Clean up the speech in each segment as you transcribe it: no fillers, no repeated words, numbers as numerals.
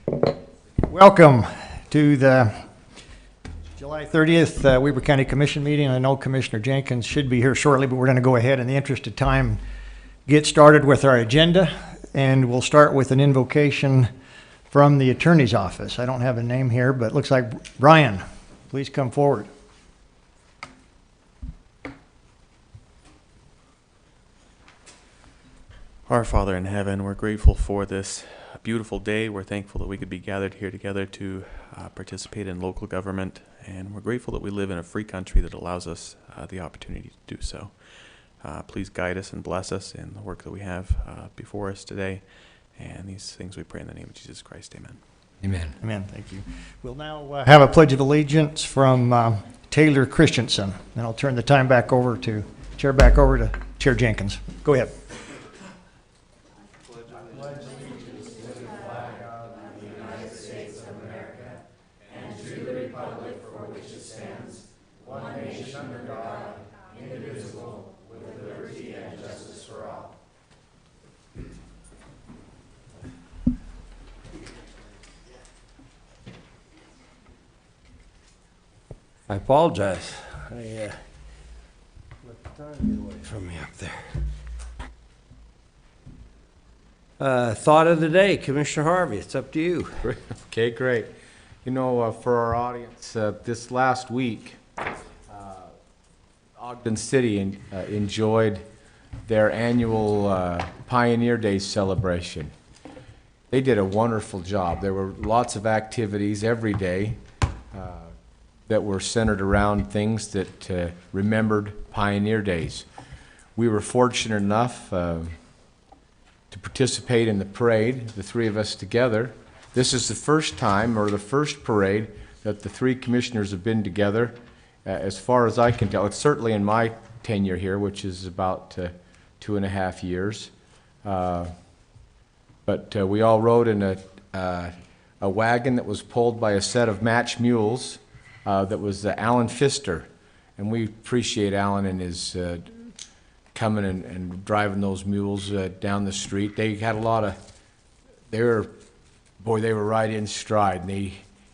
Welcome to the July 30th Weber County Commission meeting. I know Commissioner Jenkins should be here shortly, but we're going to go ahead in the interest of time get started with our agenda, and we'll start with an invocation from the attorney's office. I don't have a name here, but it looks like Brian. Please come forward. Our Father in heaven, we're grateful for this beautiful day. We're thankful that we could be gathered here together to participate in local government, and we're grateful that we live in a free country that allows us the opportunity to do so. Please guide us and bless us in the work that we have before us today, and these things we pray in the name of Jesus Christ. Amen. Amen. Amen. Thank you. We'll now have a Pledge of Allegiance from Taylor Christensen, and I'll turn the time back over to Chair Jenkins. Go ahead. I apologize. I let the time get away from me up there. Thought of the day, Commissioner Harvey, it's up to you. Okay, great. You know, for our audience, this last week, Ogden City enjoyed their annual Pioneer Day celebration. They did a wonderful job. There were lots of activities every day that were centered around things that remembered Pioneer Days. We were fortunate enough to participate in the parade, the three of us together. This is the first time, or the first parade, that the three commissioners have been together. As far as I can tell, it's certainly in my tenure here, which is about 2.5 years. But we all rode in a wagon that was pulled by a set of match mules. That was Alan Pfister, and we appreciate Alan and his coming and driving those mules down the street. They had a lot of, they were right in stride, and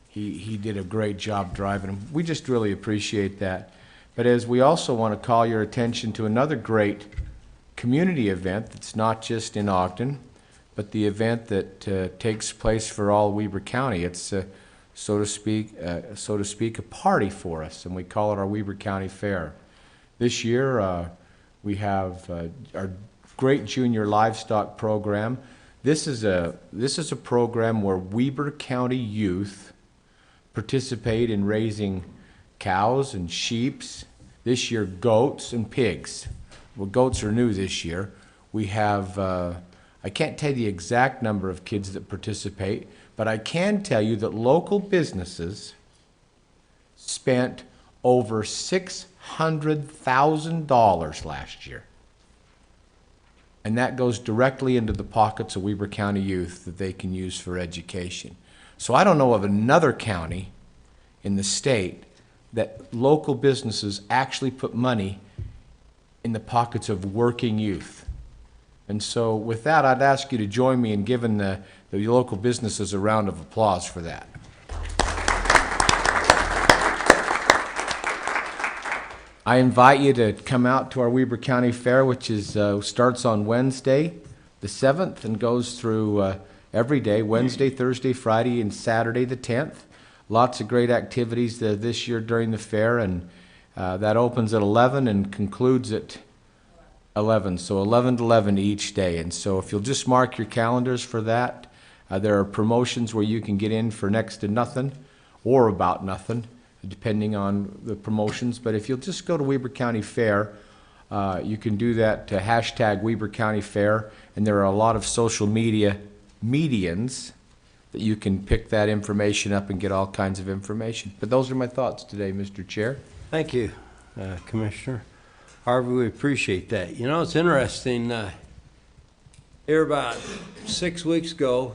he did a great job driving them. We just really appreciate that. But as we also want to call your attention to another great community event that's not just in Ogden, but the event that takes place for all Weber County. It's so to speak, a party for us, and we call it our Weber County Fair. This year, we have our great junior livestock program. This is a program where Weber County youth participate in raising cows and sheep. This year, goats and pigs. Well, goats are new this year. We have, I can't tell you the exact number of kids that participate, but I can tell you that local businesses spent over $600,000 last year. And that goes directly into the pockets of Weber County youth that they can use for education. So I don't know of another county in the state that local businesses actually put money in the pockets of working youth. And so with that, I'd ask you to join me in giving the local businesses a round of applause for that. I invite you to come out to our Weber County Fair, which is starts on Wednesday the 7th and goes through every day, Wednesday, Thursday, Friday, and Saturday the 10th. Lots of great activities this year during the fair, and that opens at 11 and concludes at 11, so 11 to 11 each day. And so if you'll just mark your calendars for that, there are promotions where you can get in for next to nothing or about nothing, depending on the promotions. But if you'll just go to Weber County Fair, you can do that to hashtag Weber County Fair, and there are a lot of social media medians that you can pick that information up and get all kinds of information. But those are my thoughts today, Mr. Chair. Thank you, Commissioner Harvey. We appreciate that. You know, it's interesting. Here about 7 weeks ago,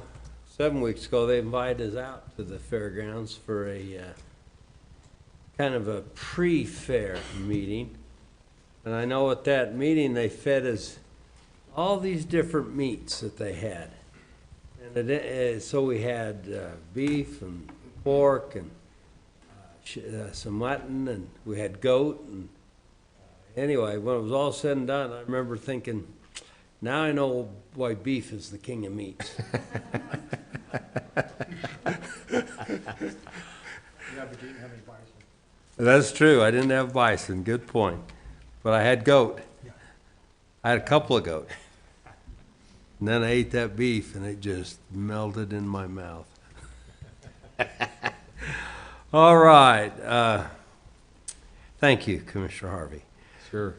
they invited us out to the fairgrounds for a kind of a pre-fair meeting. And I know at that meeting they fed us all these different meats that they had. And so we had beef and pork and some mutton, and we had goat. And anyway, when it was all said and done, I remember thinking, now I know why beef is the king of meats. That's true. I didn't have bison. Good point. But I had goat. I had a couple of goat. And then I ate that beef, and it just melted in my mouth. All right. Thank you, Commissioner Harvey. Sure.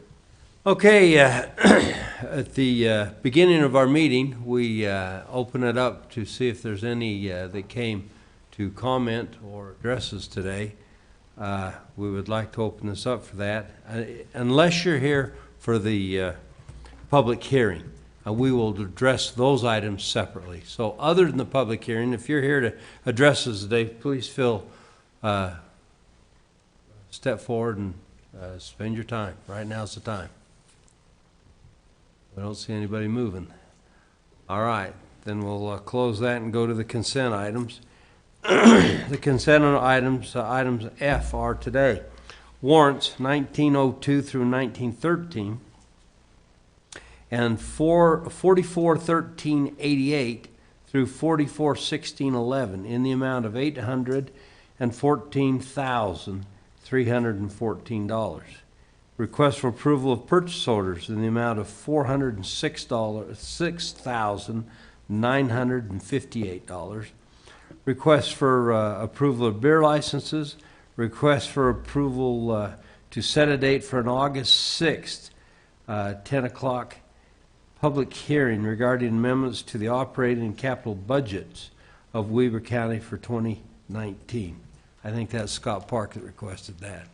Okay, at the beginning of our meeting, we open it up to see if there's any that came to comment or address us today. We would like to open this up for that. Unless you're here for the public hearing, we will address those items separately. So other than the public hearing, if you're here to address us today, please step forward and spend your time. Right now's the time. I don't see anybody moving. All right, then we'll close that and go to the consent items. The consent items, items F are today. Warrants 1902 through 1913 and 441388 through 441611 in the amount of $814,314. Request for approval of purchase orders in the amount of $6,958. Request for approval of beer licenses. Request for approval to set a date for an August 6th, 10 o'clock public hearing regarding amendments to the operating and capital budgets of Weber County for 2019. I think that's Scott Park that requested that.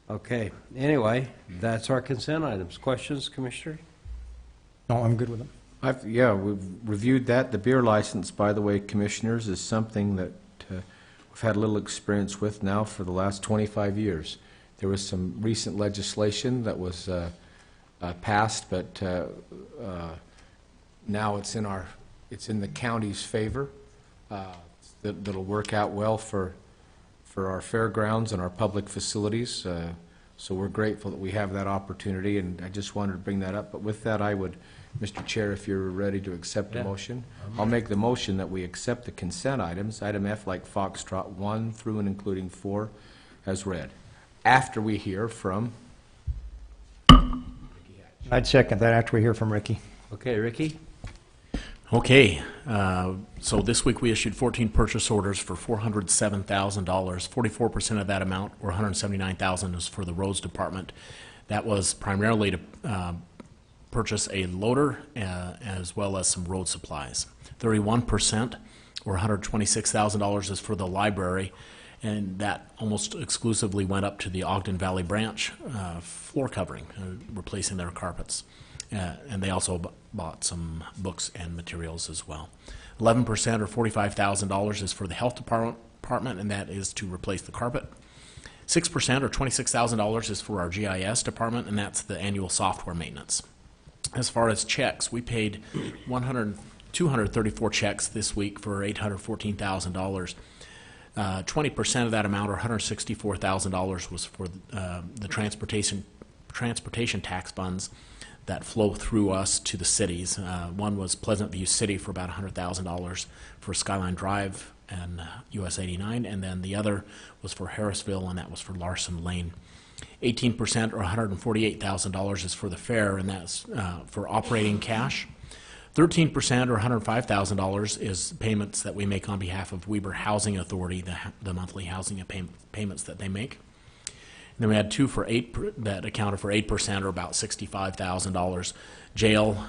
Okay, anyway, that's our consent items. Questions, Commissioner? No, I'm good with them. We've reviewed that. The beer license, by the way, Commissioners, is something that we've had a little experience with now for the last 25 years. There was some recent legislation that was passed, but now it's in the county's favor. That'll work out well for our fairgrounds and our public facilities. So we're grateful that we have that opportunity, and I just wanted to bring that up. But with that, I would, Mr. Chair, if you're ready to accept a motion, I'll make the motion that we accept the consent items, item F like Foxtrot 1 through and including 4, as read, after we hear from... I'd second that after we hear from Ricky. Okay, Ricky? Okay, so this week we issued 14 purchase orders for $407,000. 44% of that amount, or $179,000, is for the roads department. That was primarily to purchase a loader as well as some road supplies. 31%, or $126,000, is for the library, and that almost exclusively went up to the Ogden Valley branch floor covering, replacing their carpets. And they also bought some books and materials as well. 11%, or $45,000, is for the health department, and that is to replace the carpet. 6%, or $26,000, is for our GIS department, and that's the annual software maintenance. As far as checks, we paid 234 checks this week for $814,000. 20% of that amount, or $164,000, was for the transportation tax funds that flow through us to the cities. One was Pleasant View City for about $100,000 for Skyline Drive and US 89, and then the other was for Harrisville, and that was for Larson Lane. 18%, or $148,000, is for the fair, and that's for operating cash. 13%, or $105,000, is payments that we make on behalf of Weber Housing Authority, the monthly housing payments that they make. And then we had two for that accounted for 8%, or about $65,000. Jail,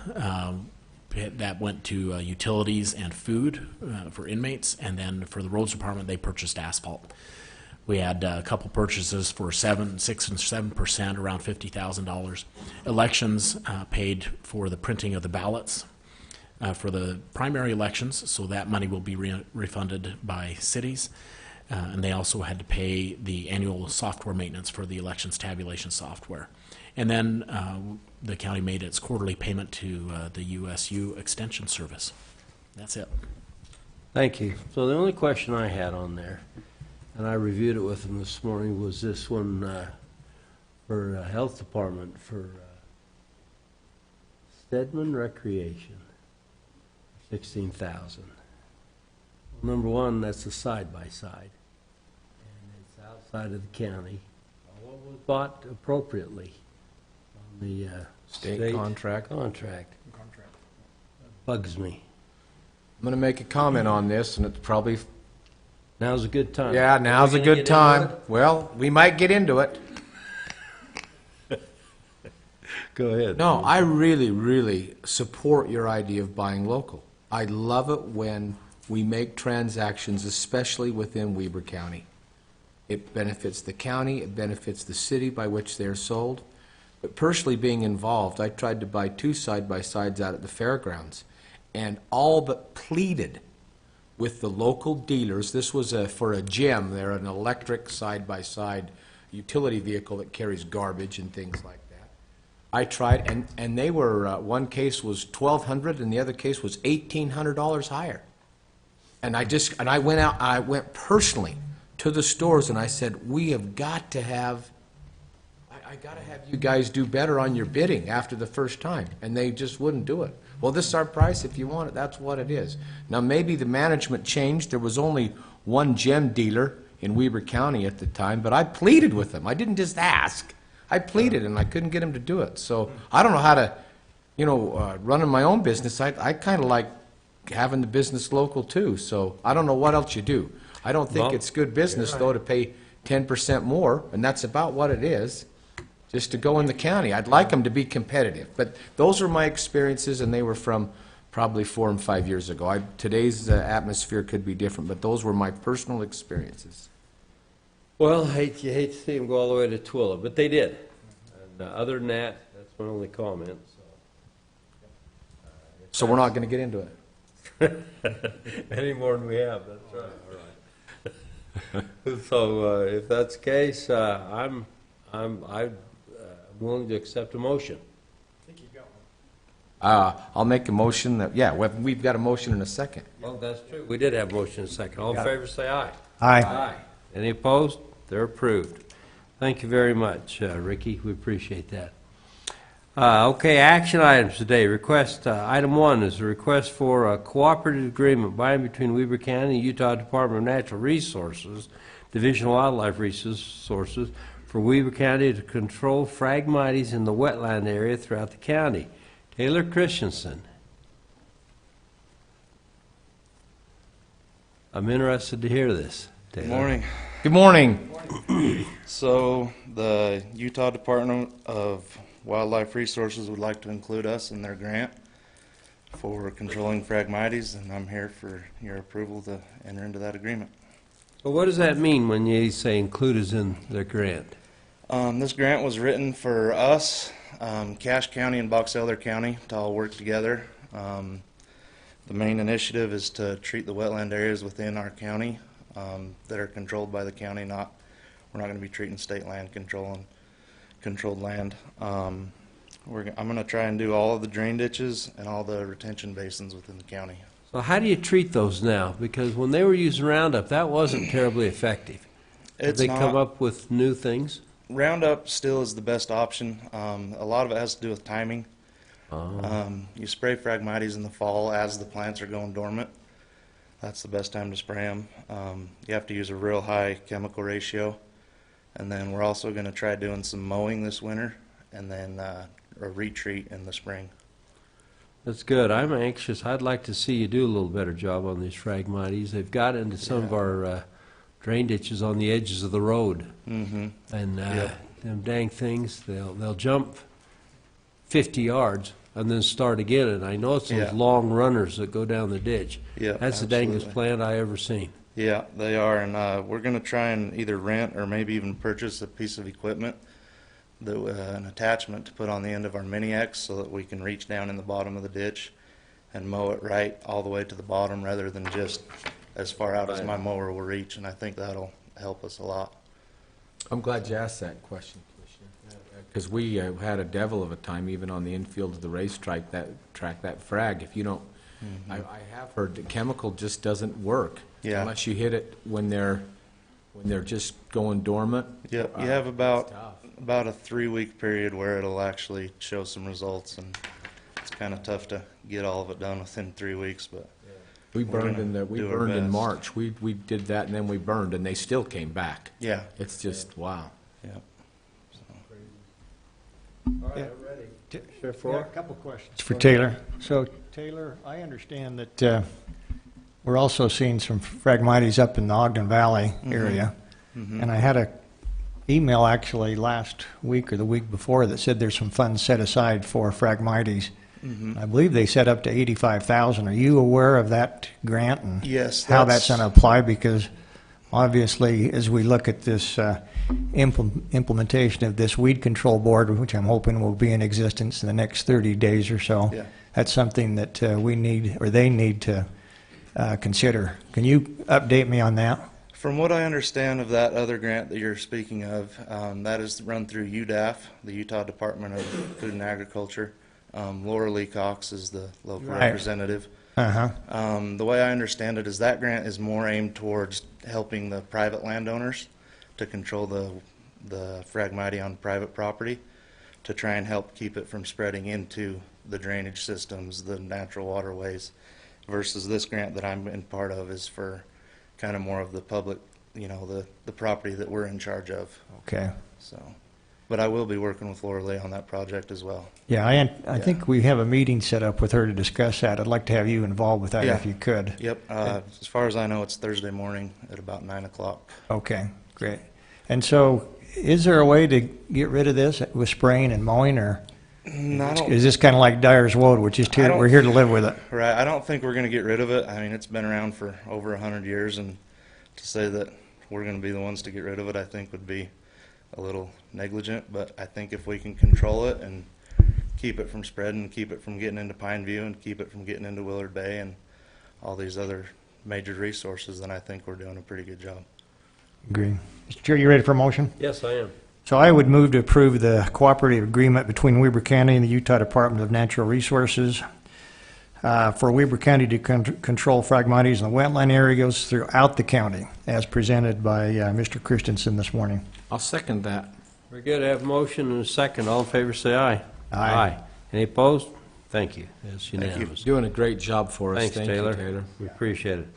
that went to utilities and food for inmates, and then for the roads department, they purchased asphalt. We had a couple purchases for 6 and 7%, around $50,000. Elections paid for the printing of the ballots for the primary elections, so that money will be refunded by cities. And they also had to pay the annual software maintenance for the elections tabulation software. And then the county made its quarterly payment to the USU Extension Service. That's it. Thank you. So the only question I had on there, and I reviewed it with them this morning, was this one for Health Department for Stedman Recreation, 16,000. Well, number one, that's a side-by-side, and it's outside of the county. What was bought appropriately on the State contract. contract? Bugs me. I'm going to make a comment on this, and it's probably, Now's a good time. yeah, now's a Are we gonna good get into time. it? Well, we might get into it. Go ahead. No, I really, really support your idea of buying local. I love it when we make transactions, especially within Weber County. It benefits the county, it benefits the city by which they're sold. But personally being involved, I tried to buy 2 side-by-sides out at the fairgrounds, and all but pleaded with the local dealers. This was for a gem. They're an electric side-by-side utility vehicle that carries garbage and things like that. I tried, and they were, one case was $1,200 and the other case was $1,800 higher. And I went personally to the stores and I said, we have got to have, I got to have you guys do better on your bidding after the first time. And they just wouldn't do it. Well, this is our price. If you want it, that's what it is. Now, maybe the management changed. There was only one gem dealer in Weber County at the time, but I pleaded with them. I didn't just ask. I pleaded, and I couldn't get them to do it. So I don't know how to, running my own business, I kind of like having the business local, too. So I don't know what else you do. I don't think Well, it's good business, though, to pay 10% more, and that's about what it is, just to go in the county. I'd like them to be competitive. But those are my experiences, and they were from probably 4 and 5 years ago. Today's atmosphere could be different, but those were my personal experiences. Well, you hate to see them go all the way to Twilla, but they did. And other than that, that's my only comment. So we're not going to get into it. Any more than we have, that's right. All right. So if that's the case, I'm willing to accept a motion. I'll make a motion that, yeah, we've got a motion in a second. Well, that's true. We did have a motion in a second. All in favor, say aye. Aye. Any opposed? They're approved. Thank you very much, Ricky. We appreciate that. Okay, action items today. Item 1 is a request for a cooperative agreement by and between Weber County and Utah Department of Natural Resources, Division of Wildlife Resources, for Weber County to control Phragmites in the wetland area throughout the county. Taylor Christensen. I'm interested to hear this. Taylor. Good morning. Good morning. So the Utah Department of Wildlife Resources would like to include us in their grant for controlling Phragmites, and I'm here for your approval to enter into that agreement. Well, what does that mean when you say include us in the grant? This grant was written for us, Cache County and Box Elder County, to all work together. The main initiative is to treat the wetland areas within our county that are controlled by the county. We're not going to be treating state land controlled land. I'm going to try and do all of the drain ditches and all the retention basins within the county. So how do you treat those now? Because when they were using Roundup, that wasn't terribly effective. Did It's they come not. up with new things? Roundup still is the best option. A lot of it has to do with timing. You spray Phragmites in the fall as the plants are going dormant. That's the best time to spray them. You have to use a real high chemical ratio. And then we're also going to try doing some mowing this winter and then a retreat in the spring. That's good. I'm anxious. I'd like to see you do a little better job on these Phragmites. They've got into some of our drain ditches on the edges of the road. Mm-hmm. And Yep. them dang things, they'll jump 50 yards and then start again. And I know it's those Yeah. long runners that go down the ditch. Yeah, That's the dangest absolutely. plant I ever seen. Yeah, they are, and we're going to try and either rent or maybe even purchase a piece of equipment, an attachment to put on the end of our Mini-X so that we can reach down in the bottom of the ditch and mow it right all the way to the bottom rather than just as far out as my mower will reach, and I think that'll help us a lot. I'm glad you asked that question, Commissioner, because we had a devil of a time even on the infield of the racetrack, that frag. If you don't I have heard the chemical just doesn't work. Yeah. Unless you hit it when they're just going dormant. Yep, you have about a 3-week period where it'll actually show some results, and it's kind of tough to get all of it done within 3 weeks, but We We're burned gonna we do our burned in best. March. We did that and then we burned and they still came back. yeah, It's just, wow. yep. All right, Yeah. I'm ready. Yeah, Sheriff a Ford? couple questions for Taylor. So Taylor, I understand that we're also seeing some Phragmites up in the Ogden Valley area. And I had a email actually last week or the week before that said there's some funds set aside for Phragmites. I believe they set up to 85,000. Are you aware of that grant and Yes, how that's going to apply? Because obviously, as we look at this implementation of this weed control board, which I'm hoping will be in existence in the next 30 days or so, Yeah. that's something that we need, or they need to consider. Can you update me on that? From what I understand of that other grant that you're speaking of, that is run through UDAF, the Utah Department of Food and Agriculture. Laura Lee Cox is the local Right. representative. Uh-huh. The way I understand it is that grant is more aimed towards helping the private landowners to control the Phragmite on private property, to try and help keep it from spreading into the drainage systems, the natural waterways, versus this grant that I'm in part of is for kind of more of the public, the property that we're in charge of. Okay. So, but I will be working with Laura Lee on that project as well. Yeah, I think we have a meeting set up with her to discuss that. I'd like to have you involved with that if Yeah. you could. Yep, as far as I know, it's Thursday morning at about 9 o'clock. Okay, great. And so, is there a way to get rid of this with spraying and mowing, or is this kind of like Dyer's Wood, which is I don't- we're here to live with it? Right, I don't think we're going to get rid of it. I mean, it's been around for over 100 years, and to say that we're going to be the ones to get rid of it, I think would be a little negligent. But I think if we can control it and keep it from spreading, keep it from getting into Pineview, and keep it from getting into Willard Bay and all these other major resources, then I think we're doing a pretty good job. Agree. Mr. Chair, you ready for a motion? Yes, I am. So I would move to approve the cooperative agreement between Weber County and the Utah Department of Natural Resources for Weber County to control Phragmites in the wetland areas throughout the county, as presented by Mr. Christensen this morning. I'll second that. We're good. I have a motion and a second. All in favor, say aye. Aye. Any opposed? Thank you. It's unanimous. Doing a great job for us. Thanks, Thank you, Taylor. Taylor. We appreciate it.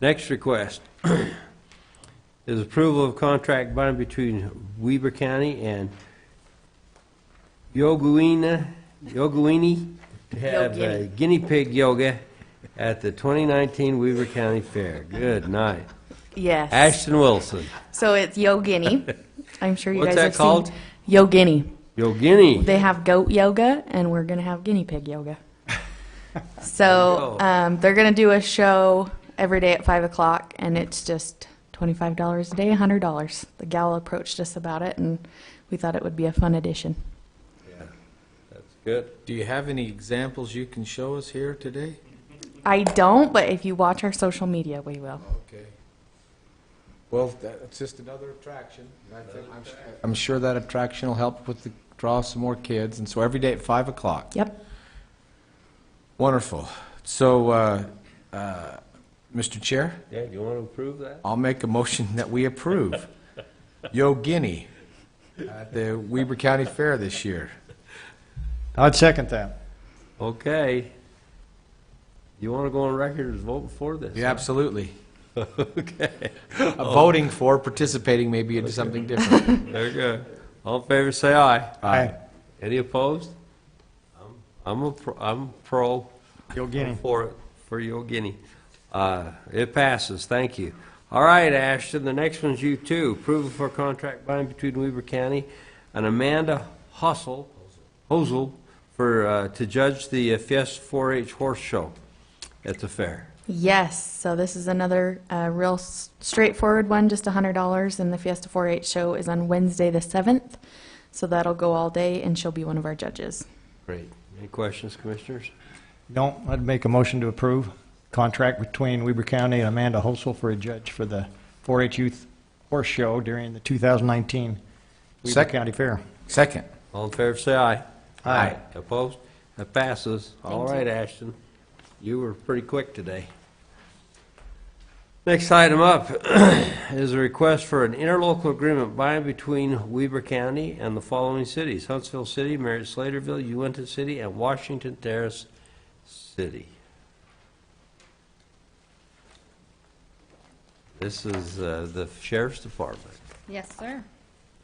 Next request is approval of contract bond between Weber County and Yoguini to have guinea pig yoga at the 2019 Weber County Fair. Good night. Yes. Ashton Wilson. So it's Yogini. I'm sure you What's guys that have called? seen Yogini. Yogini. They have goat yoga, and we're gonna have guinea pig yoga. So they're gonna do a show every day at 5 o'clock, and it's just $25 a day, $100. The gal approached us about it, and we thought it would be a fun addition. That's good. Do you have any examples you can show us here today? I don't, but if you watch our social media, we will. Okay. Well, that's just another attraction. I'm sure that attraction will help draw some more kids, and so every day at 5 o'clock. Yep. Wonderful. So, Mr. Chair, Yeah, do you want to approve that? I'll make a motion that we approve Yogini at the Weber County Fair this year. I'd second that. Okay. You want to go on record as voting for this? Yeah, absolutely. Okay. Voting for, participating maybe into something different. Very good. All in favor, say aye. Aye. Any opposed? I'm pro. Yogini. For Yogini. It passes. Thank you. All right, Ashton, the next one's you too. Approval for contract binding between Weber County and Amanda Hosel for, to judge the Fiesta 4-H horse show at the fair. Yes, so this is another real straightforward one, just $100, and the Fiesta 4-H show is on Wednesday the 7th, so that'll go all day, and she'll be one of our judges. Great. Any questions, commissioners? No, I'd make a motion to approve contract between Weber County and Amanda Hosel for a judge for the 4-H Youth Horse Show during the 2019 Weber Second. County Fair. All in favor, say aye. Aye. Opposed? That passes. All Thank right, Ashton. You were pretty quick today. Next item up is a request for an interlocal agreement by and between Weber County and the following cities: Huntsville City, Merritt Slaterville, Uinta City, and Washington Terrace City. This is the Sheriff's Department. Yes, sir.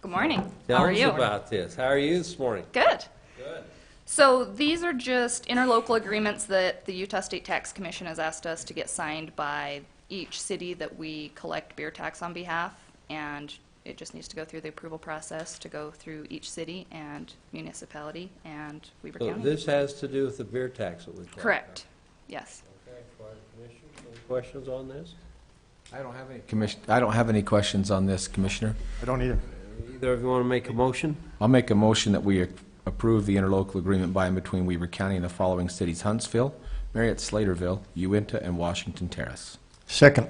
Good morning. Tell How are us you? about this. How are you this morning? Good. Good. So these are just interlocal agreements that the Utah State Tax Commission has asked us to get signed by each city that we collect beer tax on behalf, and it just needs to go through the approval process to go through each city and municipality and Weber So County. this has to do with the beer tax that we collect. Correct. Yes. Okay, Fire Commissioners, any questions on this? I don't have any I don't have any questions on this, Commissioner. I don't either. Either of you want to make a motion? I'll make a motion that we approve the interlocal agreement by and between Weber County and the following cities: Huntsville, Marriott, Slaterville, Uinta, and Washington Terrace. Second.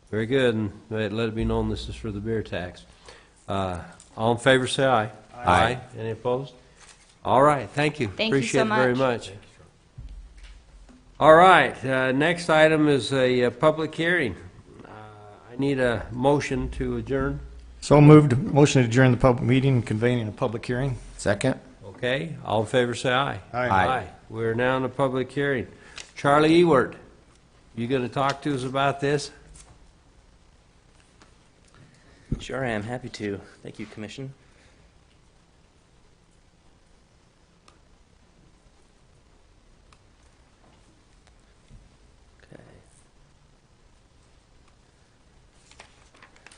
Very good, and let it be known this is for the beer tax. All in favor, say aye. Aye. Any opposed? All right, thank you. Thank you so Appreciate it very much. much. All right, next item is a public hearing. I need a motion to adjourn. So moved. Motion to adjourn the public meeting, convening a public hearing. Second? Okay, all in favor, say aye. Aye. Aye. We're now in a public hearing. Charlie Ewert, you going to talk to us about this? Sure, I am happy to. Thank you, Commission. Okay.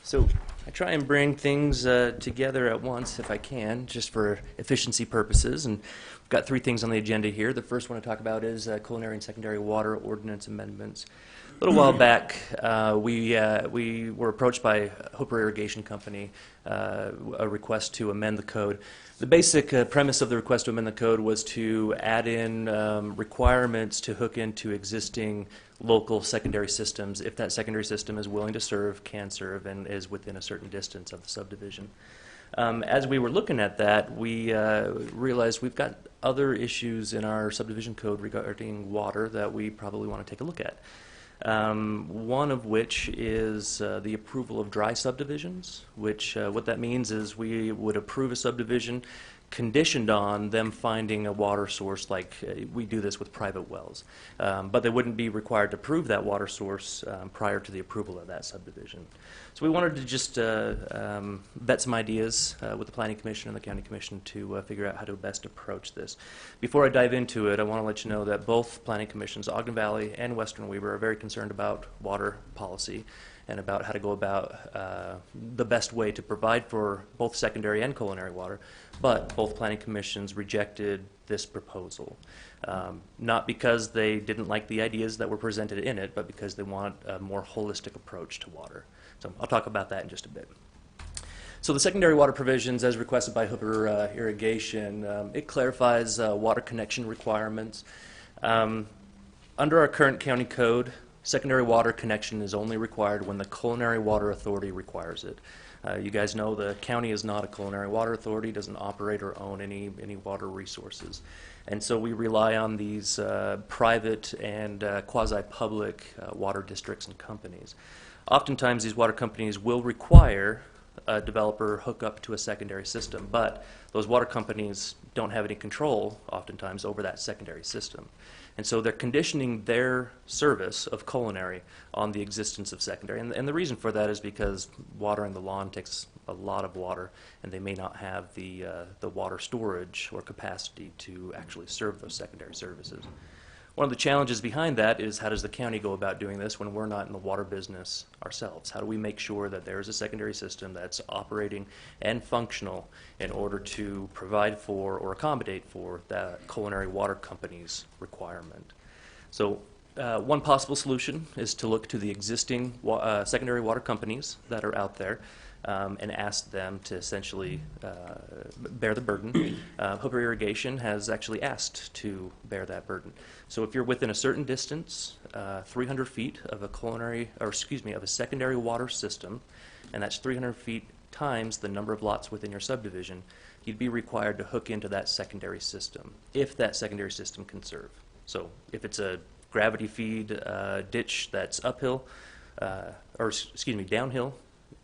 So I try and bring things together at once if I can, just for efficiency purposes. And we've got three things on the agenda here. The first one to talk about is culinary and secondary water ordinance amendments. A little while back, we were approached by Hooper Irrigation Company, a request to amend the code. The basic premise of the request to amend the code was to add in requirements to hook into existing local secondary systems if that secondary system is willing to serve, can serve, and is within a certain distance of the subdivision. As we were looking at that, we realized we've got other issues in our subdivision code regarding water that we probably want to take a look at. One of which is the approval of dry subdivisions, which what that means is we would approve a subdivision conditioned on them finding a water source, like we do this with private wells. But they wouldn't be required to prove that water source prior to the approval of that subdivision. So we wanted to just vet some ideas with the Planning Commission and the County Commission to figure out how to best approach this. Before I dive into it, I want to let you know that both Planning Commissions, Ogden Valley and Western Weber, are very concerned about water policy and about how to go about the best way to provide for both secondary and culinary water. But both planning commissions rejected this proposal, not because they didn't like the ideas that were presented in it, but because they want a more holistic approach to water. So I'll talk about that in just a bit. So the secondary water provisions, as requested by Hooper Irrigation, it clarifies water connection requirements. Under our current county code, secondary water connection is only required when the Culinary Water Authority requires it. You guys know the county is not a culinary water authority, doesn't operate or own any water resources. And so we rely on these private and quasi-public water districts and companies. Oftentimes these water companies will require a developer hook up to a secondary system, but those water companies don't have any control oftentimes over that secondary system. And so they're conditioning their service of culinary on the existence of secondary. And the reason for that is because watering the lawn takes a lot of water, and they may not have the water storage or capacity to actually serve those secondary services. One of the challenges behind that is, how does the county go about doing this when we're not in the water business ourselves? How do we make sure that there is a secondary system that's operating and functional in order to provide for or accommodate for that culinary water company's requirement? So one possible solution is to look to the existing secondary water companies that are out there and ask them to essentially bear the burden. Hooper Irrigation has actually asked to bear that burden. So if you're within a certain distance, 300 feet of a secondary water system, and that's 300 feet times the number of lots within your subdivision, you'd be required to hook into that secondary system, if that secondary system can serve. So if it's a gravity feed ditch that's uphill, downhill,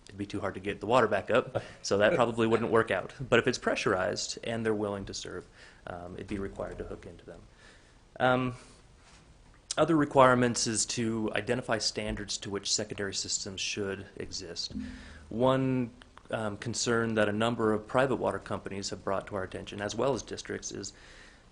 it'd be too hard to get the water back up, so that probably wouldn't work out. But if it's pressurized and they're willing to serve, it'd be required to hook into them. Other requirements is to identify standards to which secondary systems should exist. One concern that a number of private water companies have brought to our attention, as well as districts, is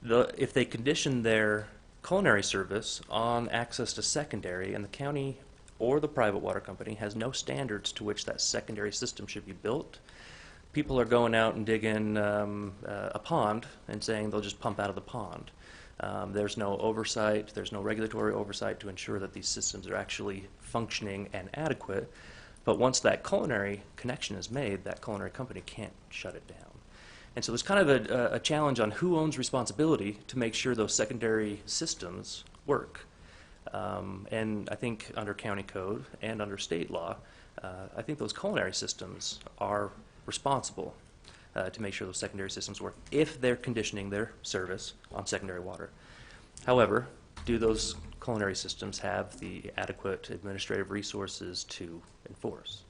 if they condition their culinary service on access to secondary, and the county or the private water company has no standards to which that secondary system should be built, people are going out and digging a pond and saying they'll just pump out of the pond. There's no oversight, there's no regulatory oversight to ensure that these systems are actually functioning and adequate. But once that culinary connection is made, that culinary company can't shut it down. And so there's kind of a challenge on who owns responsibility to make sure those secondary systems work. And I think under county code and under state law, I think those culinary systems are responsible to make sure those secondary systems work if they're conditioning their service on secondary water. However, do those culinary systems have the adequate administrative resources to enforce?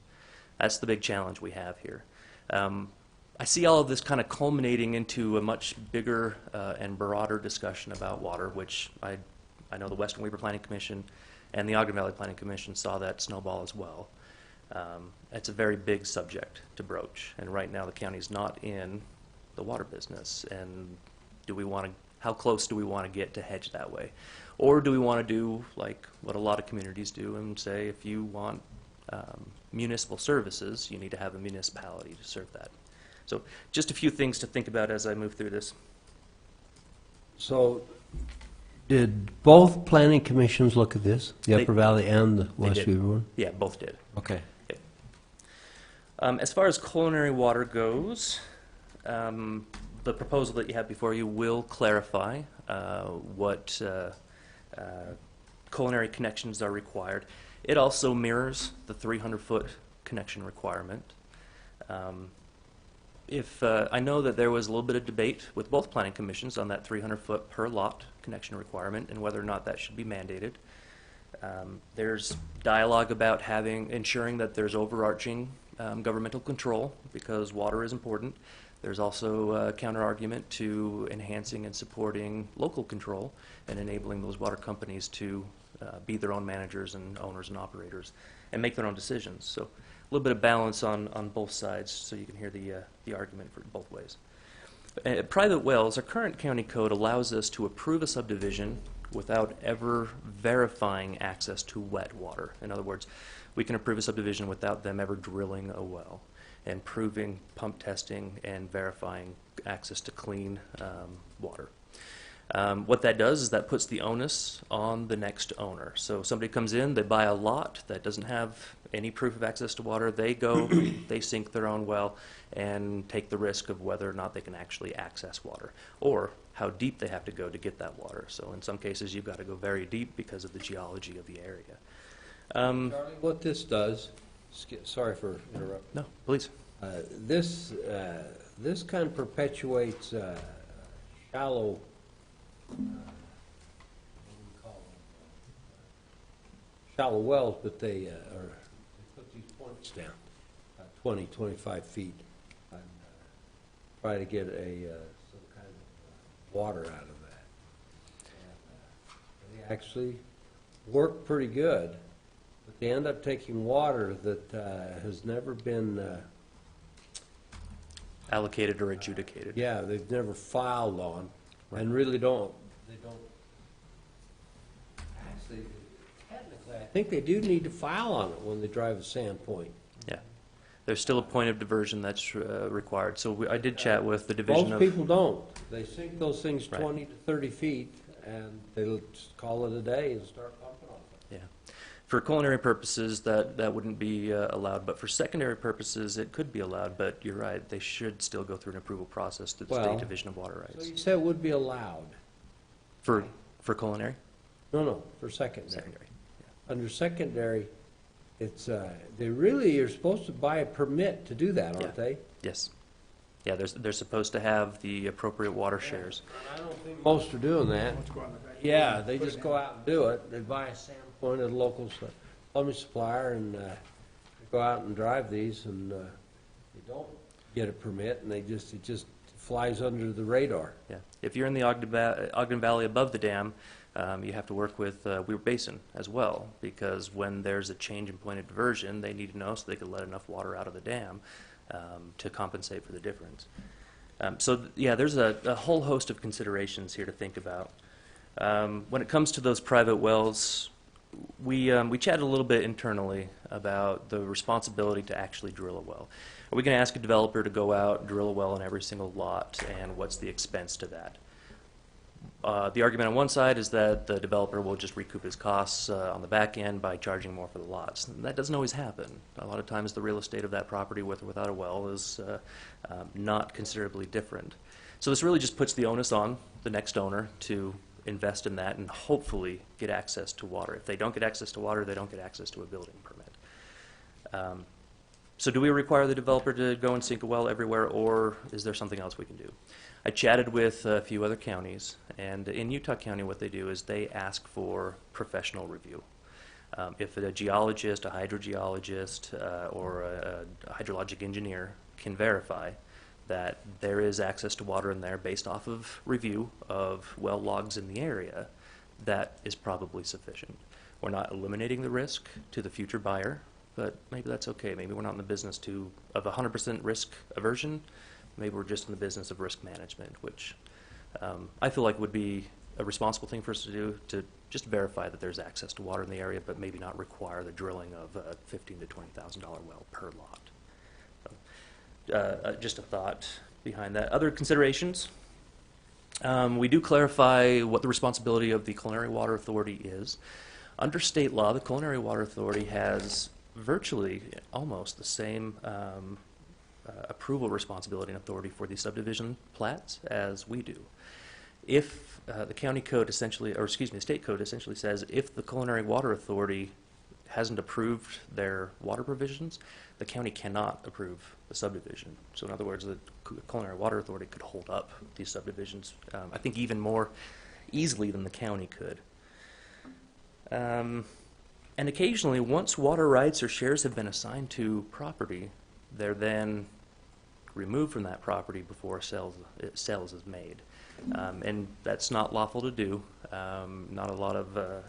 That's the big challenge we have here. I see all of this kind of culminating into a much bigger and broader discussion about water, which I know the Western Weber Planning Commission and the Ogden Valley Planning Commission saw that snowball as well. It's a very big subject to broach, and right now the county's not in the water business. And how close do we want to get to hedge that way? Or do we want to do like what a lot of communities do and say, if you want municipal services, you need to have a municipality to serve that? So just a few things to think about as I move through this. So did both planning commissions look at this, the They- Upper Valley and the they West did. Weaver one? Yeah, both did. Okay. As far as culinary water goes, the proposal that you have before you will clarify what culinary connections are required. It also mirrors the 300-foot connection requirement. I know that there was a little bit of debate with both planning commissions on that 300-foot per lot connection requirement and whether or not that should be mandated. There's dialogue about ensuring that there's overarching governmental control because water is important. There's also a counter-argument to enhancing and supporting local control and enabling those water companies to be their own managers and owners and operators and make their own decisions. So a little bit of balance on both sides so you can hear the argument for both ways. Private wells, our current county code allows us to approve a subdivision without ever verifying access to wet water. In other words, we can approve a subdivision without them ever drilling a well and proving pump testing and verifying access to clean water. What that does is that puts the onus on the next owner. So somebody comes in, they buy a lot that doesn't have any proof of access to water, they go, they sink their own well and take the risk of whether or not they can actually access water or how deep they have to go to get that water. So in some cases you've got to go very deep because of the geology of the area. Charlie, what this does, sorry for interrupting. No, please. This kind of perpetuates shallow, what do we call them? Shallow wells, but they put these points down, 20, 25 feet, and try to get some kind of water out of that. And, they actually work pretty good, but they end up taking water that has never been Allocated or adjudicated. yeah, they've never filed on, and really they don't, actually, technically, I think they do need to file on it when they drive a sand point. Yeah. There's still a point of diversion that's required. So I did chat with the division Most of... people don't. They sink those things Right. 20 to 30 feet, and they'll just call it a day and start pumping on it. Yeah. For culinary purposes, that wouldn't be allowed, but for secondary purposes, it could be allowed, but you're right, they should still go through an approval process through the Well, State Division of Water So Rights. you said it would be allowed? For culinary? No, for secondary. Secondary. Under secondary, it's, they really are supposed to buy a permit to do that, aren't Yeah. they? Yes. Yeah, they're supposed to have the appropriate water shares. I don't think most are doing that. Yeah, they just go out and do it. They buy a sample point at a local plumbing supplier and go out and drive these, and they don't get a permit, and it just flies under the radar. Yeah, if you're in the Ogden Valley above the dam, you have to work with Weir Basin as well, because when there's a change in point of diversion, they need to know so they can let enough water out of the dam to compensate for the difference. Yeah, there's a whole host of considerations here to think about. When it comes to those private wells, we chatted a little bit internally about the responsibility to actually drill a well. Are we going to ask a developer to go out, drill a well on every single lot, and what's the expense to that? The argument on one side is that the developer will just recoup his costs on the back end by charging more for the lots. And that doesn't always happen. A lot of times the real estate of that property with or without a well is not considerably different. So this really just puts the onus on the next owner to invest in that and hopefully get access to water. If they don't get access to water, they don't get access to a building permit. So do we require the developer to go and sink a well everywhere, or is there something else we can do? I chatted with a few other counties, and in Utah County what they do is they ask for professional review. If a geologist, a hydrogeologist, or a hydrologic engineer can verify that there is access to water in there based off of review of well logs in the area, that is probably sufficient. We're not eliminating the risk to the future buyer, but maybe that's okay. Maybe we're not in the business of 100% risk aversion. Maybe we're just in the business of risk management, which I feel like would be a responsible thing for us to do, to just verify that there's access to water in the area, but maybe not require the drilling of a $15,000 to $20,000 well per lot. Just a thought behind that. Other considerations, we do clarify what the responsibility of the Culinary Water Authority is. Under state law, the Culinary Water Authority has virtually almost the same approval responsibility and authority for the subdivision plats as we do. If the county code essentially, or excuse me, the state code essentially says if the Culinary Water Authority hasn't approved their water provisions, the county cannot approve the subdivision. So in other words, the Culinary Water Authority could hold up these subdivisions, I think even more easily than the county could. And occasionally, once water rights or shares have been assigned to property, they're then removed from that property before sales is made. And that's not lawful to do. Not a lot of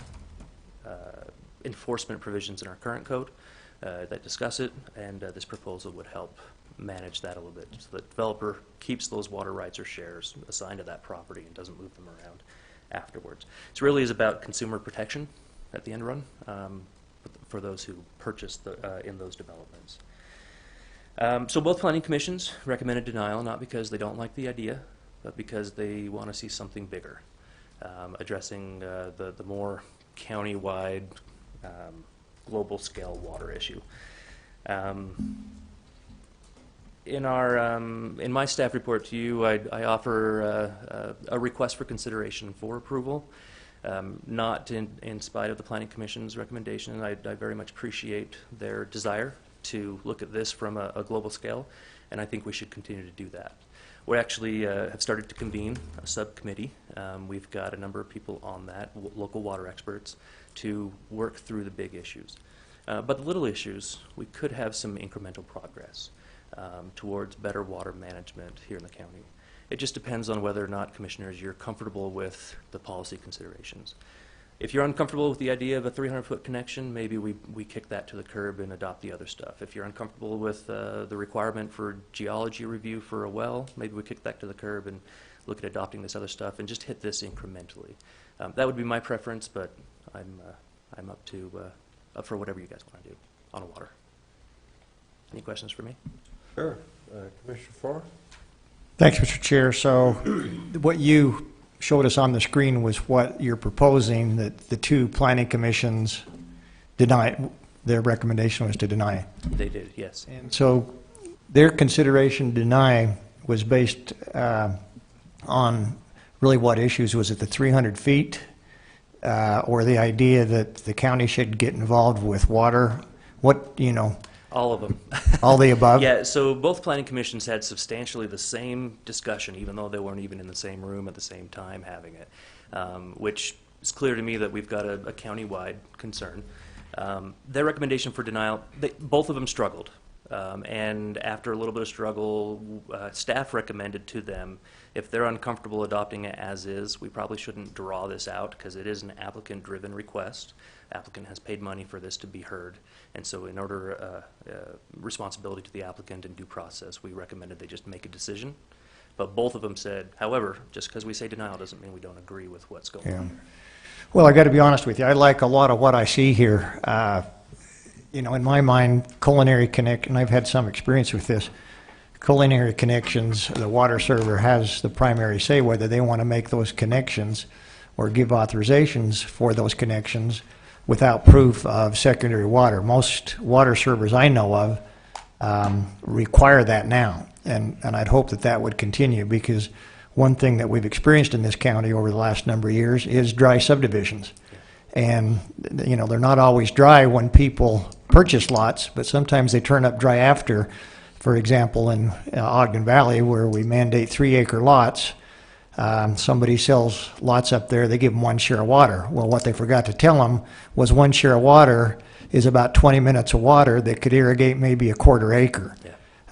enforcement provisions in our current code that discuss it, and this proposal would help manage that a little bit, so the developer keeps those water rights or shares assigned to that property and doesn't move them around afterwards. It really is about consumer protection at the end run for those who purchase in those developments. So both planning commissions recommended denial, not because they don't like the idea, but because they want to see something bigger, addressing the more county-wide, global-scale water issue. In my staff report to you, I offer a request for consideration for approval, not in spite of the Planning Commission's recommendation. I very much appreciate their desire to look at this from a global scale, and I think we should continue to do that. We actually have started to convene a subcommittee. We've got a number of people on that, local water experts, to work through the big issues. But the little issues, we could have some incremental progress towards better water management here in the county. It just depends on whether or not, commissioners, you're comfortable with the policy considerations. If you're uncomfortable with the idea of a 300-foot connection, maybe we kick that to the curb and adopt the other stuff. If you're uncomfortable with the requirement for geology review for a well, maybe we kick that to the curb and look at adopting this other stuff and just hit this incrementally. That would be my preference, but I'm up for whatever you guys want to do on water. Any questions for me? Sure. Commissioner Farr? Thanks, Mr. Chair. So what you showed us on the screen was what you're proposing, that the two planning commissions deny, their recommendation was to deny. They did, yes. And so their consideration to deny was based on really what issues? Was it the 300 feet or the idea that the county should get involved with water? What, All of them. All the above? Yeah, so both planning commissions had substantially the same discussion, even though they weren't even in the same room at the same time having it, which is clear to me that we've got a county-wide concern. Their recommendation for denial, both of them struggled. And after a little bit of struggle, staff recommended to them, if they're uncomfortable adopting it as is, we probably shouldn't draw this out because it is an applicant-driven request. Applicant has paid money for this to be heard. And so in order, responsibility to the applicant and due process, we recommended they just make a decision. But both of them said, however, just because we say denial doesn't mean we don't agree with what's going on there. Well, I got to be honest with you. I like a lot of what I see here. You know, in my mind, culinary connection, I've had some experience with this. Culinary connections, the water server has the primary say whether they want to make those connections or give authorizations for those connections without proof of secondary water. Most water servers I know of require that now, and I'd hope that that would continue, because one thing that we've experienced in this county over the last number of years is dry subdivisions. And, you know, they're not always dry when people purchase lots, but sometimes they turn up dry after. For example, in Ogden Valley, where we mandate 3-acre lots, somebody sells lots up there, they give them 1 share of water. Well, what they forgot to tell them was 1 share of water is about 20 minutes of water that could irrigate maybe a 1/4 acre.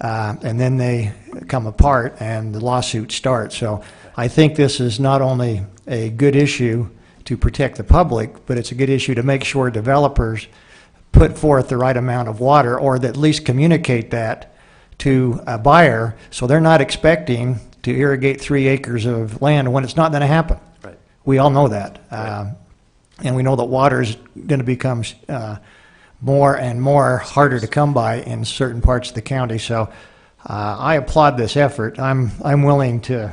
And then they come apart and the lawsuits start. So I think this is not only a good issue to protect the public, but it's a good issue to make sure developers put forth the right amount of water, or at least communicate that to a buyer, so they're not expecting to irrigate 3 acres of land when it's not going to happen. Right. We all know that. Right. And we know that water is going to become more and more harder to come by in certain parts of the county. So I applaud this effort. I'm willing to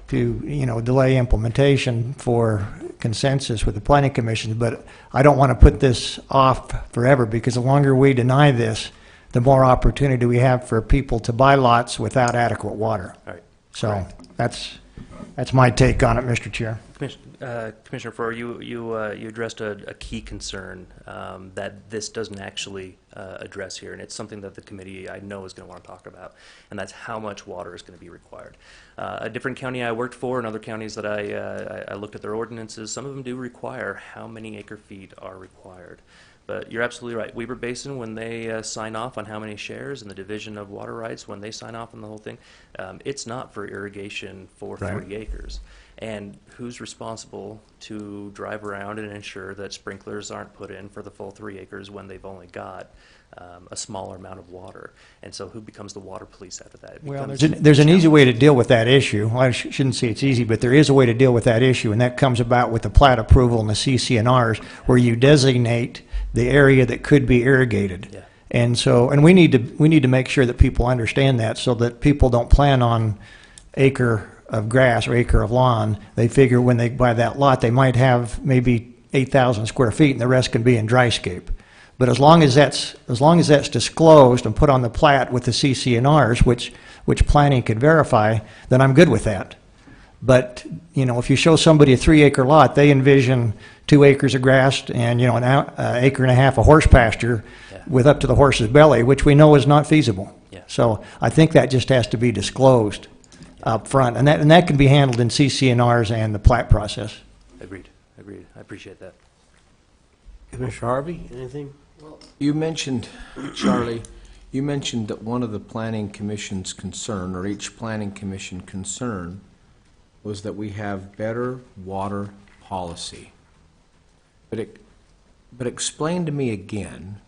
delay implementation for consensus with the planning commission, but I don't want to put this off forever, because the longer we deny this, the more opportunity we have for people to buy lots without adequate water. Right. So that's my take on it, Mr. Chair. Commissioner Farrar, you addressed a key concern that this doesn't actually address here, and it's something that the committee, I know, is going to want to talk about, and that's how much water is going to be required. A different county I worked for, and other counties that I looked at their ordinances, some of them do require how many acre feet are required. But you're absolutely right. Weber Basin, when they sign off on how many shares, and the division of water rights, when they sign off on the whole thing, it's not for irrigation for 30 acres. And who's responsible to drive around and ensure that sprinklers aren't put in for the full 3 acres when they've only got a smaller amount of water? And so who becomes the water police after that? Well, there's an easy way to deal with that issue. Well, I shouldn't say it's easy, but there is a way to deal with that issue, and that comes about with the plat approval and the CCNRs, where you designate the area that could be irrigated. Yeah. And so, and we need to make sure that people understand that, so that people don't plan on acre of grass or acre of lawn. They figure when they buy that lot, they might have maybe 8,000 square feet, and the rest can be in dryscape. But as long as that's disclosed and put on the plat with the CCNRs, which planning can verify, then I'm good with that. But, you know, if you show somebody a 3-acre lot, they envision 2 acres of grass and, you know, an acre and a half of horse pasture with up to the horse's belly, which we know is not feasible. Yeah. So I think that just has to be disclosed up front, and that can be handled in CCNRs and the plat process. Agreed. I appreciate that. Commissioner Harvey, anything? You mentioned, Charlie, that one of the planning commission's concern, or each planning commission concern, was that we have better water policy. But explain to me again,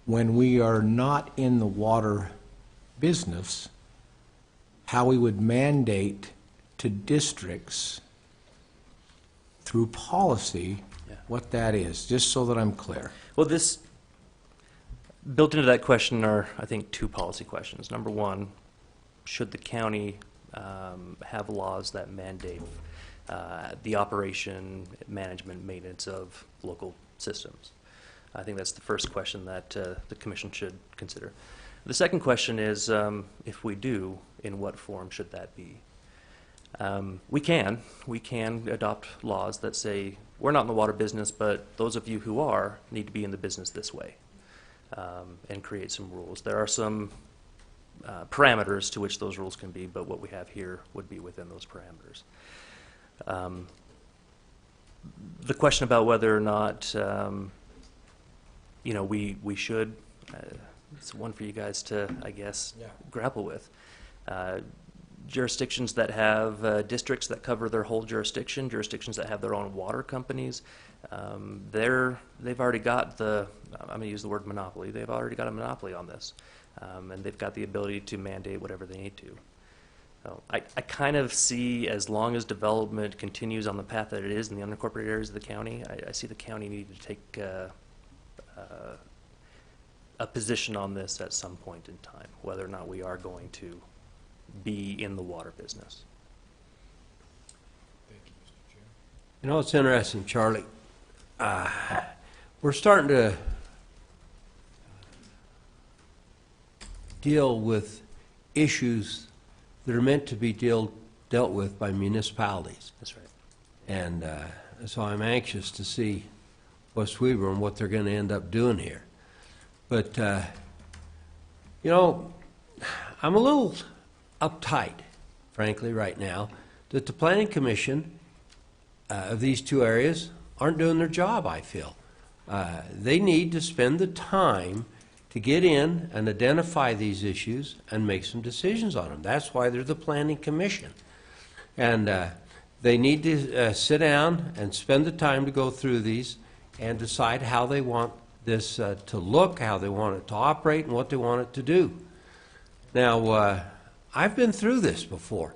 when we are not in the water business, how we would mandate to districts through policy what that is, just so that I'm clear. Well, this, built into that question are, I think, 2 policy questions. Number one, should the county have laws that mandate the operation, management, maintenance of local systems? I think that's the first question that the commission should consider. The second question is, if we do, in what form should that be? We can adopt laws that say, we're not in the water business, but those of you who are need to be in the business this way. and create some rules. There are some parameters to which those rules can be, but what we have here would be within those parameters. The question about whether or not we should, it's one for you guys to, I guess, grapple with. Jurisdictions that have districts that cover their whole jurisdiction, jurisdictions that have their own water companies, they've already got I'm going to use the word monopoly, they've already got a monopoly on this. And they've got the ability to mandate whatever they need to. So I kind of see, as long as development continues on the path that it is in the unincorporated areas of the county, I see the county needing to take a position on this at some point in time, whether or not we are going to be in the water business. You know, it's interesting, Charlie. We're starting to deal with issues that are meant to be dealt with by municipalities. That's right. And so I'm anxious to see West Weaver and what they're going to end up doing here. But, you know, I'm a little uptight, frankly, right now, that the Planning Commission of these two areas aren't doing their job, I feel. They need to spend the time to get in and identify these issues and make some decisions on them. That's why they're the Planning Commission. And they need to sit down and spend the time to go through these and decide how they want this to look, how they want it to operate, and what they want it to do. Now, I've been through this before.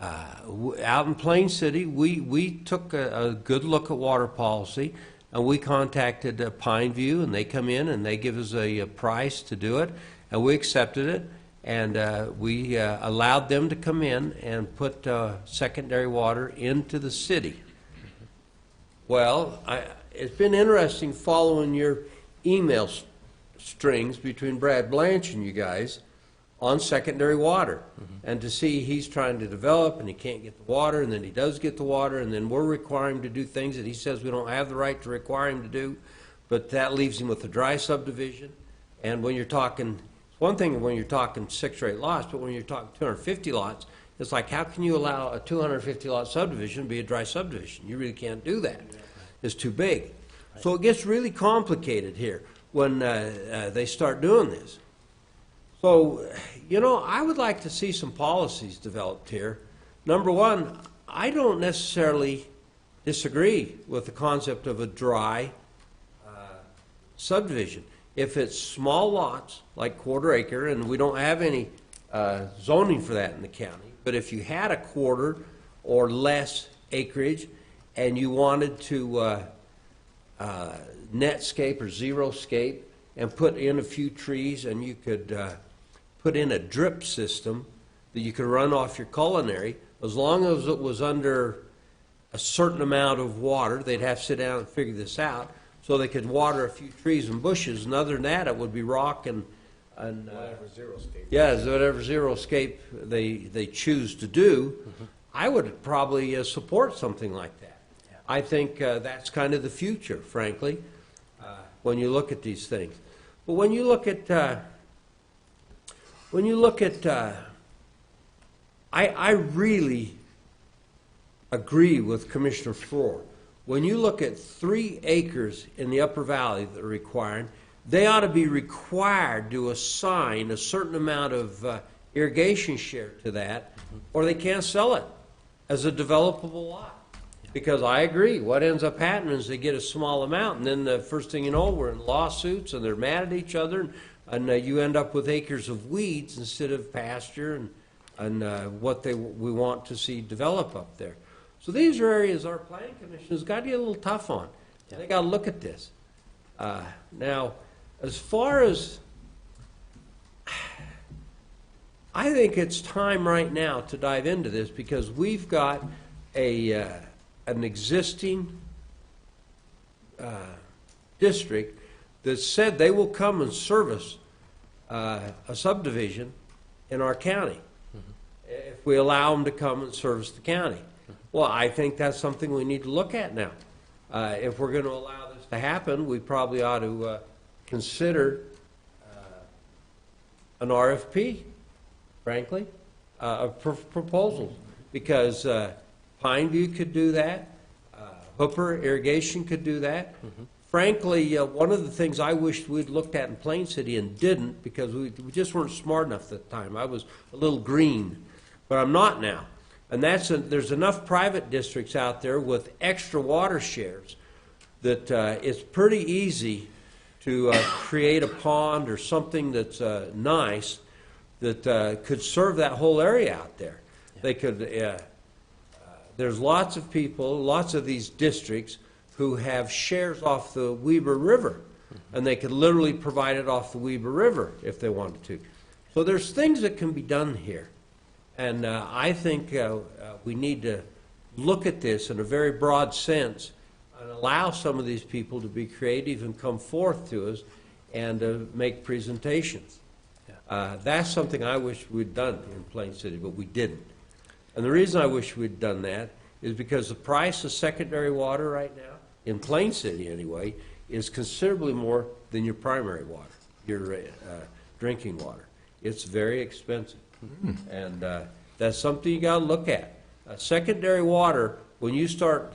Out in Plain City, we took a good look at water policy, and we contacted Pineview, and they come in and they give us a price to do it, and we accepted it, and we allowed them to come in and put secondary water into the city. Well, it's been interesting following your email strings between Brad Blanche and you guys on secondary water, and to see he's trying to develop and he can't get the water, and then he does get the water, and then we're requiring him to do things that he says we don't have the right to require him to do, but that leaves him with a dry subdivision. And when you're talking, it's one thing when you're talking 6 or 8 lots, but when you're talking 250 lots, it's like, how can you allow a 250 lot subdivision to be a dry subdivision? You really can't do that. It's too big. So it gets really complicated here when they start doing this. So, you know, I would like to see some policies developed here. Number one, I don't necessarily disagree with the concept of a dry subdivision. If it's small lots, like quarter acre, and we don't have any zoning for that in the county, but if you had a quarter or less acreage and you wanted to netscape or xeriscape and put in a few trees, and you could put in a drip system that you could run off your culinary, as long as it was under a certain amount of water. They'd have to sit down and figure this out, so they could water a few trees and bushes, and other than that, it would be rock and Whatever xeriscape. yeah, whatever xeriscape they choose to do. I would probably support something like that. I think that's kind of the future, frankly, when you look at these things. But when you look at I really agree with Commissioner Floor. When you look at 3 acres in the Upper Valley that are required, they ought to be required to assign a certain amount of irrigation share to that, or they can't sell it as a developable lot. Because I agree, what ends up happening is they get a small amount, and then the first thing you know, we're in lawsuits, and they're mad at each other, and you end up with acres of weeds instead of pasture and what we want to see develop up there. So these are areas our planning commission has got to get a little tough on. They got to look at this. Now, as far as I think it's time right now to dive into this, because we've got an existing district that said they will come and service a subdivision in our county if we allow them to come and service the county. Well, I think that's something we need to look at now. If we're going to allow this to happen, we probably ought to consider an RFP, frankly, of proposals, because Pineview could do that, Hooper Irrigation could do that. Frankly, one of the things I wished we'd looked at in Plain City and didn't, because we just weren't smart enough at the time. I was a little green, but I'm not now. And there's enough private districts out there with extra water shares that it's pretty easy to create a pond or something that's nice that could serve that whole area out there. They could. There's lots of people, lots of these districts who have shares off the Weber River, and they could literally provide it off the Weber River if they wanted to. So there's things that can be done here, and I think we need to look at this in a very broad sense and allow some of these people to be creative and come forth to us and make presentations. That's something I wish we'd done in Plain City, but we didn't. And the reason I wish we'd done that is because the price of secondary water right now, in Plain City anyway, is considerably more than your primary water, your drinking water. It's very expensive. And that's something you got to look at. Secondary water, when you start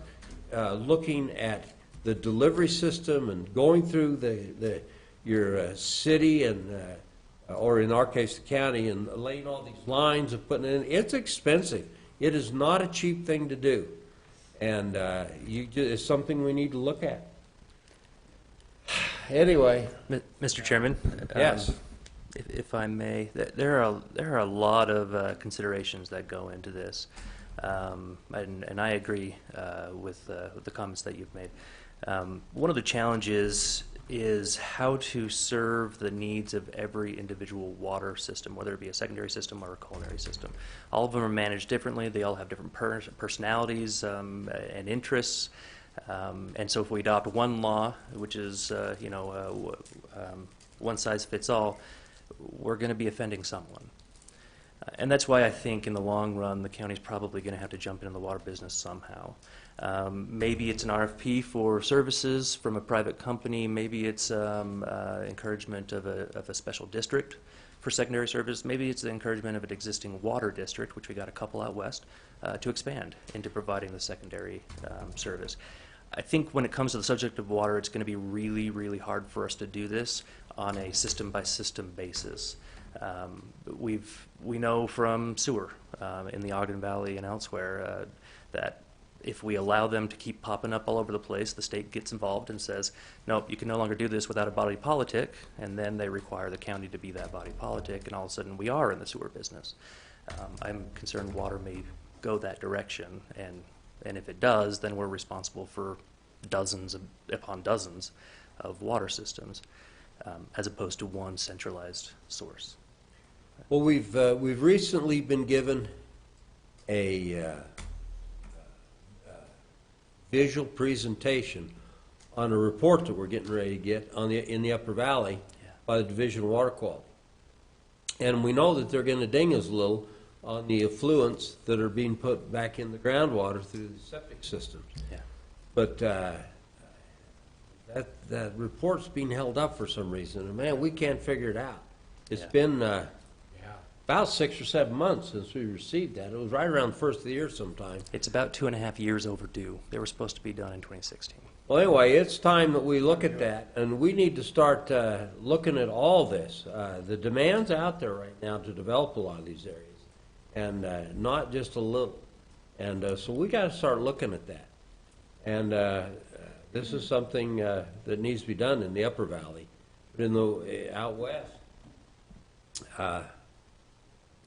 looking at the delivery system and going through your city and or in our case the county, and laying all these lines and putting it in, it's expensive. It is not a cheap thing to do. And it's something we need to look at. Anyway. Mr. Chairman? Yes. If I may, there are a lot of considerations that go into this, and I agree with the comments that you've made. One of the challenges is how to serve the needs of every individual water system, whether it be a secondary system or a culinary system. All of them are managed differently. They all have different personalities and interests. And so if we adopt one law, which is one size fits all, we're going to be offending someone. And that's why I think in the long run the county's probably going to have to jump into the water business somehow. Maybe it's an RFP for services from a private company. Maybe it's encouragement of a special district for secondary service. Maybe it's the encouragement of an existing water district, which we got a couple out west, to expand into providing the secondary service. I think when it comes to the subject of water, it's going to be really, really hard for us to do this on a system-by-system basis. We know from sewer in the Ogden Valley and elsewhere that if we allow them to keep popping up all over the place, the state gets involved and says, nope, you can no longer do this without a body politic, and then they require the county to be that body politic, and all of a sudden we are in the sewer business. I'm concerned water may go that direction, and if it does, then we're responsible for dozens upon dozens of water systems, as opposed to one centralized source. Well, we've recently been given a visual presentation on a report that we're getting ready to get in the Upper Valley by the Division of Water Quality. And we know that they're going to ding us a little on the effluents that are being put back in the groundwater through the septic systems. Yeah. But that report's being held up for some reason. And man, we can't figure it out. It's been about 6 or 7 months since we received that. It was right around the first of the year sometime. It's about 2.5 years overdue. They were supposed to be done in 2016. Well, anyway, it's time that we look at that, and we need to start looking at all this. The demand's out there right now to develop a lot of these areas, and not just a little. And so we got to start looking at that. And this is something that needs to be done in the Upper Valley. But in the out west,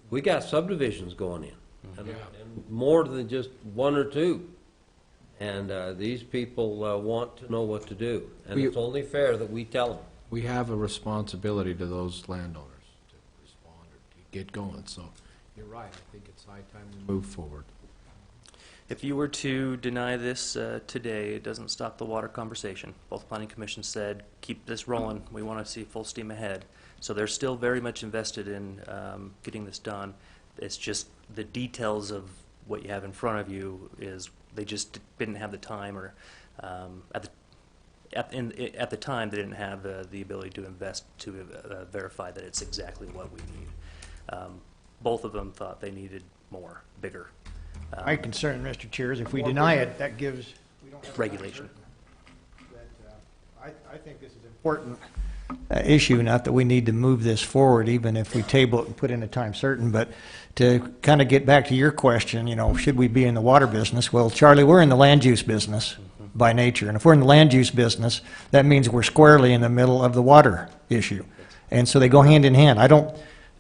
we got subdivisions going in, and more than just one or two. And these people want to know what to do, and it's only fair that we tell them. We have a responsibility to those landowners to respond or to get going. So you're right. I think it's high time to move forward. If you were to deny this today, it doesn't stop the water conversation. Both planning commissions said, keep this rolling. We want to see full steam ahead. So they're still very much invested in getting this done. It's just the details of what you have in front of you is they just didn't have the time or at the time, they didn't have the ability to invest to verify that it's exactly what we need. Both of them thought they needed more, bigger My concern, Mr. Chair, is if we deny it, that gives, we don't have regulation. I think this is an important issue, not that we need to move this forward, even if we table it and put in a time certain, but to kind of get back to your question, you know, should we be in the water business? Well, Charlie, we're in the land use business by nature, and if we're in the land use business, that means we're squarely in the middle of the water issue. And so they go hand in hand.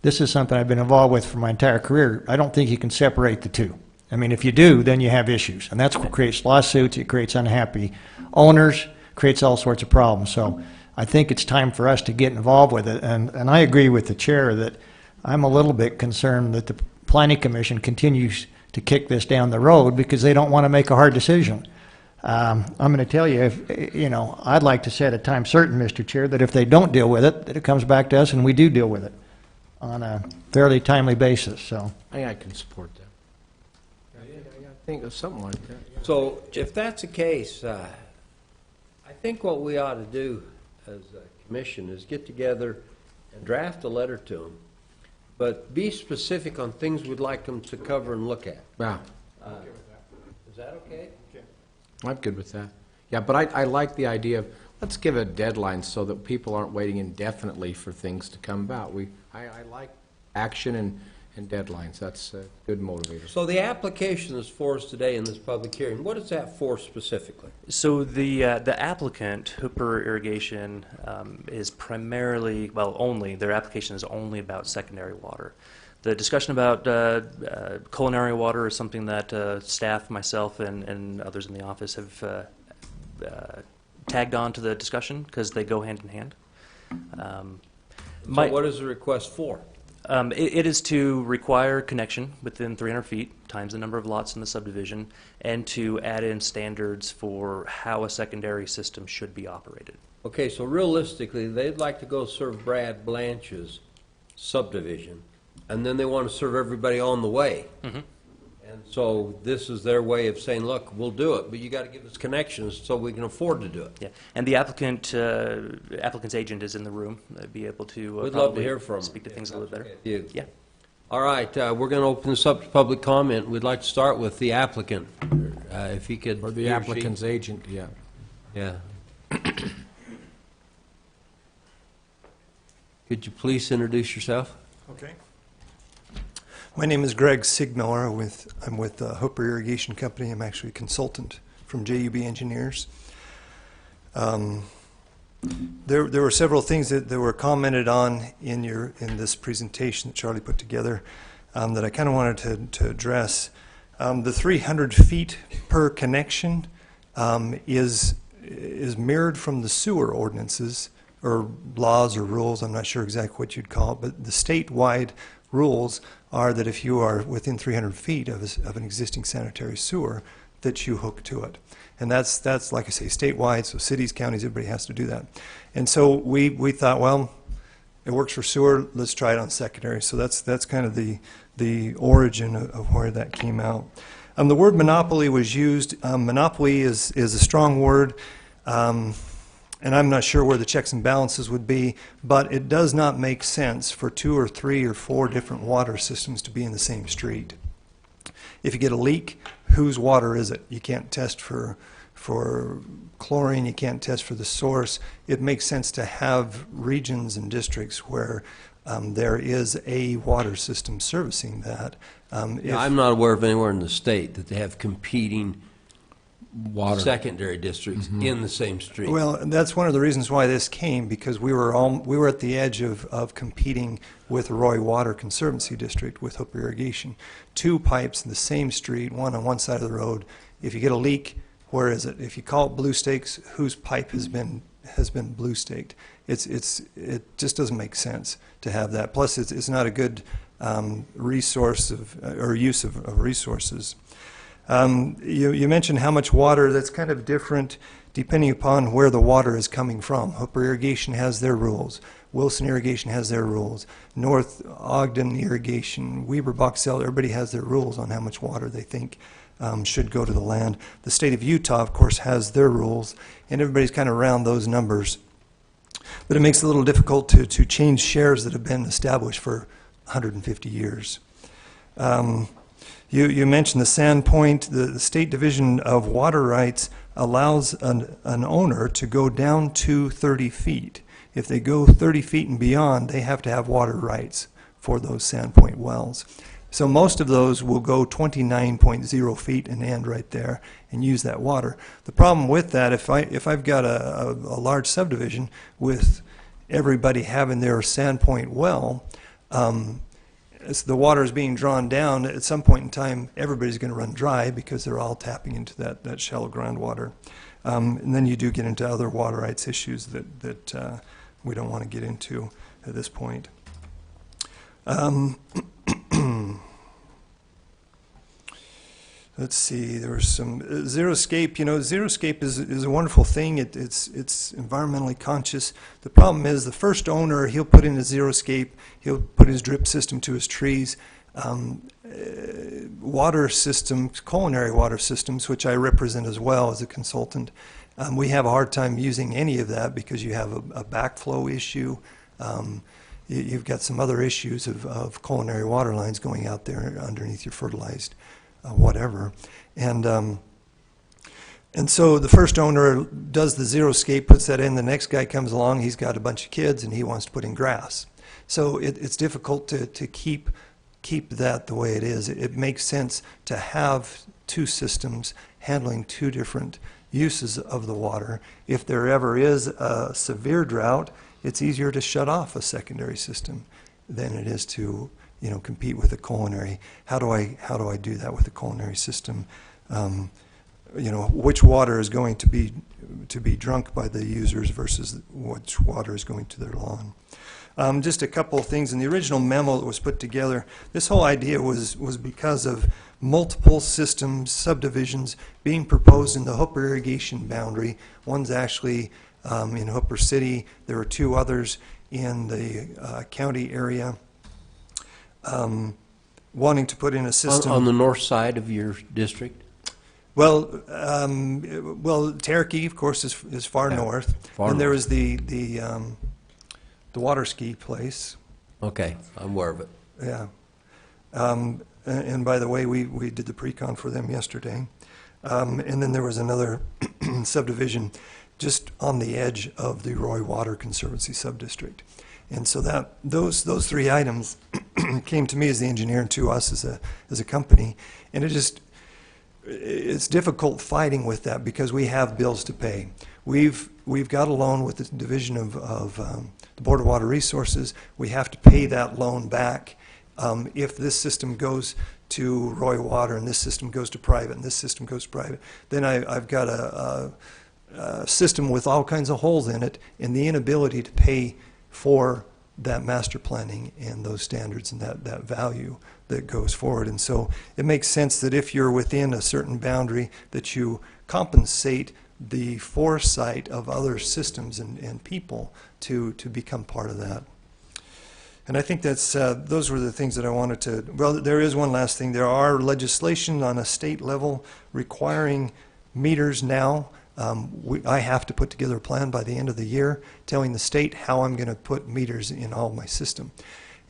This is something I've been involved with for my entire career. I don't think you can separate the two. I mean, if you do, then you have issues, and that's what creates lawsuits, it creates unhappy owners, creates all sorts of problems. So I think it's time for us to get involved with it, and I agree with the chair that I'm a little bit concerned that the Planning Commission continues to kick this down the road because they don't want to make a hard decision. I'm going to tell you, I'd like to set a time certain, Mr. Chair, that if they don't deal with it, that it comes back to us and we do deal with it on a fairly timely basis, so. I can support that. I think of something like that. So if that's the case, I think what we ought to do as a commission is get together and draft a letter to them, but be specific on things we'd like them to cover and look at. Yeah, Is that okay? I'm good with that. Yeah, but I like the idea of, let's give a deadline so that people aren't waiting indefinitely for things to come about. I like action and deadlines. That's a good motivator. So the application is for us today in this public hearing. What is that for specifically? So the applicant, Hooper Irrigation, is primarily, their application is only about secondary water. The discussion about culinary water is something that staff, myself, and others in the office have tagged on to the discussion because they go hand in hand. So what is the request for? It is to require connection within 300 feet times the number of lots in the subdivision, and to add in standards for how a secondary system should be operated. Okay, so realistically, they'd like to go serve Brad Blanch's subdivision, and then they want to serve everybody on the way. Mm-hmm. And so this is their way of saying, look, we'll do it, but you got to give us connections so we can afford to do it. Yeah, and the applicant's agent is in the room. They'd be able to We'd love to probably hear from them. speak to things a little better. You. Yeah. All right, we're going to open this up to public comment. We'd like to start with the applicant, if he could. Or the he she. applicant's agent, yeah. Yeah. Could you please introduce yourself? Okay. My name is Greg Sigmiller. I'm with Hooper Irrigation Company. I'm actually a consultant from JUB Engineers. There were several things that were commented on in this presentation that Charlie put together that I kind of wanted to address. The 300 feet per connection is mirrored from the sewer ordinances or laws or rules. I'm not sure exactly what you'd call it, but the statewide rules are that if you are within 300 feet of an existing sanitary sewer, that you hook to it. And that's like I say, statewide, so cities, counties, everybody has to do that. And so we thought, well, it works for sewer, let's try it on secondary. So that's kind of the origin of where that came out. The word monopoly was used. Monopoly is a strong word. And I'm not sure where the checks and balances would be, but it does not make sense for 2 or 3 or 4 different water systems to be in the same street. If you get a leak, whose water is it? You can't test for chlorine, you can't test for the source. It makes sense to have regions and districts where there is a water system servicing that. I'm not aware of anywhere in the state that they have competing Water. secondary districts in the same street. Well, that's one of the reasons why this came, because we were at the edge of competing with Roy Water Conservancy District with Hooper Irrigation. 2 pipes in the same street, one on one side of the road. If you get a leak, where is it? If you call it blue stakes, whose pipe has been blue staked? It just doesn't make sense to have that. Plus, it's not a good resource or use of resources. You mentioned how much water. That's kind of different depending upon where the water is coming from. Hooper Irrigation has their rules. Wilson Irrigation has their rules. North Ogden Irrigation, Weber Box Elder, everybody has their rules on how much water they think should go to the land. The state of Utah, of course, has their rules, and everybody's kind of around those numbers. But it makes it a little difficult to change shares that have been established for 150 years. You mentioned the Sandpoint. The State Division of Water Rights allows an owner to go down to 30 feet. If they go 30 feet and beyond, they have to have water rights for those Sandpoint wells. So most of those will go 29.0 feet and end right there and use that water. The problem with that, if I've got a large subdivision with everybody having their Sandpoint well, as the water is being drawn down, at some point in time, everybody's going to run dry because they're all tapping into that shallow groundwater. And then you do get into other water rights issues that we don't want to get into at this point. Let's see, there was some Xeriscape. You know, Xeriscape is a wonderful thing. It's environmentally conscious. The problem is the first owner, he'll put in a Xeriscape, he'll put his drip system to his trees. Water systems, culinary water systems, which I represent as well as a consultant, we have a hard time using any of that because you have a backflow issue. You've got some other issues of culinary water lines going out there underneath your fertilized whatever. And so the first owner does the Xeriscape, puts that in. The next guy comes along, he's got a bunch of kids, and he wants to put in grass. So it's difficult to keep that the way it is. It makes sense to have two systems handling two different uses of the water. If there ever is a severe drought, it's easier to shut off a secondary system than it is to compete with a culinary. How do I do that with a culinary system? Which water is going to be drunk by the users versus which water is going to their lawn? Just a couple of things in the original memo that was put together. This whole idea was because of multiple systems, subdivisions being proposed in the Hooper irrigation boundary. One's actually in Hooper City. There are two others in the county area. Wanting to put in a system on the north side of your district. Well, Cherokee, of course, is far north. And there is the water ski place. Okay, I'm aware of it. Yeah. And by the way, we did the pre-con for them yesterday. And then there was another subdivision just on the edge of the Roy Water Conservancy subdistrict. And so those three items came to me as the engineer and to us as a company. And it's difficult fighting with that because we have bills to pay. We've got a loan with the Division of the Board of Water Resources. We have to pay that loan back. If this system goes to Roy Water and this system goes to private and this system goes to private, then I've got a system with all kinds of holes in it and the inability to pay for that master planning and those standards and that value that goes forward. And so it makes sense that if you're within a certain boundary that you compensate the foresight of other systems and people to become part of that. And I think that's those were the things that I wanted to, well, there is one last thing. There are legislation on a state level requiring meters now. I have to put together a plan by the end of the year telling the state how I'm going to put meters in all my system.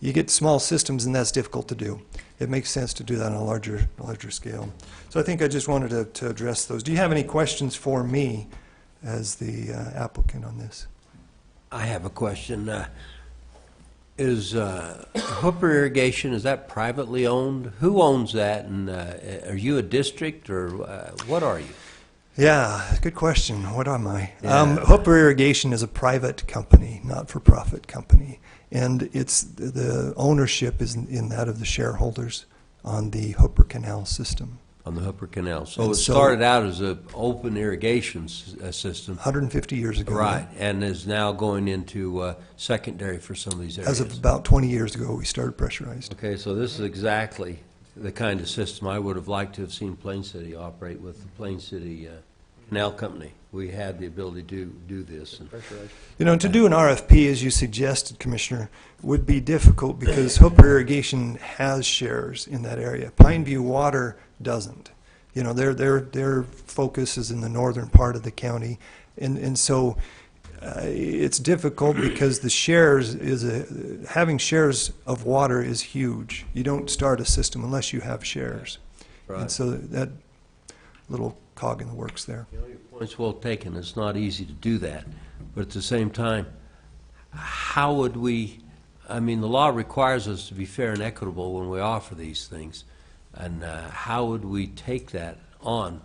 You get small systems and that's difficult to do. It makes sense to do that on a larger scale. So I think I just wanted to address those. Do you have any questions for me as the applicant on this? I have a question. Is Hooper Irrigation, is that privately owned? Who owns that? And are you a district or what are you? Yeah, good question. What am I? Yeah. Hooper Irrigation is a private company, not-for-profit company. And it's the ownership is in that of the shareholders on the Hooper Canal system. On the Hooper Canal. So And it so- started out as an open irrigation system. 150 years ago. Right, and is now going into secondary for some of these areas. As of about 20 years ago, we started pressurized. Okay, so this is exactly the kind of system I would have liked to have seen Plain City operate with the Plain City Canal Company. We had the ability to do this. And To do an RFP, as you suggested, Commissioner, would be difficult because Hooper Irrigation has shares in that area. Pineview Water doesn't. You know, their focus is in the northern part of the county, and so it's difficult because the shares having shares of water is huge. You don't start a system unless you have shares, Right. and so that little cog in the works there. You know, your point's well taken. It's not easy to do that. But at the same time, how would we, I mean, the law requires us to be fair and equitable when we offer these things. And how would we take that on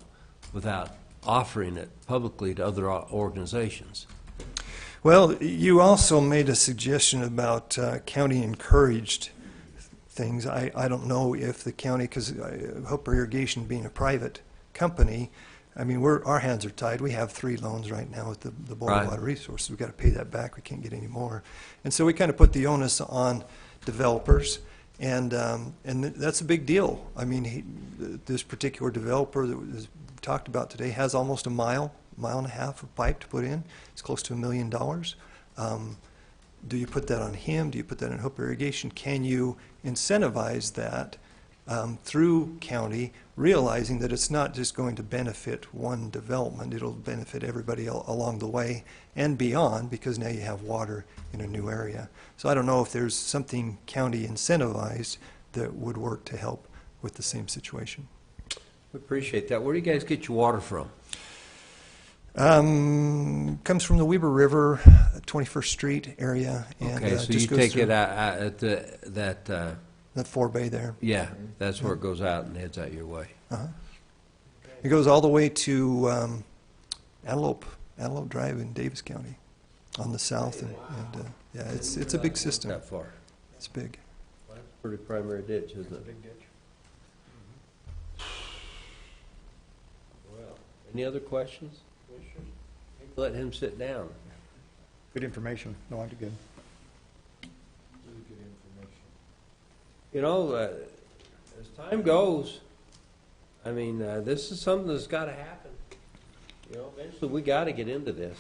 without offering it publicly to other organizations? Well, you also made a suggestion about county encouraged things. I don't know if the county, because Hooper Irrigation being a private company, I mean, our hands are tied. We have 3 loans right now with the Board of Right. Water Resources. We've got to pay that back. We can't get any more. And so we kind of put the onus on developers, and that's a big deal. I mean, this particular developer that was talked about today has almost a mile and a half of pipe to put in. It's close to $1 million. Do you put that on him? Do you put that on Hooper Irrigation? Can you incentivize that through county, realizing that it's not just going to benefit one development, it'll benefit everybody along the way and beyond, because now you have water in a new area. So I don't know if there's something county incentivized that would work to help with the same situation. We appreciate that. Where do you guys get your water from? Comes from the Weber River, 21st Street area, and Okay, so just you goes take through it out at that, that forebay there. yeah, that's where it goes out and heads out your way. It goes all the way to Antelope Drive in Davis County on the south, and yeah, it's a big system. That far. It's big. Pretty primary ditch, isn't it? Big ditch. Well, any other questions? Let him sit down. Good information. No, I'm good. You know, as time goes, I mean, this is something that's got to happen. You know, eventually we got to get into this.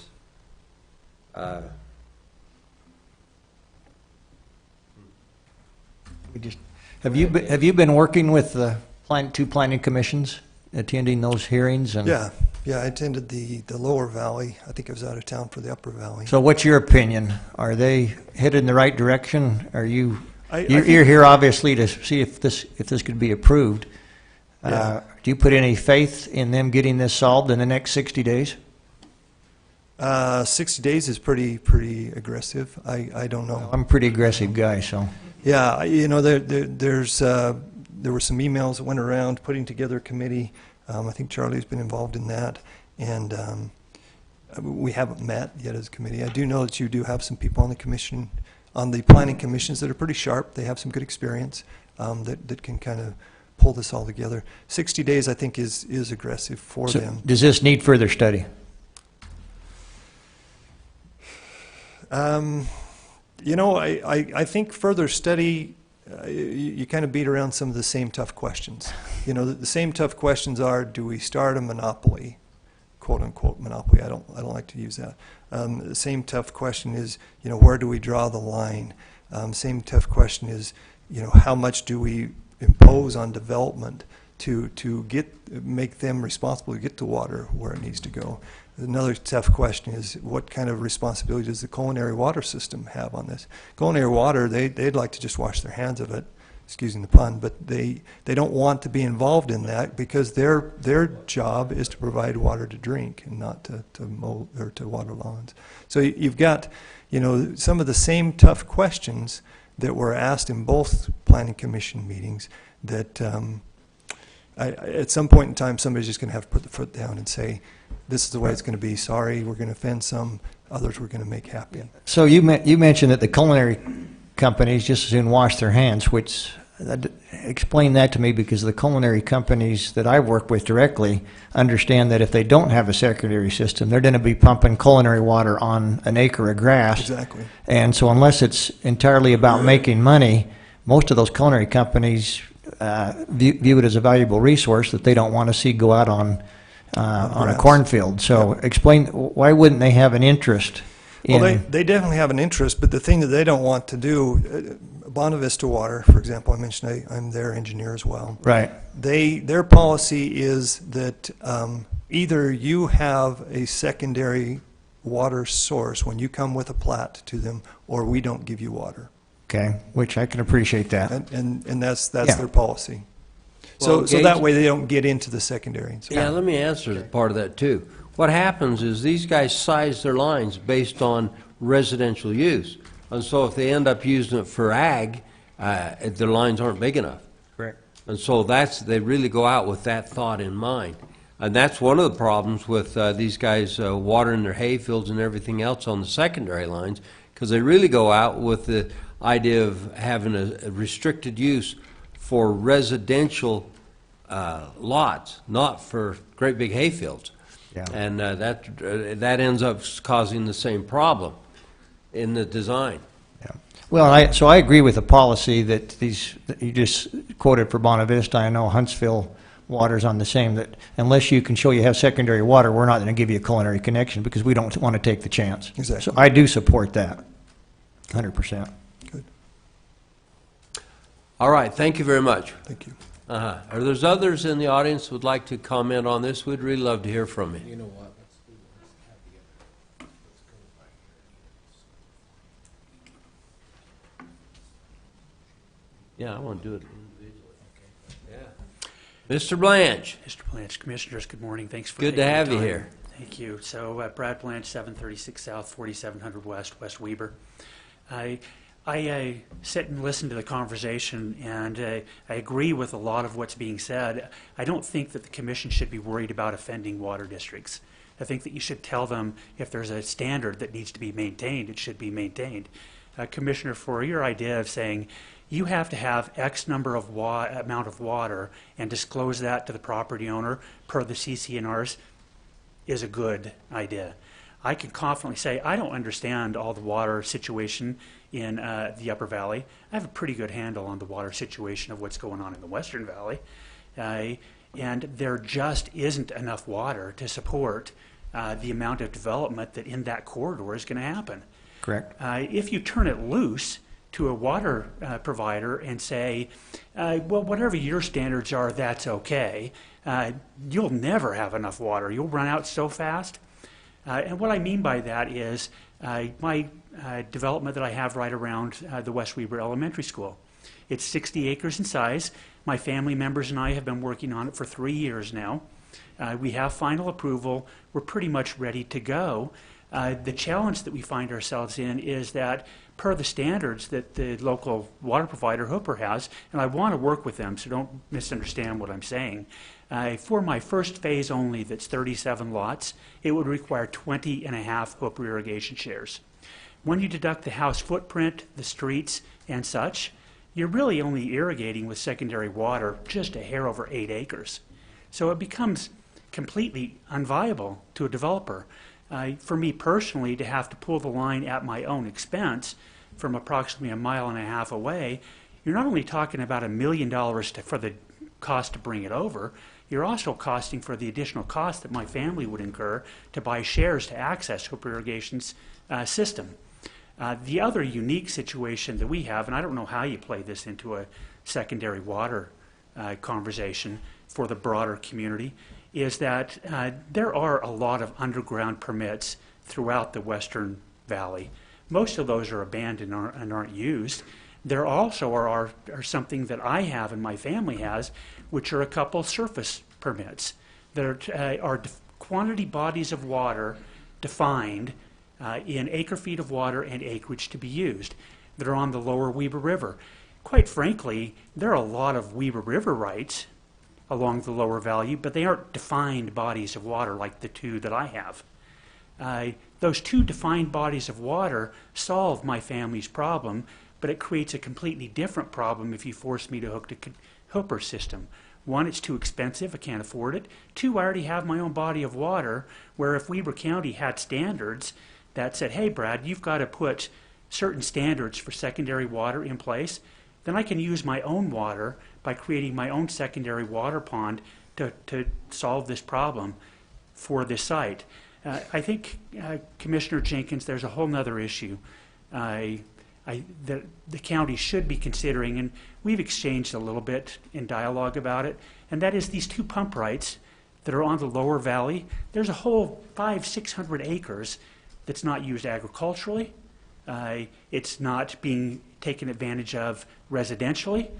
Have you been working with the two planning commissions, attending those hearings? And Yeah, I attended the lower valley. I think I was out of town for the upper valley. so what's your opinion? Are they headed in the right direction? Are you, I you're think- here obviously to see if this could be approved. Yeah. Do you put any faith in them getting this solved in the next 60 days? 60 days is pretty aggressive. I don't know. I'm a pretty aggressive guy, so. Yeah, you know, there were some emails that went around putting together a committee. I think Charlie's been involved in that, and we haven't met yet as a committee. I do know that you do have some people on the commission, on the planning commissions, that are pretty sharp. They have some good experience that can kind of pull this all together. 60 days, I think, is aggressive for So them. does this need further study? You know, I think further study, you kind of beat around some of the same tough questions. You know, the same tough questions are, do we start a monopoly, quote unquote monopoly? I don't like to use that. The same tough question is, you know, where do we draw the line? Same tough question is, you know, how much do we impose on development to make them responsible to get the water where it needs to go? Another tough question is, what kind of responsibility does the culinary water system have on this? Culinary water, they'd like to just wash their hands of it, excusing the pun, but they don't want to be involved in that, because their job is to provide water to drink and not to mow or to water lawns. So you've got, you know, some of the same tough questions that were asked in both planning commission meetings that at some point in time, somebody's just going to have to put the foot down and say, this is the way it's going to be. Sorry, we're going to offend some. Others we're going to make happy. So you mentioned that the culinary companies just as soon wash their hands, which explain that to me, because the culinary companies that I work with directly understand that if they don't have a secondary system, they're going to be pumping culinary water on an acre of grass. Exactly. And so unless it's entirely about making money, most of those culinary companies view it as a valuable resource that they don't want to see go out on a Grass. cornfield. So explain, why wouldn't they have an interest Well, in, they definitely have an interest, but the thing that they don't want to do, Bonavista Water, for example, I mentioned I'm their engineer as well. right, Their policy is that either you have a secondary water source when you come with a plat to them, or we don't give you water. okay, which I can appreciate that. And that's Yeah. their policy. Well, So that Gage- way they don't get into the secondary. So- Yeah, let me answer part of that too. What happens is these guys size their lines based on residential use. And so if they end up using it for ag, their lines aren't big enough. Correct. And so they really go out with that thought in mind. And that's one of the problems with these guys watering their hay fields and everything else on the secondary lines, because they really go out with the idea of having a restricted use for residential lots, not for great big hay fields. Yeah. And that ends up causing the same problem in the design. Yeah. Well, so I agree with the policy that that you just quoted for Bonavista. I know Huntsville Water's on the same, that unless you can show you have secondary water, we're not going to give you a culinary connection because we don't want to take the chance. Exactly. So I do support that, 100%. Good, All right, thank you very much. thank you. Are there others in the audience who would like to comment on this? We'd really love to hear from you. You know what? Yeah, I want to do it individually. Yeah. Mr. Blanche, Mr. Blanche, Commissioners, good morning. Thanks for good to taking the have you time. here. Thank you. So Brad Blanche, 736 South, 4700 West, West Weber. I sit and listen to the conversation, and I agree with a lot of what's being said. I don't think that the Commission should be worried about offending water districts. I think that you should tell them if there's a standard that needs to be maintained, it should be maintained. Commissioner, for your idea of saying you have to have X number of amount of water and disclose that to the property owner per the CC&Rs is a good idea. I can confidently say I don't understand all the water situation in the Upper Valley. I have a pretty good handle on the water situation of what's going on in the Western Valley. And there just isn't enough water to support the amount of development that in that corridor is going to happen. Correct. If you turn it loose to a water provider and say, well, whatever your standards are, that's okay, you'll never have enough water. You'll run out so fast. And what I mean by that is my development that I have right around the West Weber Elementary School. It's 60 acres in size. My family members and I have been working on it for 3 years now. We have final approval. We're pretty much ready to go. The challenge that we find ourselves in is that per the standards that the local water provider, Hooper, has, and I want to work with them, so don't misunderstand what I'm saying. For my first phase only, that's 37 lots, it would require 20.5 Hooper irrigation shares. When you deduct the house footprint, the streets, and such, you're really only irrigating with secondary water just a hair over 8 acres. So it becomes completely unviable to a developer. For me personally, to have to pull the line at my own expense from approximately 1.5 miles away, you're not only talking about $1 million for the cost to bring it over, you're also costing for the additional cost that my family would incur to buy shares to access Hooper Irrigation's system. The other unique situation that we have, and I don't know how you play this into a secondary water conversation for the broader community, is that there are a lot of underground permits throughout the Western Valley. Most of those are abandoned and aren't used. There also are something that I have and my family has, which are a couple surface permits. There are quantity bodies of water defined in acre feet of water and acreage to be used that are on the lower Weber River. Quite frankly, there are a lot of Weber River rights along the lower valley, but they aren't defined bodies of water like the two that I have. Those two defined bodies of water solve my family's problem, but it creates a completely different problem if you force me to hook to Hooper system. One, it's too expensive, I can't afford it. Two, I already have my own body of water, where if Weber County had standards that said, hey Brad, you've got to put certain standards for secondary water in place, then I can use my own water by creating my own secondary water pond to solve this problem for this site. I think, Commissioner Jenkins, there's a whole nother issue that the county should be considering, and we've exchanged a little bit in dialogue about it, and that is these 2 pump rights that are on the lower valley. There's a whole 500-600 acres that's not used agriculturally. It's not being taken advantage of residentially.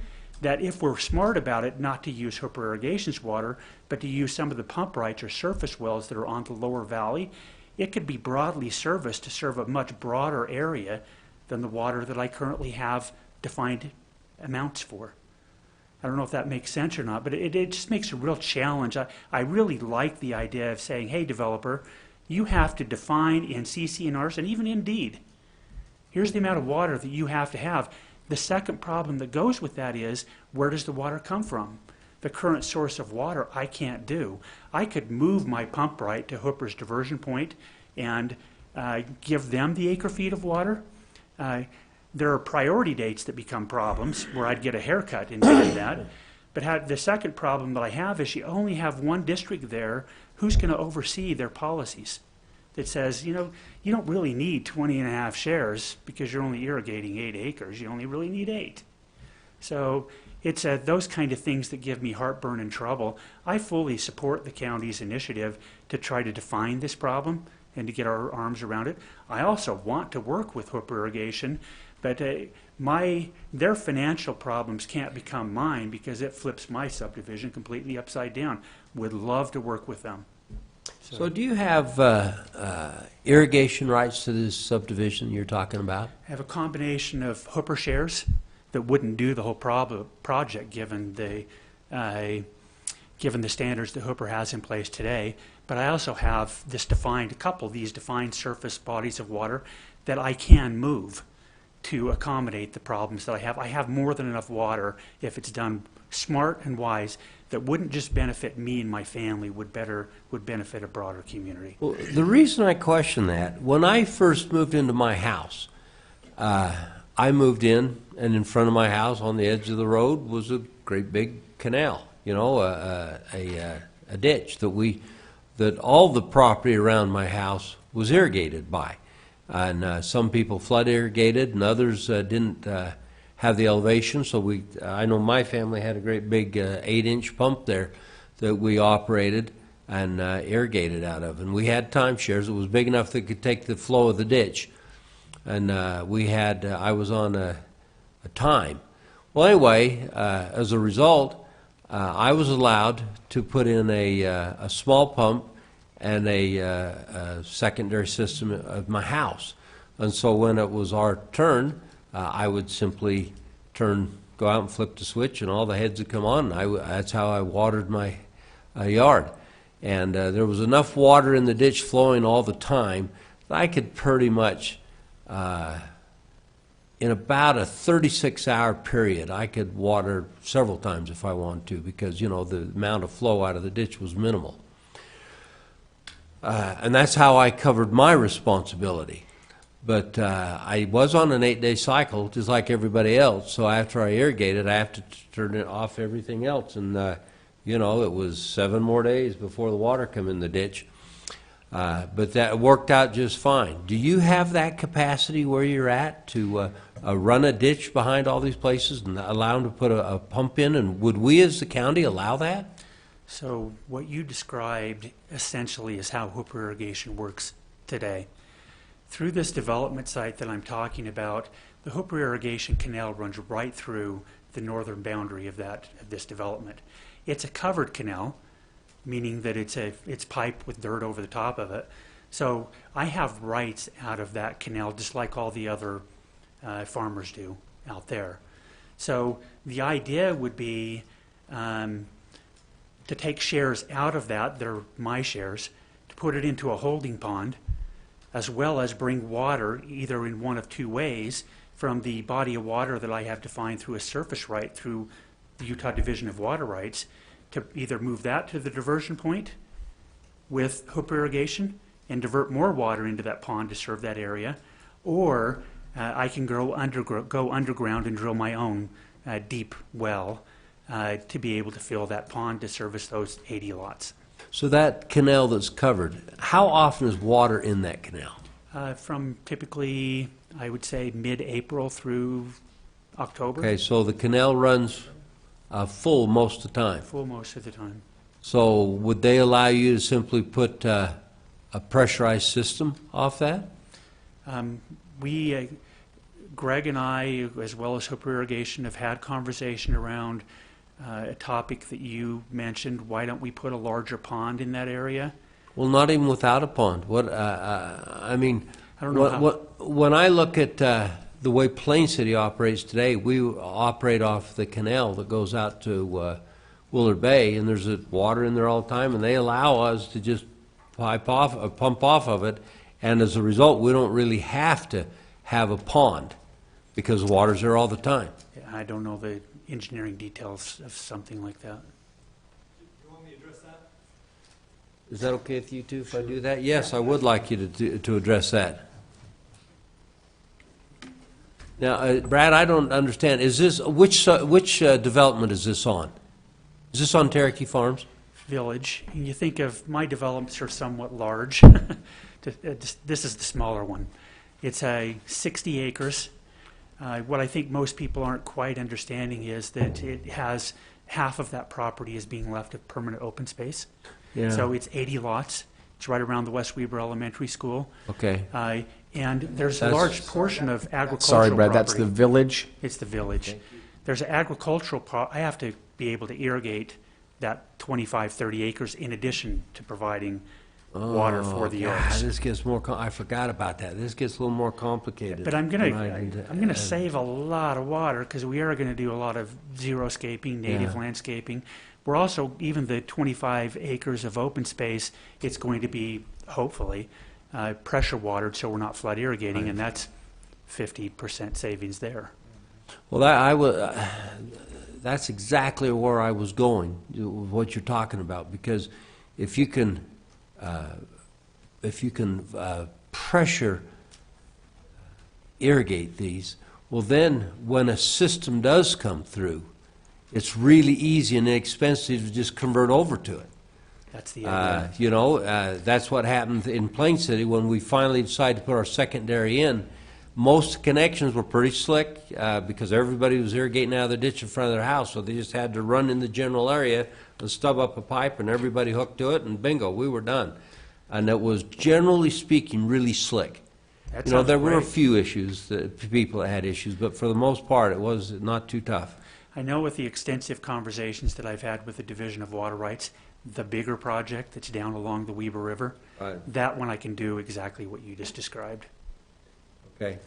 That if we're smart about it, not to use Hooper Irrigation's water, but to use some of the pump rights or surface wells that are on the lower valley, it could be broadly serviced to serve a much broader area than the water that I currently have defined amounts for. I don't know if that makes sense or not, but it just makes a real challenge. I really like the idea of saying, hey, developer, you have to define in CC&Rs and even in deed, here's the amount of water that you have to have. The second problem that goes with that is, where does the water come from? The current source of water I can't do. I could move my pump right to Hooper's diversion point and give them the acre feet of water. There are priority dates that become problems where I'd get a haircut in doing that. But the second problem that I have is you only have one district there. Who's going to oversee their policies? That says, you know, you don't really need 20.5 shares because you're only irrigating 8 acres. You only really need 8. So it's those kind of things that give me heartburn and trouble. I fully support the county's initiative to try to define this problem and to get our arms around it. I also want to work with Hooper Irrigation, but their financial problems can't become mine because it flips my subdivision completely upside down. Would love to work with them. So do you have irrigation rights to this subdivision you're talking about? I have a combination of Hooper shares that wouldn't do the whole project given the standards that Hooper has in place today. But I also have a couple of these defined surface bodies of water that I can move to accommodate the problems that I have. I have more than enough water if it's done smart and wise that wouldn't just benefit me and my family, would benefit a broader community. Well, the reason I question that, when I first moved into my house, I moved in, and in front of my house on the edge of the road was a great big canal, you know, a ditch that all the property around my house was irrigated by. And some people flood irrigated and others didn't have the elevation. So I know my family had a great big 8-inch pump there that we operated and irrigated out of. And we had timeshares. It was big enough that it could take the flow of the ditch. And I was on a time. Well, anyway, as a result, I was allowed to put in a small pump and a secondary system of my house. And so when it was our turn, I would simply go out and flip the switch, and all the heads would come on. That's how I watered my yard. And there was enough water in the ditch flowing all the time that I could pretty much, in about a 36-hour period, I could water several times if I wanted to, because, you know, the amount of flow out of the ditch was minimal. And that's how I covered my responsibility. But I was on an 8-day cycle, just like everybody else. So after I irrigated, I have to turn it off everything else. And, you know, it was 7 more days before the water come in the ditch. But that worked out just fine. Do you have that capacity where you're at to run a ditch behind all these places and allow them to put a pump in? And would we as the county allow that? So what you described essentially is how Hooper Irrigation works today. Through this development site that I'm talking about, the Hooper Irrigation Canal runs right through the northern boundary of this development. It's a covered canal, meaning that it's piped with dirt over the top of it. So I have rights out of that canal just like all the other farmers do out there. So the idea would be to take shares out of that, they're my shares, to put it into a holding pond, as well as bring water either in one of 2 ways from the body of water that I have defined through a surface right through the Utah Division of Water Rights, to either move that to the diversion point with Hooper Irrigation and divert more water into that pond to serve that area, or I can go underground and drill my own deep well to be able to fill that pond to service those 80 lots. So that canal that's covered, how often is water in that canal? From typically, I would say, mid-April through October. Okay, so the canal runs full most of the time. Full most of the time. So would they allow you to simply put a pressurized system off that? Greg and I, as well as Hooper Irrigation, have had conversation around a topic that you mentioned. Why don't we put a larger pond in that area? Well, not even without a pond. What I mean, I don't know when I look at the way Plain City operates today, we operate off the canal that goes out to Willard Bay, and there's water in there all the time, and they allow us to just pump off of it, and as a result, we don't really have to have a pond because the water's there all the time. I don't know the engineering details of something like that. Is that okay with you two if I do that? Yes, I would like you to address that. Now, Brad, I don't understand. Is this which development is this on? Is this on Cherokee Farms? Village, and you think of my developments are somewhat large. This is the smaller one. It's 60 acres. What I think most people aren't quite understanding is that it has half of that property is being left of permanent open space. Yeah. So it's 80 lots. It's right around the West Weber Elementary School. Okay. And there's a large portion of agricultural Sorry, Brad, property. that's the village? It's the village. There's an agricultural I have to be able to irrigate that 25, 30 acres in addition to providing water for the God, oaks. this gets more. I forgot about that. This gets a little more complicated. But I'm than gonna save a lot of water because we are gonna do a lot of xeriscaping, native Yeah. landscaping. We're also, even the 25 acres of open space, it's going to be, hopefully, pressure watered so we're not flood irrigating, Right. and that's 50% savings there. Well, that's exactly where I was going, what you're talking about, because if you can pressure irrigate these, well then when a system does come through, it's really easy and inexpensive to just convert over to it. That's the idea. That's what happened in Plain City when we finally decided to put our secondary in. Most connections were pretty slick because everybody was irrigating out of the ditch in front of their house, so they just had to run in the general area and stub up a pipe, and everybody hooked to it, and bingo, we were done. And it was, generally speaking, really slick. That You know, sounds there were a great. few issues, people that had issues, but for the most part, it was not too tough. I know with the extensive conversations that I've had with the Division of Water Rights, the bigger project that's down along the Weber River, Right. that one I can do exactly what you just described. Okay.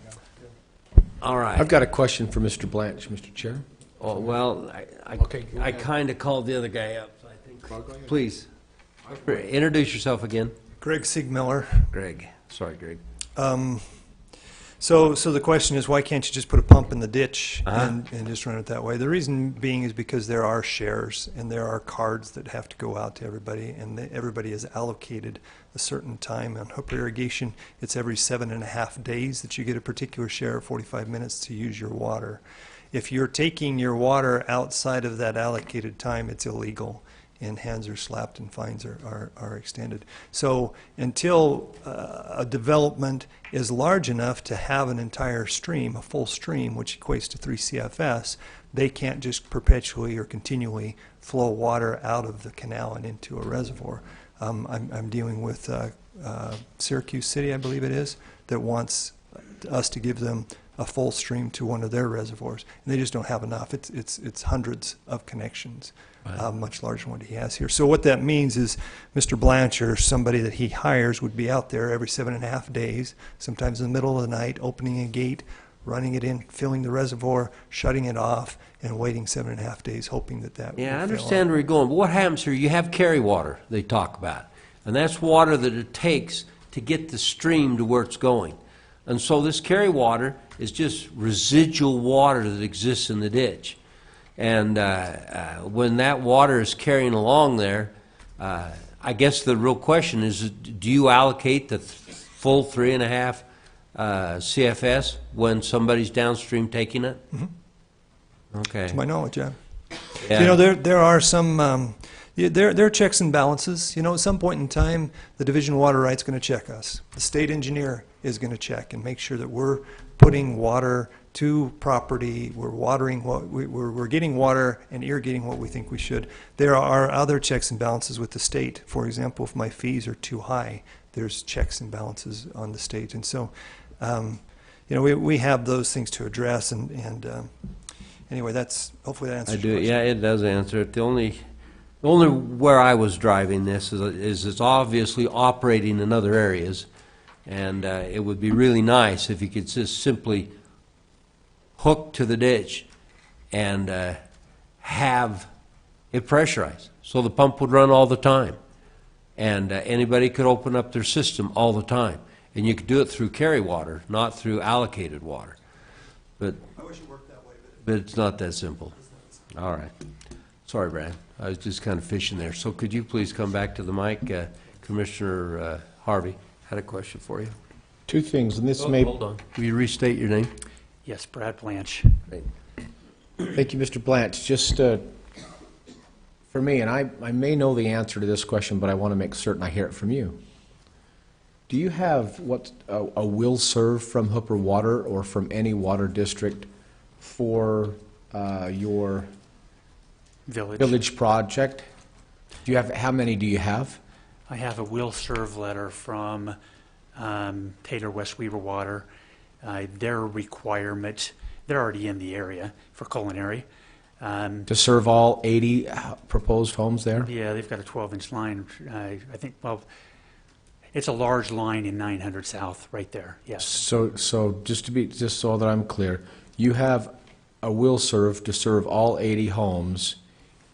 All right. I've got a question for Mr. Blanch, Mr. Chair. Oh, well, Okay, go I ahead. kind of called the other guy up, so I think. Please, introduce yourself again. Greg Siegmiller. Greg. Sorry, Greg. So the question is, why can't you just put a pump in the ditch Uh-huh. and just run it that way? The reason being is because there are shares and there are cards that have to go out to everybody, and everybody is allocated a certain time. On Hooper Irrigation, it's every 7.5 days that you get a particular share of 45 minutes to use your water. If you're taking your water outside of that allocated time, it's illegal, and hands are slapped and fines are extended. So until a development is large enough to have an entire stream, a full stream, which equates to 3 CFS, they can't just perpetually or continually flow water out of the canal and into a reservoir. I'm dealing with Syracuse City, I believe it is, that wants us to give them a full stream to one of their reservoirs, and they just don't have enough. It's hundreds of connections, much larger than what he has here. So what that means is Mr. Blanch or somebody that he hires would be out there every 7.5 days, sometimes in the middle of the night, opening a gate, running it in, filling the reservoir, shutting it off, and waiting 7.5 days, hoping that Yeah, I will fill understand up. where you're going, but what happens here, you have carry water they talk about, and that's water that it takes to get the stream to where it's going. And so this carry water is just residual water that exists in the ditch. And when that water is carrying along there, I guess the real question is, do you allocate the full 3.5 CFS when somebody's downstream taking it? Mhm. Okay. To my knowledge, yeah. Yeah. You know, there are some Yeah, there are checks and balances. You know, at some point in time, the Division of Water Rights going to check us. The state engineer is going to check and make sure that we're putting water to property, we're watering we're getting water and irrigating what we think we should. There are other checks and balances with the state. For example, if my fees are too high, there's checks and balances on the state. And so, you know, we have those things to address. And anyway, hopefully that answers your question. Yeah, it does answer it. The only where I was driving this is it's obviously operating in other areas, and it would be really nice if you could just simply hook to the ditch and have it pressurized, so the pump would run all the time, and anybody could open up their system all the time, and you could do it through carry water, not through allocated water. But I wish it worked that way, but it's not that simple. All right. Sorry, Brad. I was just kind of fishing there. So could you please come back to the mic? Commissioner Harvey had a question for you. Two things, and this Oh, may... hold on. Will you restate your name? Yes, Brad Blanche. Great. Thank you, Mr. Blanch. Just for me, and I may know the answer to this question, but I want to make certain I hear it from you. Do you have a will serve from Hooper Water or from any water district for your village project? Do you have, how many do you have? I have a will serve letter from Taylor West Weaver Water. Their requirement, they're already in the area for culinary. To serve all 80 proposed homes there? Yeah, they've got a 12-inch line. I think, well, it's a large line in 900 South right there, yes. So just so that I'm clear, you have a will serve to serve all 80 homes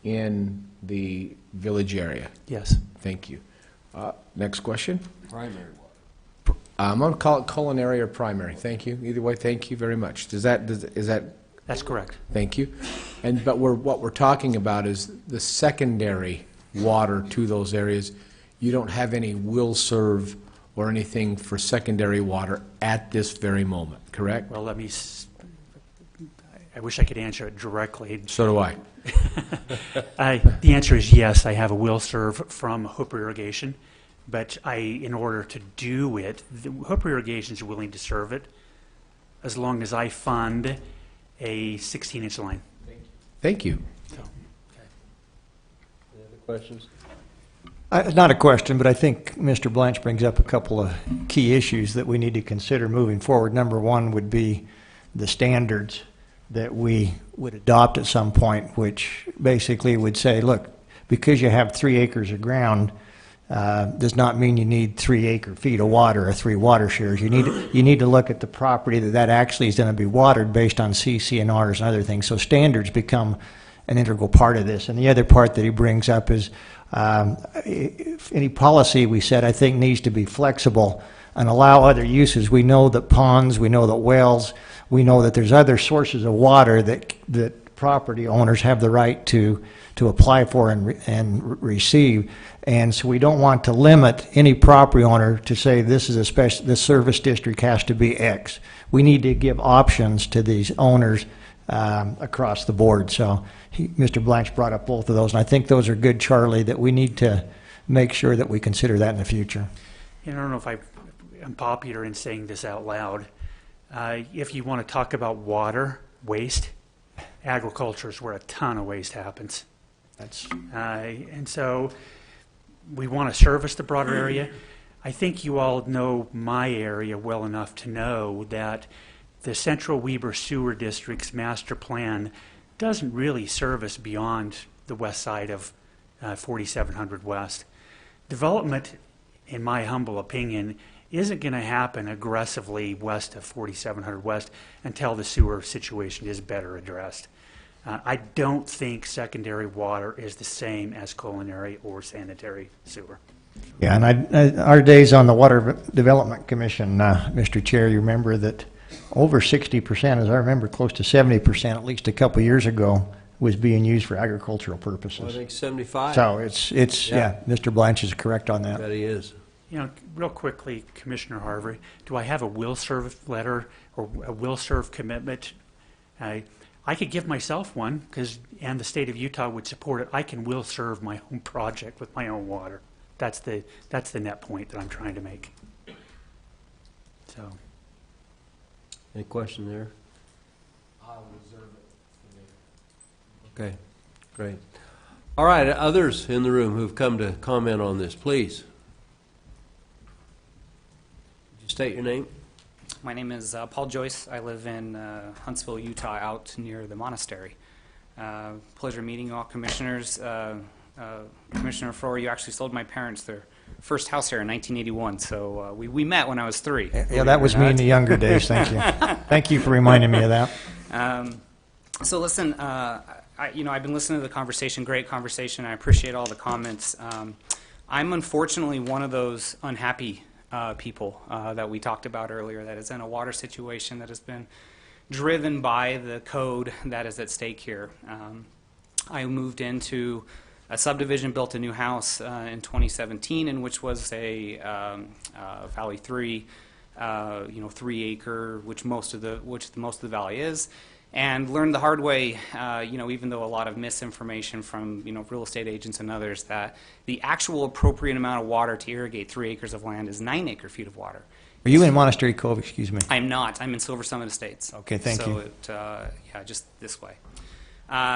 in the village area? Yes. Thank you. Next question? Primary water. I'm going to call it culinary or primary. Thank you. Either way, thank you very much. Is that? That's correct. Thank you. But what we're talking about is the secondary water to those areas. You don't have any will serve or anything for secondary water at this very moment, correct? Well, I wish I could answer it directly. So do I. The answer is yes, I have a will serve from Hooper Irrigation, but in order to do it, Hooper Irrigation is willing to serve it as long as I fund a 16-inch line. Thank you. So, Any other questions? Not a question, but I think Mr. Blanch brings up a couple of key issues that we need to consider moving forward. Number one would be the standards that we would adopt at some point, which basically would say, look, because you have 3 acres of ground, does not mean you need 3 acre-feet of water or 3 water shares. You need to look at the property that actually is going to be watered based on CC&Rs and other things. So standards become an integral part of this. And the other part that he brings up is any policy we set, I think, needs to be flexible and allow other uses. We know that ponds, we know that wells, we know that there's other sources of water that property owners have the right to apply for and receive. And so we don't want to limit any property owner to say this is this service district has to be X. We need to give options to these owners across the board. So Mr. Blanch brought up both of those, and I think those are good, Charlie, that we need to make sure that we consider that in the future. I don't know if I'm popular in saying this out loud. If you want to talk about water, waste, agriculture is where a ton of waste happens. And so we want to service the broader area. I think you all know my area well enough to know that the Central Weber Sewer District's master plan doesn't really service beyond the west side of 4700 West. Development, in my humble opinion, isn't going to happen aggressively west of 4700 West until the sewer situation is better addressed. I don't think secondary water is the same as culinary or sanitary sewer. Yeah, and our days on the Water Development Commission, Mr. Chair, you remember that over 60%, as I remember, close to 70%, at least a couple of years ago, was being used for agricultural purposes. I think 75. So yeah, Mr. Blanch is correct on that. That he is. You know, real quickly, Commissioner Harvey, do I have a will serve letter or a will serve commitment? I could give myself one, and the state of Utah would support it. I will serve my own project with my own water. That's the net point that I'm trying to make. So, Any question there? I'll reserve it Okay, great. All right, others in the room who've come to comment on this, please. Would you state your name? My name is Paul Joyce. I live in Huntsville, Utah, out near the monastery. Pleasure meeting you all, commissioners. Commissioner Frohr, you actually sold my parents their first house here in 1981, so we met when I was 3. Yeah, that was me in the younger days, thank you. Thank you for reminding me of that. So listen, I've been listening to the conversation, great conversation. I appreciate all the comments. I'm unfortunately one of those unhappy people that we talked about earlier that is in a water situation that has been driven by the code that is at stake here. I moved into a subdivision, built a new house in 2017, in which was a Valley 3, 3-acre, which most of the valley is, and learned the hard way, even though a lot of misinformation from real estate agents and others, that the actual appropriate amount of water to irrigate 3 acres of land is 9 acre-feet of water. Are you in Monastery Cove, excuse me? I'm not. I'm in Silver Summit Estates. Okay, thank you. So just this way.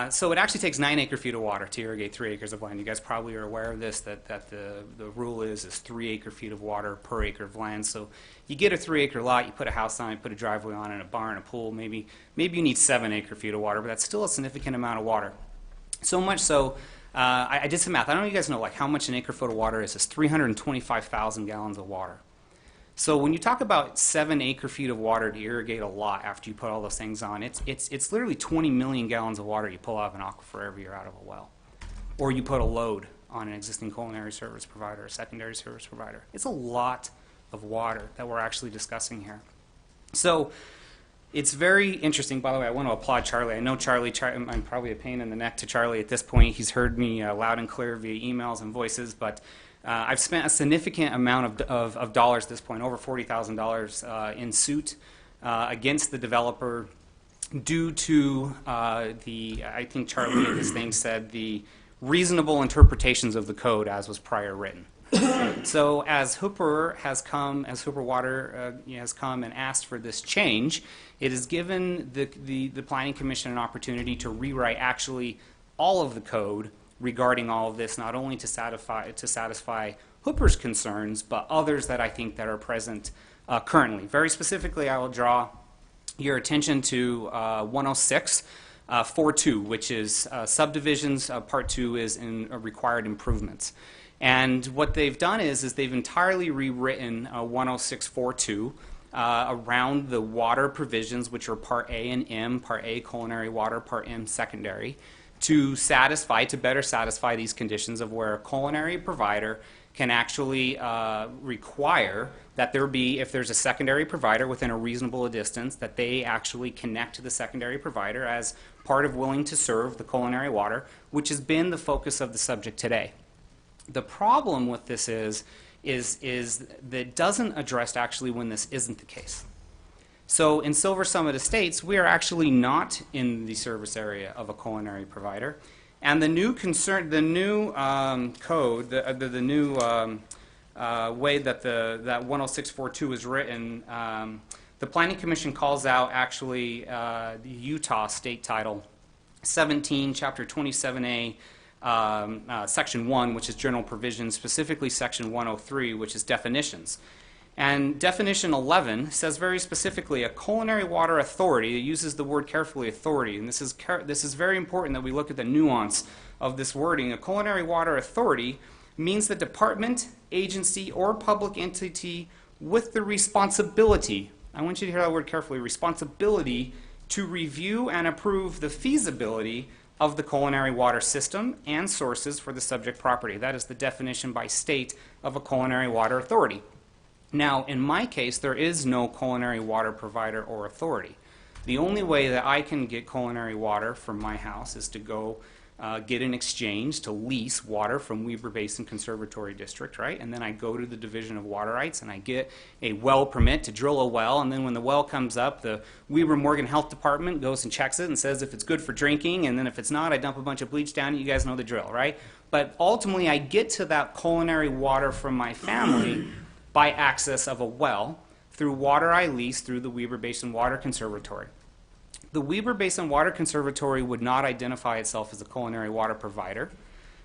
So it actually takes 9 acre-feet of water to irrigate 3 acres of land. You guys probably are aware of this, that the rule is 3 acre-feet of water per acre of land. So you get a 3-acre lot, you put a house on it, put a driveway on it, a barn, a pool, maybe you need 7 acre-feet of water, but that's still a significant amount of water. So much so, I did some math. I don't know if you guys know how much an acre-foot of water is. It's 325,000 gallons of water. So when you talk about 7 acre-feet of water to irrigate a lot after you put all those things on, it's literally 20 million gallons of water you pull out of an aquifer every year out of a well. Or you put a load on an existing culinary service provider, a secondary service provider. It's a lot of water that we're actually discussing here. So it's very interesting. By the way, I want to applaud Charlie. I know Charlie, I'm probably a pain in the neck to Charlie at this point. He's heard me loud and clear via emails and voices, but I've spent a significant amount of dollars at this point, over $40,000 in suit against the developer due to I think Charlie in his thing said, the reasonable interpretations of the code as was prior written. So as Hooper Water has come and asked for this change, it has given the Planning Commission an opportunity to rewrite actually all of the code regarding all of this, not only to satisfy Hooper's concerns, but others that I think that are present currently. Very specifically, I will draw your attention to 106.42, which is subdivisions. Part 2 is in required improvements. And what they've done is they've entirely rewritten 106.42 around the water provisions, which are Part A and M, Part A culinary water, Part M secondary, to better satisfy these conditions of where a culinary provider can actually require that there be, if there's a secondary provider within a reasonable distance, that they actually connect to the secondary provider as part of willing to serve the culinary water, which has been the focus of the subject today. The problem with this is that it doesn't address actually when this isn't the case. So in Silver Summit Estates, we are actually not in the service area of a culinary provider. And the new code, the new way that that 106.42 is written, the Planning Commission calls out actually the Utah State Title 17, Chapter 27A, Section 1, which is general provisions, specifically Section 103, which is definitions. And definition 11 says very specifically, a culinary water authority, it uses the word carefully, authority, and this is very important that we look at the nuance of this wording. A culinary water authority means the department, agency, or public entity with the responsibility, I want you to hear that word carefully, responsibility to review and approve the feasibility of the culinary water system and sources for the subject property. That is the definition by state of a culinary water authority. Now, in my case, there is no culinary water provider or authority. The only way that I can get culinary water from my house is to go get an exchange to lease water from Weber Basin Conservatory District, right? And then I go to the Division of Water Rights and I get a well permit to drill a well. And then when the well comes up, the Weber Morgan Health Department goes and checks it and says if it's good for drinking. And then if it's not, I dump a bunch of bleach down it. You guys know the drill, right? But ultimately, I get to that culinary water from my family by access of a well through water I lease through the Weber Basin Water Conservatory. The Weber Basin Water Conservatory would not identify itself as a culinary water provider,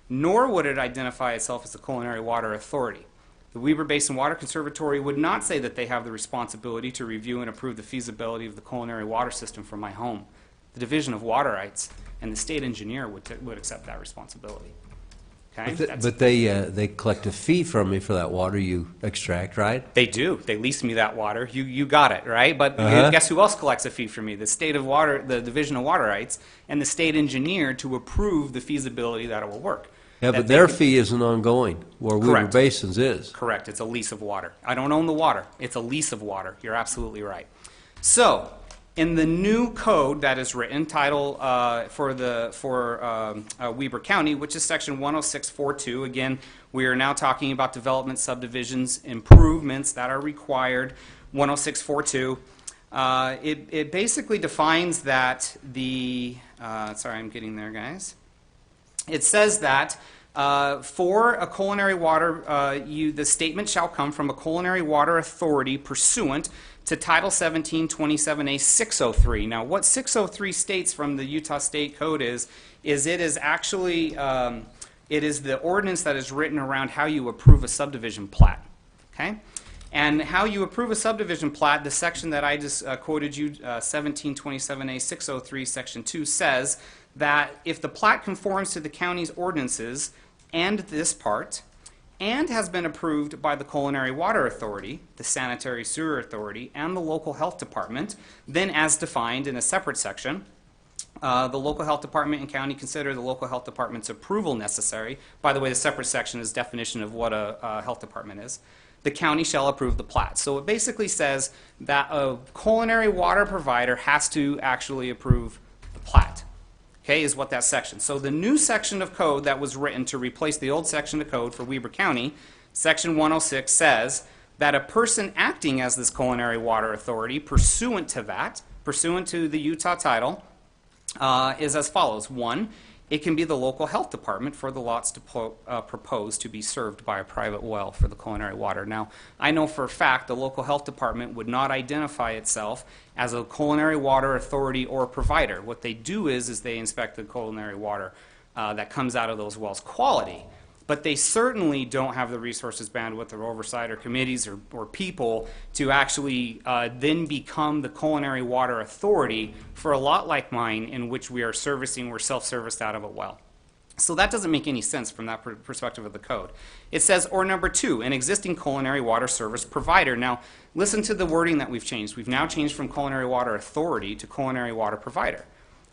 nor would it identify itself as a culinary water authority. The Weber Basin Water Conservatory would not say that they have the responsibility to review and approve the feasibility of the culinary water system for my home. The Division of Water Rights and the state engineer would accept that responsibility. Okay? But they collect a fee from me for that water you extract, right? They do. They lease me that water. You got it, right? But guess who else collects a fee from me? The state of water, the Division of Water Rights, and the state engineer to approve the feasibility that it will work. Yeah, but their fee isn't ongoing, where Weber Correct. Basin's is. Correct. It's a lease of water. I don't own the water. It's a lease of water. You're absolutely right. So, in the new code that is written, title for Weber County, which is section 10642, again, we are now talking about development subdivisions, improvements that are required, 10642. It basically defines that the, sorry, I'm getting there, guys. It says that for a culinary water, the statement shall come from a culinary water authority pursuant to Title 17, 27A 603. Now, what 603 states from the Utah State Code is it is actually, it is the ordinance that is written around how you approve a subdivision plat, okay? And how you approve a subdivision plat, the section that I just quoted you, 1727A 603, Section 2, says that if the plat conforms to the county's ordinances and this part, and has been approved by the Culinary Water Authority, the Sanitary Sewer Authority, and the local health department, then as defined in a separate section, the local health department and county consider the local health department's approval necessary. By the way, the separate section is definition of what a health department is. The county shall approve the plat. So it basically says that a culinary water provider has to actually approve the plat. Okay, is what that section. So the new section of code that was written to replace the old section of code for Weber County, section 106, says that a person acting as this culinary water authority pursuant to that, pursuant to the Utah title, is as follows. 1, it can be the local health department for the lots to propose to be served by a private well for the culinary water. Now, I know for a fact the local health department would not identify itself as a culinary water authority or provider. What they do is they inspect the culinary water that comes out of those wells' quality. But they certainly don't have the resources, bandwidth, or oversight, or committees, or people to actually then become the culinary water authority for a lot like mine, in which we're self-serviced out of a well. So that doesn't make any sense from that perspective of the code. It says, or number 2, an existing culinary water service provider. Now, listen to the wording that we've changed. We've now changed from culinary water authority to culinary water provider,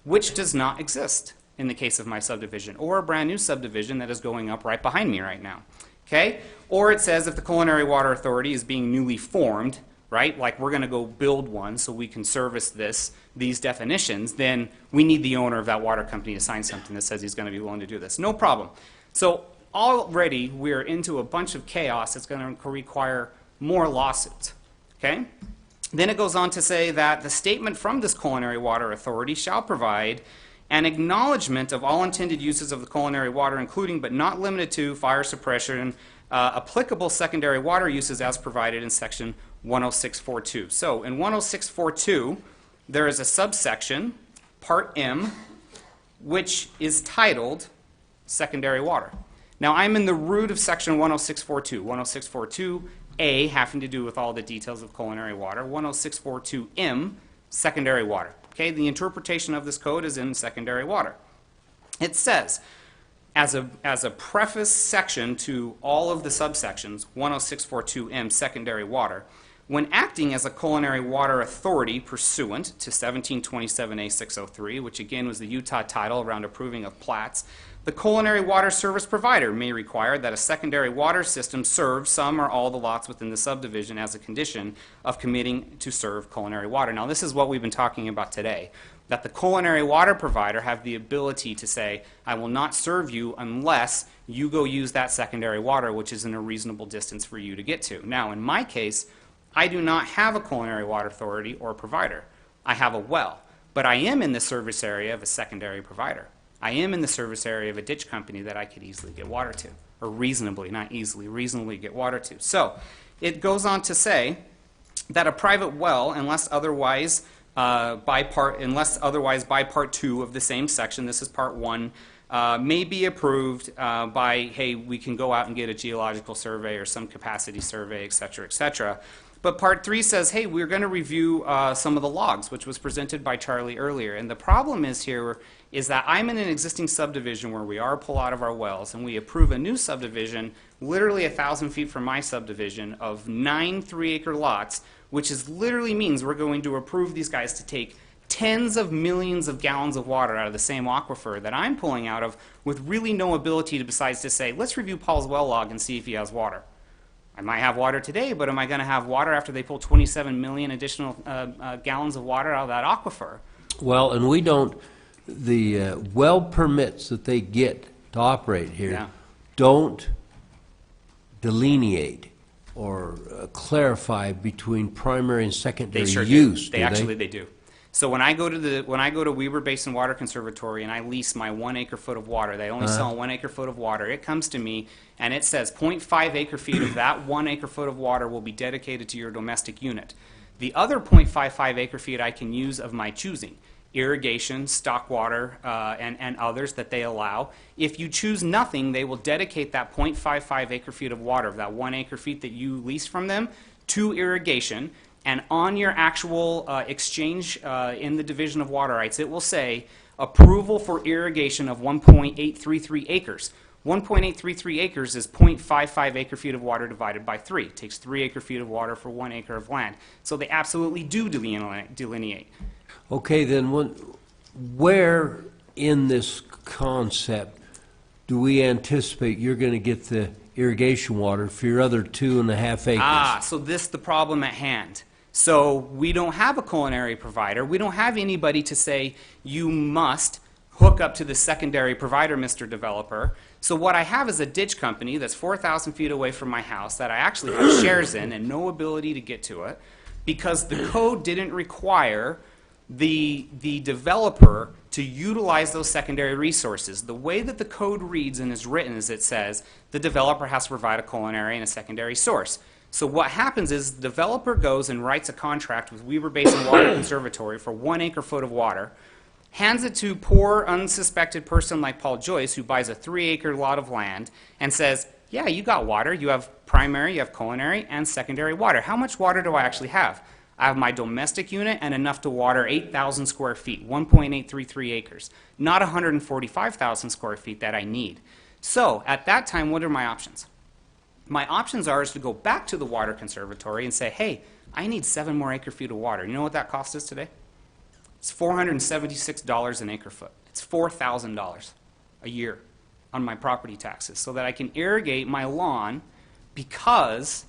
which does not exist in the case of my subdivision, or a brand new subdivision that is going up right behind me right now. Okay? Or it says if the culinary water authority is being newly formed, right, like we're going to go build one so we can service these definitions, then we need the owner of that water company to sign something that says he's going to be willing to do this. No problem. So already we're into a bunch of chaos that's going to require more lawsuits. Okay? Then it goes on to say that the statement from this culinary water authority shall provide an acknowledgement of all intended uses of the culinary water, including but not limited to fire suppression, applicable secondary water uses as provided in section 10642. So in 10642, there is a subsection, part M, which is titled secondary water. Now I'm in the root of section 10642. 10642A having to do with all the details of culinary water. 10642M, secondary water. Okay, the interpretation of this code is in secondary water. It says, as a preface section to all of the subsections, 10642M, secondary water, when acting as a culinary water authority pursuant to 1727A 603, which again was the Utah title around approving of plats, The culinary water service provider may require that a secondary water system serve some or all the lots within the subdivision as a condition of committing to serve culinary water. Now, this is what we've been talking about today, that the culinary water provider have the ability to say, I will not serve you unless you go use that secondary water, which is in a reasonable distance for you to get to. Now, in my case, I do not have a culinary water authority or provider. I have a well, but I am in the service area of a secondary provider. I am in the service area of a ditch company that I could easily get water to, or reasonably, not easily, reasonably get water to. So it goes on to say that a private well, unless otherwise by part 2 of the same section, this is part 1, may be approved by, hey, we can go out and get a geological survey or some capacity survey, et cetera, et cetera. But part 3 says, hey, we're going to review some of the logs, which was presented by Charlie earlier. And the problem is here is that I'm in an existing subdivision where we are pull out of our wells, and we approve a new subdivision literally 1,000 feet from my subdivision of 9 3-acre lots, which is literally means we're going to approve these guys to take tens of millions of gallons of water out of the same aquifer that I'm pulling out of with really no ability to besides to say, let's review Paul's well log and see if he has water. I might have water today, but am I going to have water after they pull 27 million additional gallons of water out of that aquifer? Well, and we don't, the well permits that they get to operate here don't delineate or clarify between primary and secondary use. They do. So when I go to Weber Basin Water Conservatory and I lease my 1 acre foot of water, they only sell 1 acre foot of water. It comes to me and it says 0.5 acre feet of that 1 acre foot of water will be dedicated to your domestic unit. The other 0.55 acre feet I can use of my choosing. Irrigation, stock water, and others that they allow. If you choose nothing, they will dedicate that 0.55 acre feet of water, of that 1 acre feet that you lease from them, to irrigation. And on your actual exchange in the Division of Water Rights, it will say approval for irrigation of 1.833 acres. 1.833 acres is 0.55 acre feet of water divided by 3. It takes 3 acre feet of water for 1 acre of land. So they absolutely do delineate. Okay, then where in this concept do we anticipate you're going to get the irrigation water for your other 2.5 acres? So this is the problem at hand. So we don't have a culinary provider. We don't have anybody to say, you must hook up to the secondary provider, Mr. Developer. So what I have is a ditch company that's 4,000 feet away from my house that I actually have shares in and no ability to get to it because the code didn't require the developer to utilize those secondary resources. The way that the code reads and is written is it says the developer has to provide a culinary and a secondary source. So what happens is the developer goes and writes a contract with Weber Basin Water Conservatory for 1 acre foot of water, hands it to poor unsuspected person like Paul Joyce who buys a 3 acre lot of land and says, yeah, you got water. You have primary, you have culinary, and secondary water. How much water do I actually have? I have my domestic unit and enough to water 8,000 square feet, 1.833 acres, not 145,000 square feet that I need. So at that time, what are my options? My options are to go back to the Water Conservatory and say, hey, I need 7 more acre feet of water. You know what that cost is today? It's $476 an acre foot. It's $4,000 a year on my property taxes so that I can irrigate my lawn because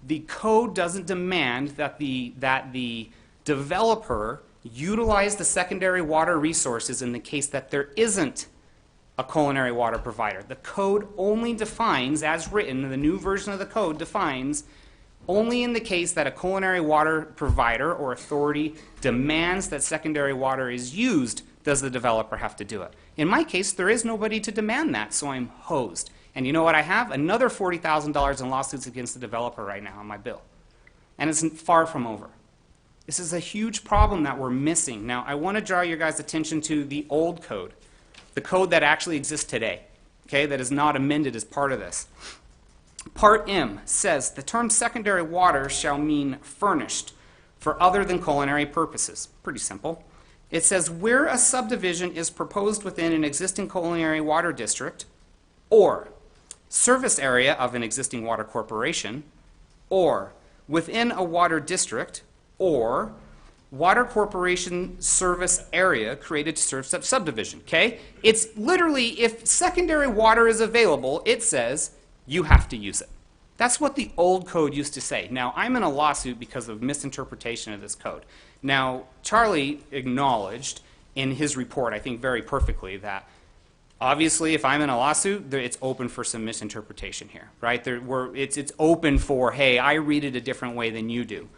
the code doesn't demand that the developer utilize the secondary water resources in the case that there isn't a culinary water provider. The code only defines, as written, the new version of the code defines, only in the case that a culinary water provider or authority demands that secondary water is used does the developer have to do it. In my case, there is nobody to demand that, so I'm hosed. And you know what I have? Another $40,000 in lawsuits against the developer right now on my bill. And it's far from over. This is a huge problem that we're missing. Now, I want to draw your guys' attention to the old code, the code that actually exists today, okay, that is not amended as part of this. Part M says the term secondary water shall mean furnished for other than culinary purposes. Pretty simple. It says where a subdivision is proposed within an existing culinary water district or service area of an existing water corporation or within a water district or Water Corporation Service Area created to serve subdivision, okay? It's literally, if secondary water is available, it says you have to use it. That's what the old code used to say. Now, I'm in a lawsuit because of misinterpretation of this code. Now, Charlie acknowledged in his report, I think very perfectly, that obviously if I'm in a lawsuit, it's open for some misinterpretation here, right? It's open for, hey, I read it a different way than you do.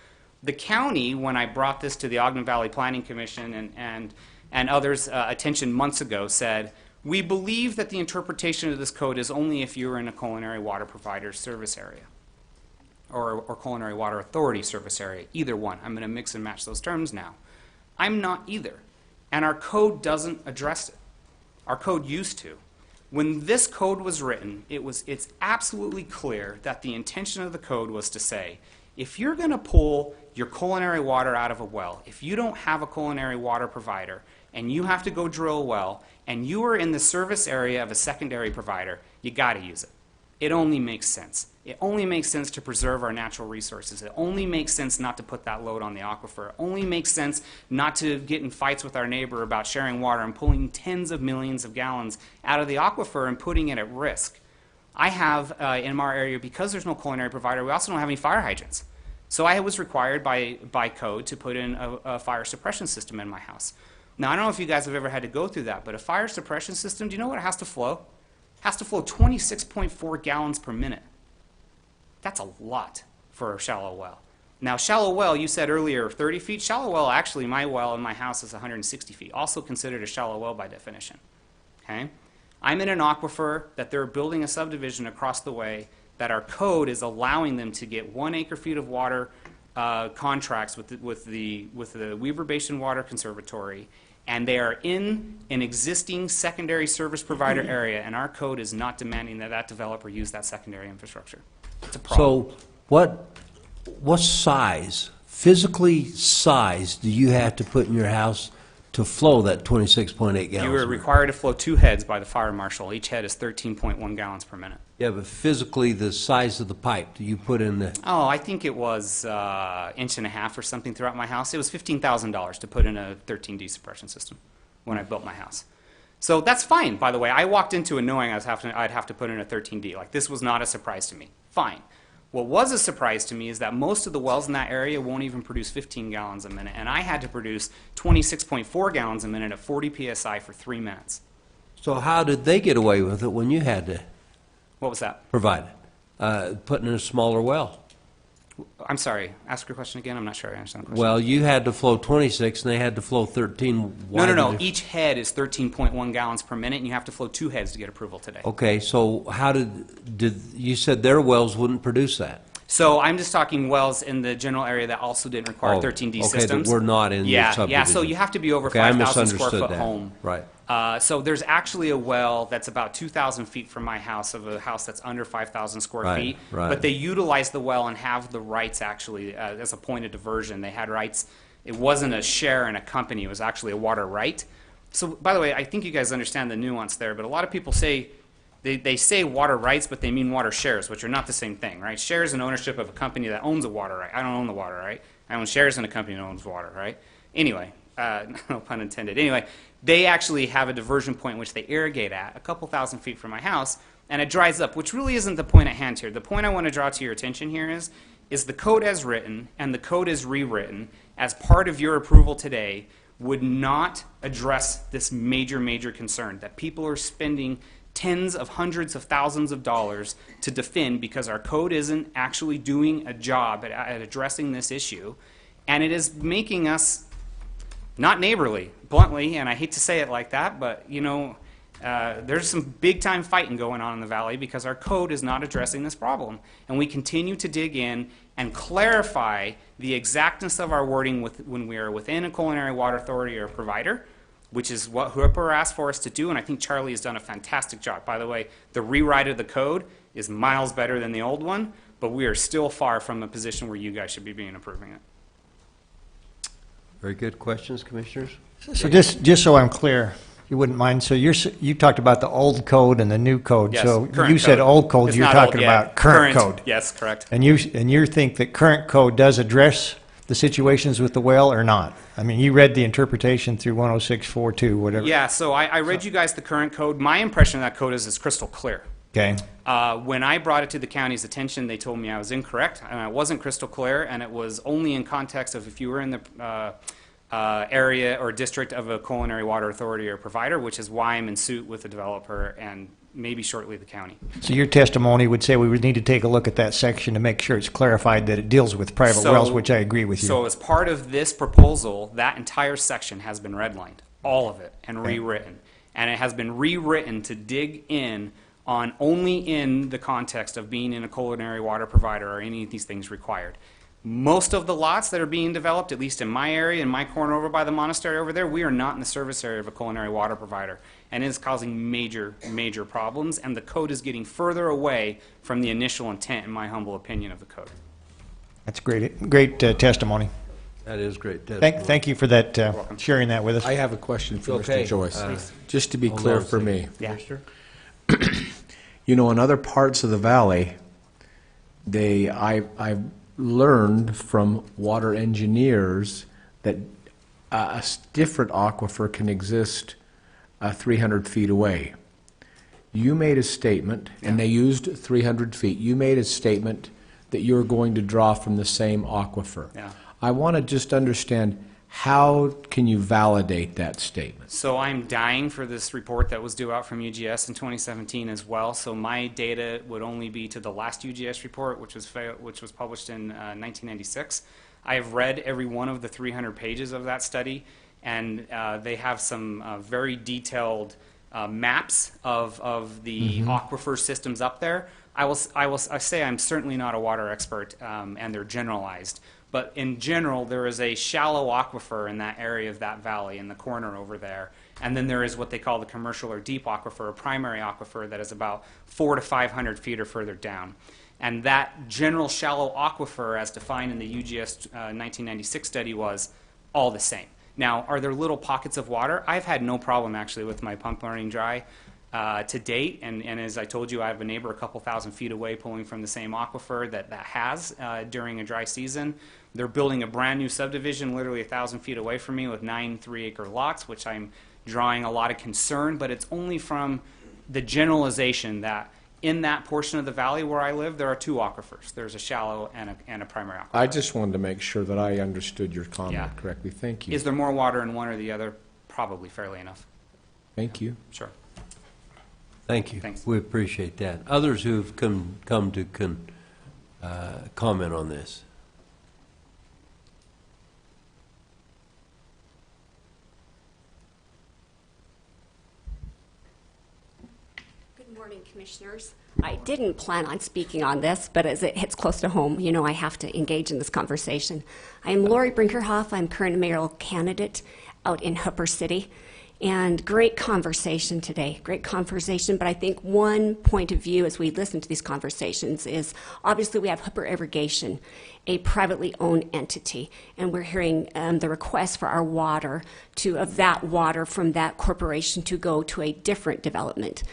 The county, when I brought this to the Ogden Valley Planning Commission and others' attention months ago, said, we believe that the interpretation of this code is only if you're in a culinary water provider service area or culinary water authority service area, either one. I'm going to mix and match those terms now. I'm not either, and our code doesn't address it. Our code used to. When this code was written, it's absolutely clear that the intention of the code was to say, if you're going to pull your culinary water out of a well, if you don't have a culinary water provider and you have to go drill a well and you are in the service area of a secondary provider, you got to use it. It only makes sense. It only makes sense to preserve our natural resources. It only makes sense not to put that load on the aquifer. It only makes sense not to get in fights with our neighbor about sharing water and pulling tens of millions of gallons out of the aquifer and putting it at risk. I have, in our area, because there's no culinary provider, we also don't have any fire hydrants. So I was required by code to put in a fire suppression system in my house. Now, I don't know if you guys have ever had to go through that, but a fire suppression system, do you know what it has to flow? It has to flow 26.4 gallons per minute. That's a lot for a shallow well. Now, shallow well, you said earlier 30 feet. Shallow well, actually, my well in my house is 160 feet, also considered a shallow well by definition. Okay? I'm in an aquifer that they're building a subdivision across the way that our code is allowing them to get 1 acre-feet of water contracts with the Weber Basin Water Conservatory, and they are in an existing secondary service provider area, and our code is not demanding that that developer use that secondary infrastructure. It's a problem. So what size, physically size, do you have to put in your house to flow that 26.8 gallons? You are required to flow 2 heads by the fire marshal. Each head is 13.1 gallons per minute. Yeah, but physically the size of the pipe, do you put in the... Oh, I think it was 1.5 inches or something throughout my house. It was $15,000 to put in a 13D suppression system when I built my house. So that's fine, by the way. I walked into it knowing I'd have to put in a 13D. Like, this was not a surprise to me. Fine. What was a surprise to me is that most of the wells in that area won't even produce 15 gallons a minute, and I had to produce 26.4 gallons a minute at 40 PSI for 3 minutes. So how did they get away with it when you had to What was that? provide it? Putting in a smaller well? I'm sorry. Ask your question again. I'm not sure I understand the question. Well, you had to flow 26 and they had to flow 13. Why No. did they- Each head is 13.1 gallons per minute, and you have to flow 2 heads to get approval today. Okay, so how did you said their wells wouldn't produce that? So I'm just talking wells in the general area that also didn't require 13D systems. Okay, that we're not in the Yeah, subdivision. so you have to be over Okay, I 5,000 square misunderstood foot that. home. Right. So there's actually a well that's about 2,000 feet from my house, of a house that's under 5,000 square Right, feet. right. But they utilize the well and have the rights actually as a point of diversion. They had rights. It wasn't a share in a company. It was actually a water right. So, by the way, I think you guys understand the nuance there, but a lot of people say, they say water rights, but they mean water shares, which are not the same thing, right? Shares in ownership of a company that owns a water right. I don't own the water right. I own shares in a company that owns water, right? Anyway, no pun intended. Anyway, they actually have a diversion point which they irrigate at a couple thousand feet from my house, and it dries up, which really isn't the point at hand here. The point I want to draw to your attention here is the code as written and the code as rewritten as part of your approval today would not address this major, major concern that people are spending tens of hundreds of thousands of dollars to defend because our code isn't actually doing a job at addressing this issue, and it is making us not neighborly, bluntly, and I hate to say it like that, but you know, there's some big time fighting going on in the valley because our code is not addressing this problem, and we continue to dig in and clarify the exactness of our wording when we are within a culinary water authority or provider, which is what Hooper asked for us to do, and I think Charlie has done a fantastic job. By the way, the rewrite of the code is miles better than the old one, but we are still far from a position where you guys should be approving it. Very good questions, commissioners. So just so I'm clear, you wouldn't mind, so you talked about the old code and the new code. Yes, So current you said code. old code, It's you're not old talking yet. about current code. Yes, correct. And you think that current code does address the situations with the well or not? I mean, you read the interpretation through 10642, whatever. Yeah, so I read you guys the current code. My impression of that code is it's crystal clear. Okay. When I brought it to the county's attention, they told me I was incorrect, and I wasn't crystal clear, and it was only in context of if you were in the area or district of a culinary water authority or provider, which is why I'm in suit with the developer and maybe shortly the county. So your testimony would say we would need to take a look at that section to make sure it's clarified that it deals with private wells, which I agree with you. So as part of this proposal, that entire section has been redlined, all of it, and rewritten. And it has been rewritten to dig in on only in the context of being in a culinary water provider or any of these things required. Most of the lots that are being developed, at least in my area, in my corner over by the monastery over there, we are not in the service area of a culinary water provider. And it is causing major, major problems, and the code is getting further away from the initial intent, in my humble opinion, of the code. That's great testimony. That is great testimony. Thank you for that, sharing that with us. I have a question for Okay, Mr. Joyce. Just to be hold clear on a for second. me. Yeah. Commissioner? You know, in other parts of the valley, I've learned from water engineers that a different aquifer can exist 300 feet away. You made a statement, and they used 300 feet. You made a statement that you're going to draw from the same aquifer. Yeah. I want to just understand, how can you validate that statement? So I'm dying for this report that was due out from UGS in 2017 as well. So my data would only be to the last UGS report, which was published in 1996. I have read every one of the 300 pages of that study, and they have some very detailed maps of the aquifer systems up there. I say I'm certainly not a water expert, and they're generalized. But in general, there is a shallow aquifer in that area of that valley, in the corner over there. And then there is what they call the commercial or deep aquifer, a primary aquifer that is about 400 to 500 feet or further down. And that general shallow aquifer, as defined in the UGS 1996 study, was all the same. Now, are there little pockets of water? I've had no problem, actually, with my pump running dry to date. And as I told you, I have a neighbor a couple thousand feet away pulling from the same aquifer that has during a dry season. They're building a brand new subdivision literally 1,000 feet away from me with 9 3-acre lots, which I'm drawing a lot of concern, but it's only from the generalization that in that portion of the valley where I live, there are 2 aquifers. There's a shallow and a primary aquifer. I just wanted to make sure that I understood your comment correctly. Thank you. Is there more water in one or the other? Probably, fairly enough. Thank you. Sure. Thank you. Thanks. We appreciate that. Others who've come to comment on this? Good morning, Commissioners. I didn't plan on speaking on this, but as it hits close to home, you know I have to engage in this conversation. I am Lori Brinkerhoff. I'm current mayoral candidate out in Hooper City. And great conversation today, great conversation. But I think one point of view as we listen to these conversations is obviously we have Hooper Irrigation, a privately owned entity, and we're hearing the request for our water of that water from that corporation to go to a different development.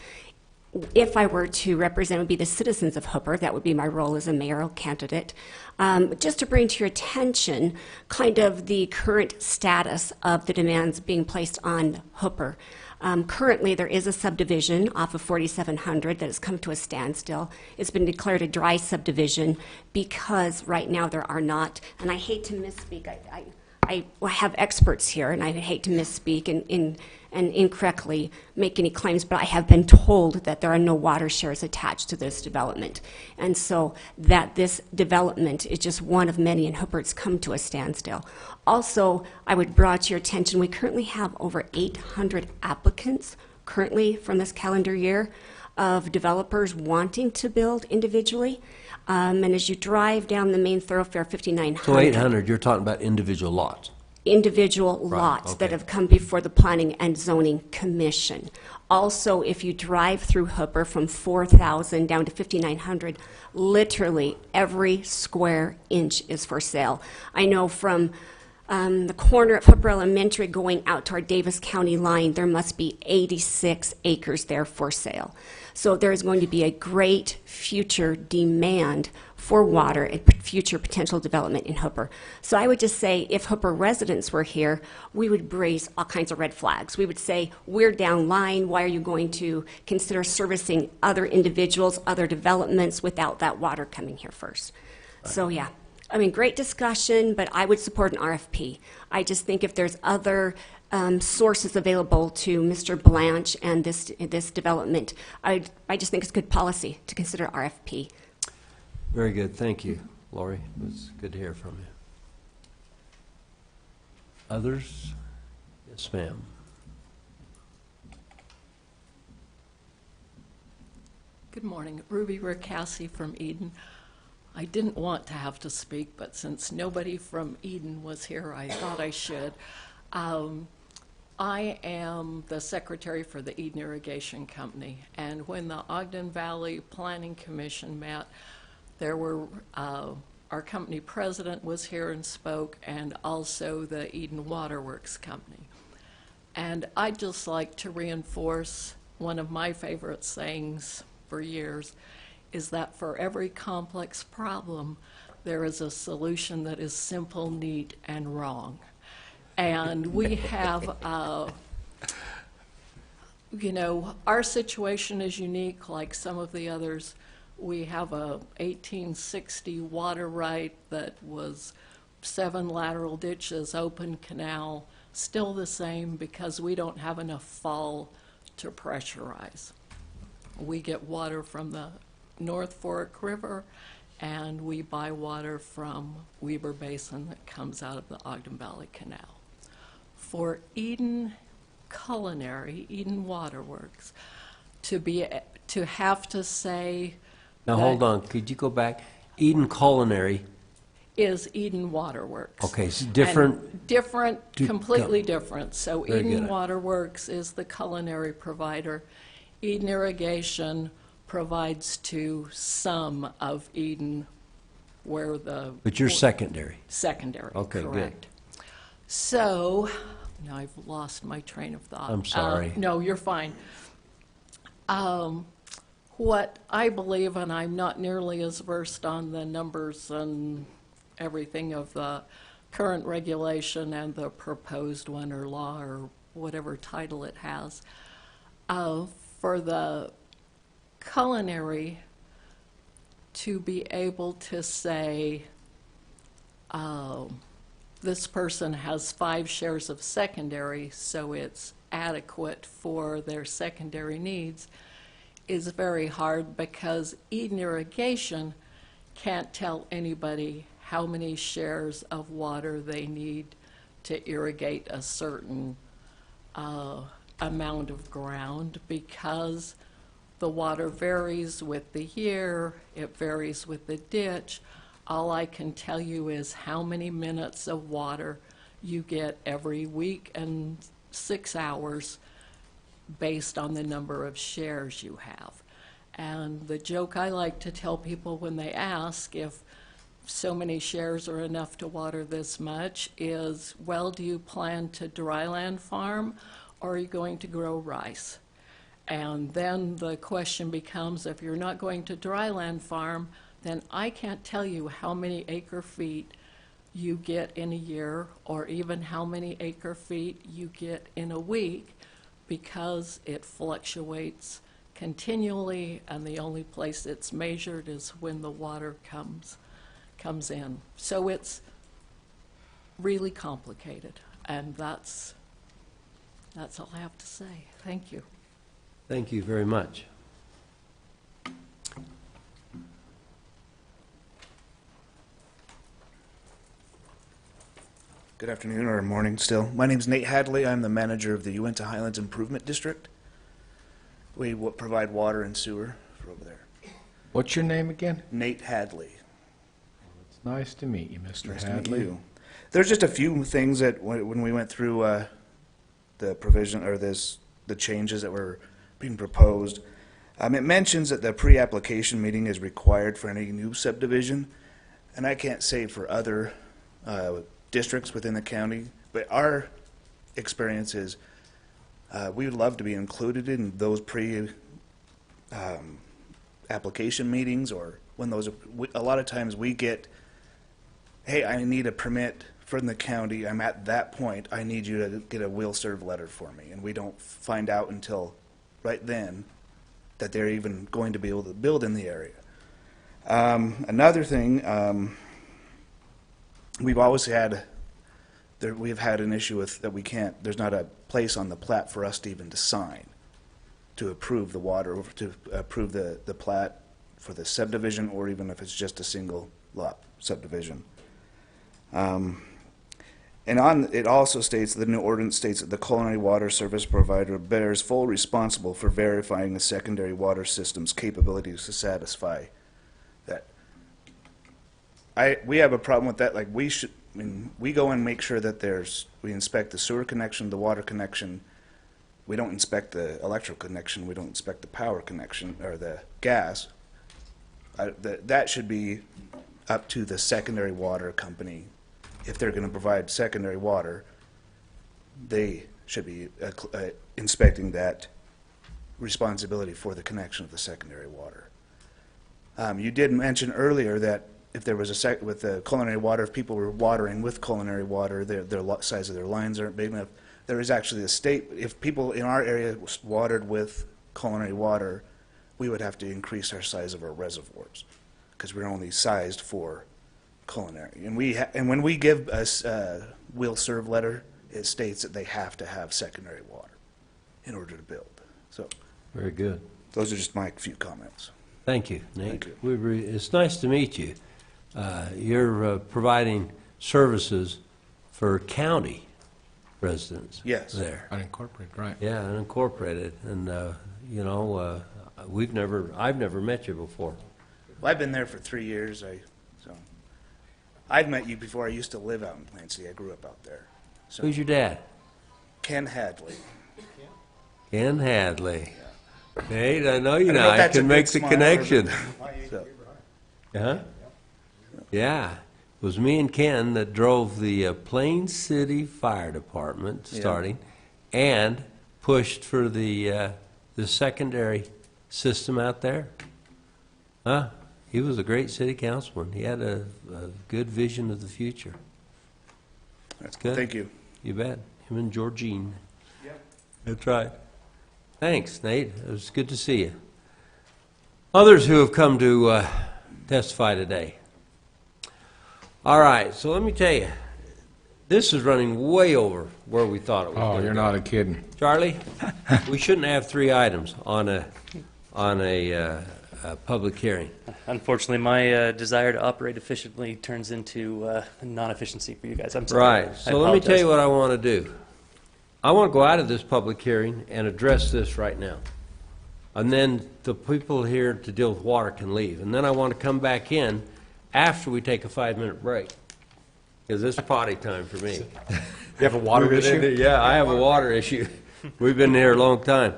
If I were to represent, it would be the citizens of Hooper. That would be my role as a mayoral candidate. Just to bring to your attention kind of the current status of the demands being placed on Hooper. Currently, there is a subdivision off of 4700 that has come to a standstill. It's been declared a dry subdivision because right now there are not, and I hate to misspeak, I have experts here, and I hate to misspeak and incorrectly make any claims, but I have been told that there are no water shares attached to this development. And so that this development is just one of many, and Hooper it's come to a standstill. Also, I would draw to your attention, we currently have over 800 applicants currently from this calendar year of developers wanting to build individually. And as you drive down the main thoroughfare 5900. So 800, you're talking about individual lots? Individual lots that have come before the Planning and Zoning Commission. Also, if you drive through Hooper from 4,000 down to 5,900, literally every square inch is for sale. I know from The corner of Hooper Elementary going out to our Davis County line, there must be 86 acres there for sale. So there is going to be a great future demand for water and future potential development in Hooper. So I would just say if Hooper residents were here, we would raise all kinds of red flags. We would say, we're down line. Why are you going to consider servicing other individuals, other developments without that water coming here first? So yeah. I mean, great discussion, but I would support an RFP. I just think if there's other sources available to Mr. Blanche and this development, I just think it's good policy to consider RFP. Very good. Thank you, Lori. It was good to hear from you. Others? Yes, ma'am. Good morning. Ruby Ricassi from Eden. I didn't want to have to speak, but since nobody from Eden was here, I thought I should. I am the secretary for the Eden Irrigation Company, and when the Ogden Valley Planning Commission met, there were our company president was here and spoke, and also the Eden Waterworks Company. And I'd just like to reinforce one of my favorite sayings for years, is that for every complex problem, there is a solution that is simple, neat, and wrong. And we have, you know, our situation is unique like some of the others. We have a 1860 water right that was 7 lateral ditches, open canal, still the same because we don't have enough fall to pressurize. We get water from the North Fork River, and we buy water from Weber Basin that comes out of the Ogden Valley Canal. For Eden Culinary, Eden Waterworks, to have to say Now hold on, could you go back? Eden Culinary, is Eden Waterworks. okay, so different, And different, completely different. So Very Eden good. Waterworks is the culinary provider. Eden Irrigation provides to some of Eden where the... but you're secondary. Secondary, Okay, good. correct. So, now I've lost my train of thought. I'm sorry. No, you're fine. What I believe, and I'm not nearly as versed on the numbers and everything of the current regulation and the proposed one or law or whatever title it has, for the culinary to be able to say, this person has 5 shares of secondary, so it's adequate for their secondary needs, is very hard because Eden Irrigation can't tell anybody how many shares of water they need to irrigate a certain amount of ground because the water varies with the year, it varies with the ditch. All I can tell you is how many minutes of water you get every week and 6 hours based on the number of shares you have. And the joke I like to tell people when they ask if so many shares are enough to water this much is, well, do you plan to dryland farm or are you going to grow rice? And then the question becomes, if you're not going to dryland farm, then I can't tell you how many acre feet you get in a year or even how many acre feet you get in a week because it fluctuates continually and the only place it's measured is when the water comes in. So it's really complicated, and that's all I have to say. Thank you. Thank you very much. Good afternoon, or morning still. My name's Nate Hadley. I'm the manager of the Uinta Highlands Improvement District. We provide water and sewer for over there. What's your name again? Nate Hadley. It's nice to meet you, Mr. Nice to Hadley. meet you. There's just a few things that when we went through the provision or the changes that were being proposed, it mentions that the pre-application meeting is required for any new subdivision, and I can't say for other districts within the county, but our experience is we would love to be included in those application meetings, or when those, a lot of times we get, hey, I need a permit from the county, I'm at that point, I need you to get a will serve letter for me, and we don't find out until right then that they're even going to be able to build in the area. Another thing, we've always had, we've had an issue with that we can't, there's not a place on the plat for us to even to sign to approve the water, or to approve the plat for the subdivision, or even if it's just a single lot subdivision. And it also states, the new ordinance states that the culinary water service provider bears full responsible for verifying the secondary water system's capabilities to satisfy that. We have a problem with that. Like, we should, I mean, we go and make sure that we inspect the sewer connection, the water connection. We don't inspect the electrical connection. We don't inspect the power connection or the gas. That should be up to the secondary water company. If they're going to provide secondary water, they should be inspecting that responsibility for the connection of the secondary water. You did mention earlier that if there was with the culinary water, if people were watering with culinary water, their size of their lines aren't big enough. There is actually a state, if people in our area watered with culinary water, we would have to increase our size of our reservoirs because we're only sized for culinary. And when we give a will serve letter, it states that they have to have secondary water in order to build. So, very good. Those are just my few comments. Thank you, Nate. Thank you. It's nice to meet you. You're providing services for county residents. Yes. There. Unincorporated, right. Yeah, unincorporated, and you know, I've never met you before. Well, I've been there for 3 years. I've met you before. I used to live out in Plant City. I grew up out there. So, who's your dad? Ken Hadley. Ken Hadley. Yeah. Nate, I know you I now. I can make the connection. Huh? Yeah. It was me and Ken that drove the Plain City Fire Department starting, and pushed for the secondary system out there. Huh? He was a great city councilman. He had a good vision of the future. That's good. Thank you. You bet. Him and Georgine. Yep. That's right. Thanks, Nate. It was good to see you. Others who have come to testify today. All right, so let me tell you, this is running way over where we thought it was. Oh, you're not kidding. Charlie, we shouldn't have 3 items on a public hearing. Unfortunately, my desire to operate efficiently turns into non-efficiency for you guys. I'm sorry. Right. So let me tell you what I want to do. I want to go out of this public hearing and address this right now. And then the people here to deal with water can leave. And then I want to come back in after we take a 5-minute break. Because it's potty time for me. You have a water issue? Yeah, I have a water issue. We've been here a long time.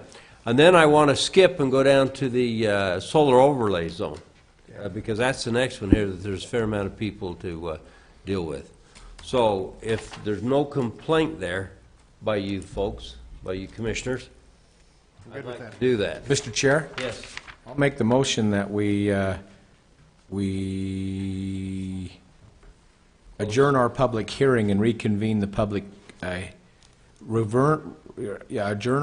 And then I want to skip and go down to the solar overlay zone, because that's the next one here that there's a fair amount of people to deal with. So if there's no complaint there by you folks, by you commissioners, I'd like to do that. Mr. Chair? Yes. I'll make the motion that we adjourn our public hearing and reconvene the public, adjourn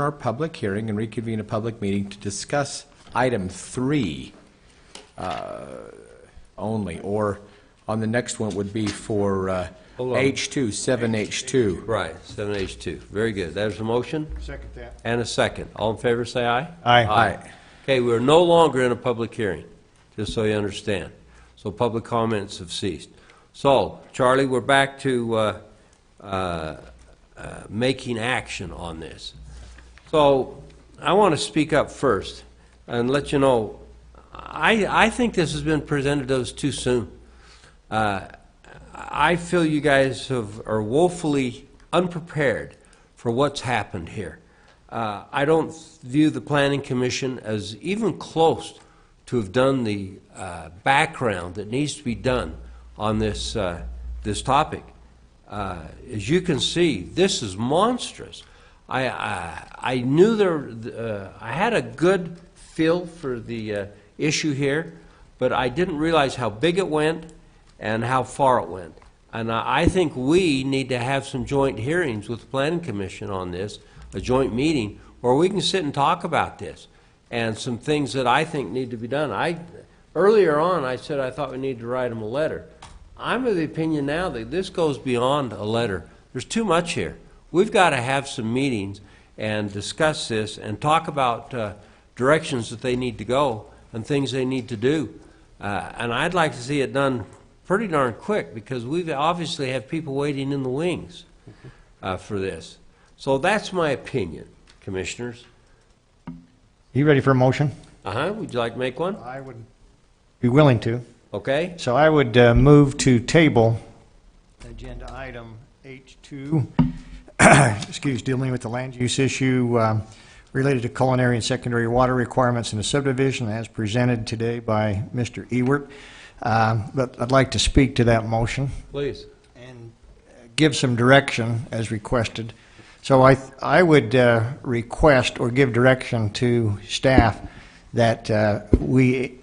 our public hearing and reconvene a public meeting to discuss item 3 only, or on the next one would be for H2, 7H2. Right, 7H2. Very good. There's a motion Second that. and a second. All in favor, say aye. Aye. Okay, we're no longer in a public hearing, just so you understand. So public comments have ceased. So, Charlie, we're back to making action on this. So I want to speak up first and let you know, I think this has been presented to us too soon. I feel you guys are woefully unprepared for what's happened here. I don't view the Planning Commission as even close to have done the background that needs to be done on this this topic. As you can see, this is monstrous. I knew I had a good feel for the issue here, but I didn't realize how big it went and how far it went. And I think we need to have some joint hearings with the Planning Commission on this, a joint meeting, where we can sit and talk about this and some things that I think need to be done. Earlier on, I said I thought we needed to write them a letter. I'm of the opinion now that this goes beyond a letter. There's too much here. We've got to have some meetings and discuss this and talk about directions that they need to go and things they need to do. And I'd like to see it done pretty darn quick, because we obviously have people waiting in the wings for this. So that's my opinion, Commissioners. You ready for a motion? Would you like to make one? I would be willing to. Okay. So I would move to table agenda item H2, dealing with the land use issue related to culinary and secondary water requirements in the subdivision as presented today by Mr. Ewert. But I'd like to speak to that motion. Please. And give some direction as requested. So I would request or give direction to staff that we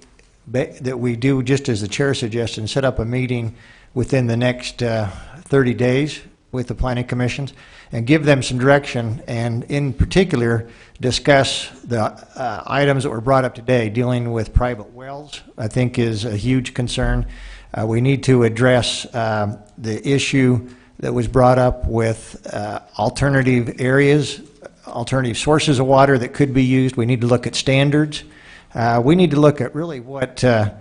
do, just as the chair suggested, and set up a meeting within the next 30 days with the planning commissions and give them some direction, and in particular discuss the items that were brought up today dealing with private wells. I think is a huge concern. We need to address the issue that was brought up with alternative areas, alternative sources of water that could be used. We need to look at standards. We need to look at really what the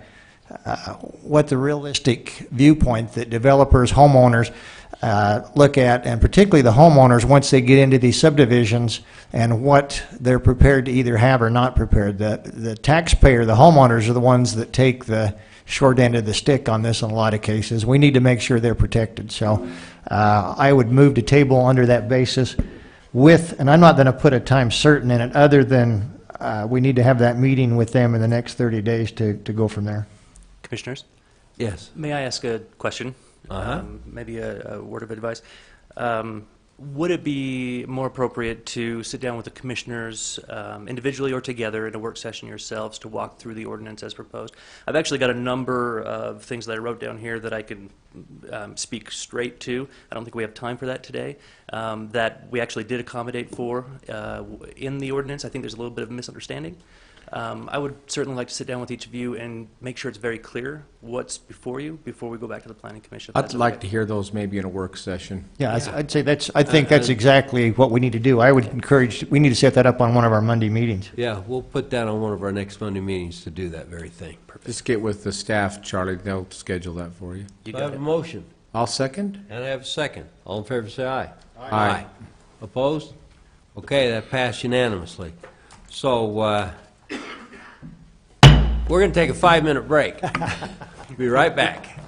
realistic viewpoint that developers, homeowners look at, and particularly the homeowners once they get into these subdivisions, and what they're prepared to either have or not prepared. The taxpayer, the homeowners, are the ones that take the short end of the stick on this in a lot of cases. We need to make sure they're protected. So I would move to table under that basis and I'm not going to put a time certain in it other than we need to have that meeting with them in the next 30 days to go from there. Commissioners? Yes. May I ask a question? Maybe a word of advice. Would it be more appropriate to sit down with the commissioners individually or together in a work session yourselves to walk through the ordinance as proposed? I've actually got a number of things that I wrote down here that I can speak straight to. I don't think we have time for that today. That we actually did accommodate for in the ordinance. I think there's a little bit of a misunderstanding. I would certainly like to sit down with each of you and make sure it's very clear what's before you before we go back to the Planning Commission. I'd like to hear those maybe in a work session. Yeah, I'd say I think that's exactly what we need to do. I would encourage, we need to set that up on one of our Monday meetings. Yeah, we'll put that on one of our next Monday meetings to do that very thing. Perfect. Just get with the staff, Charlie. They'll schedule that for you. You I got have it. a motion, I'll second. and I have a second. All in favor, say aye. Aye. Opposed? Okay, that passed unanimously. So, we're going to take a 5-minute break. Be right back.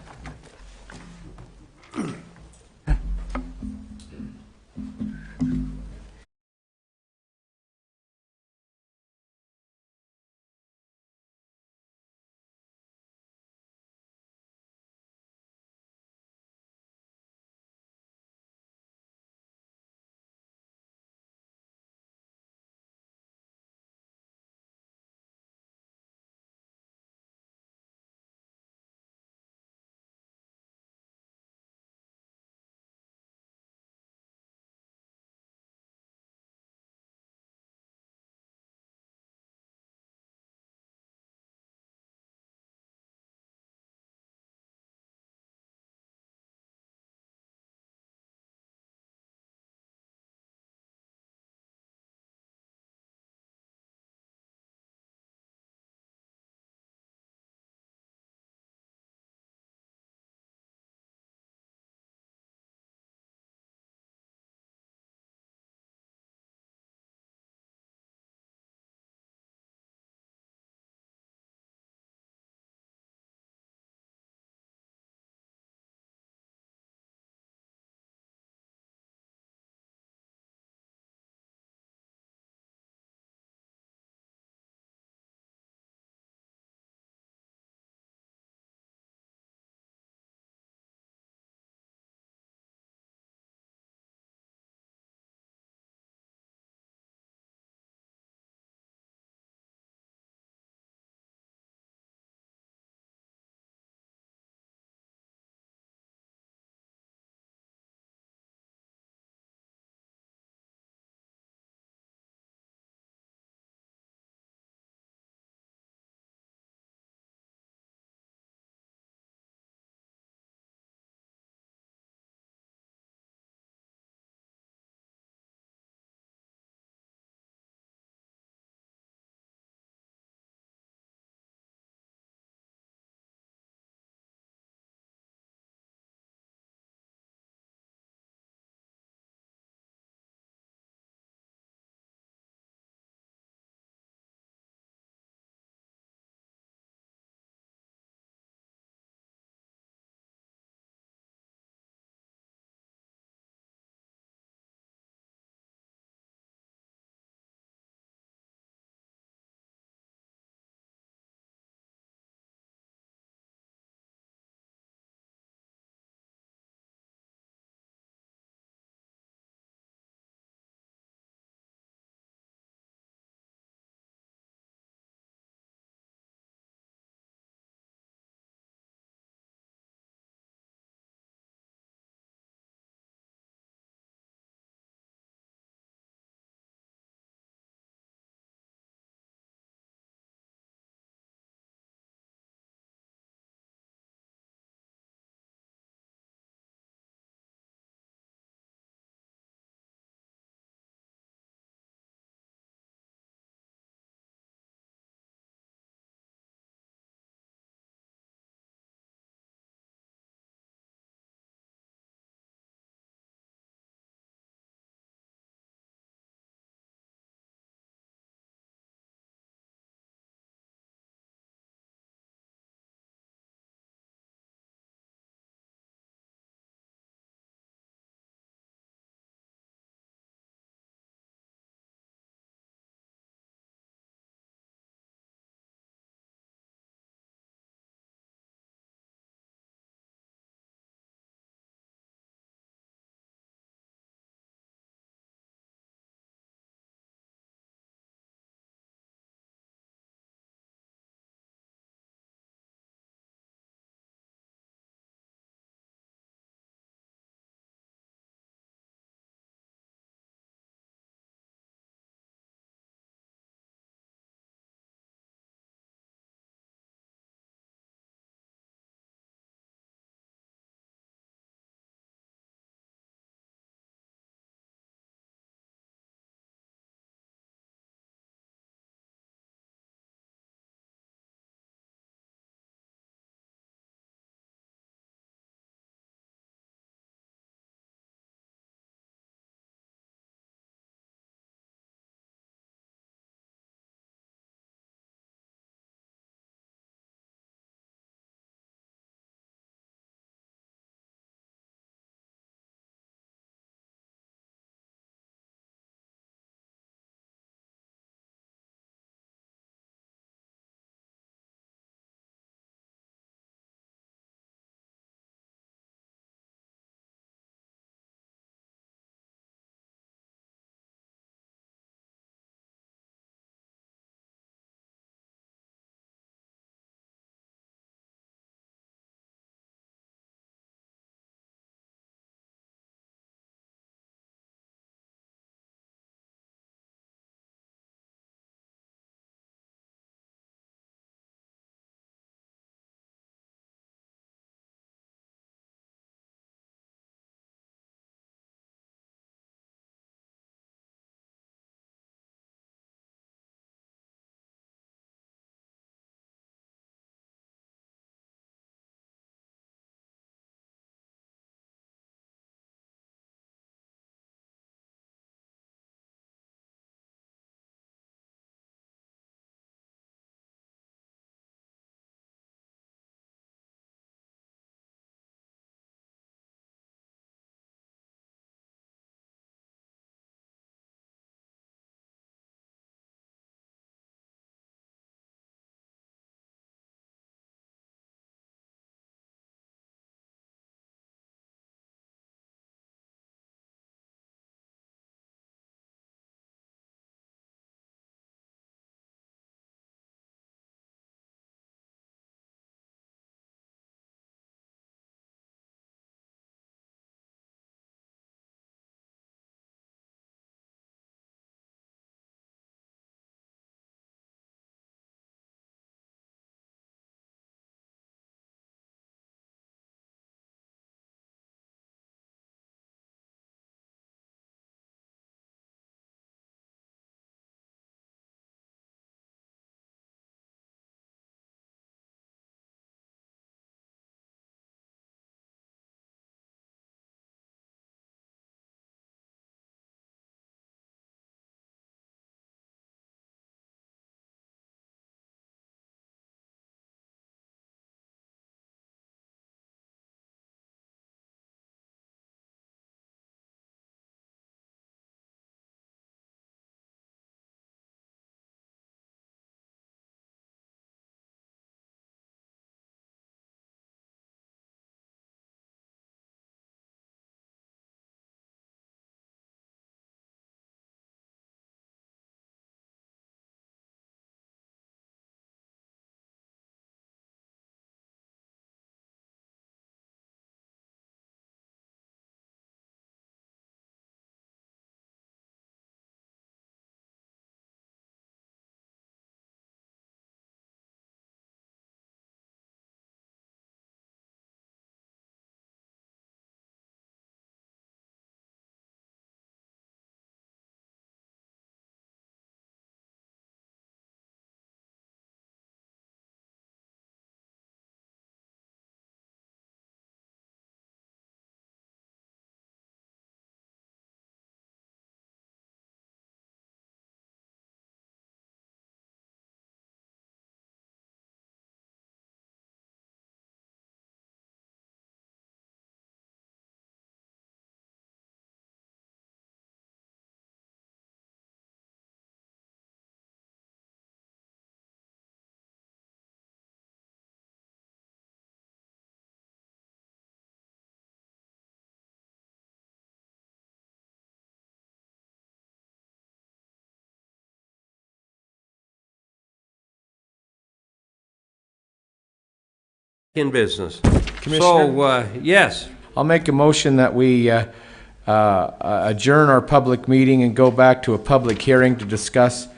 In business. Commissioner? So, yes, I'll make a motion that we adjourn our public meeting and go back to a public hearing to discuss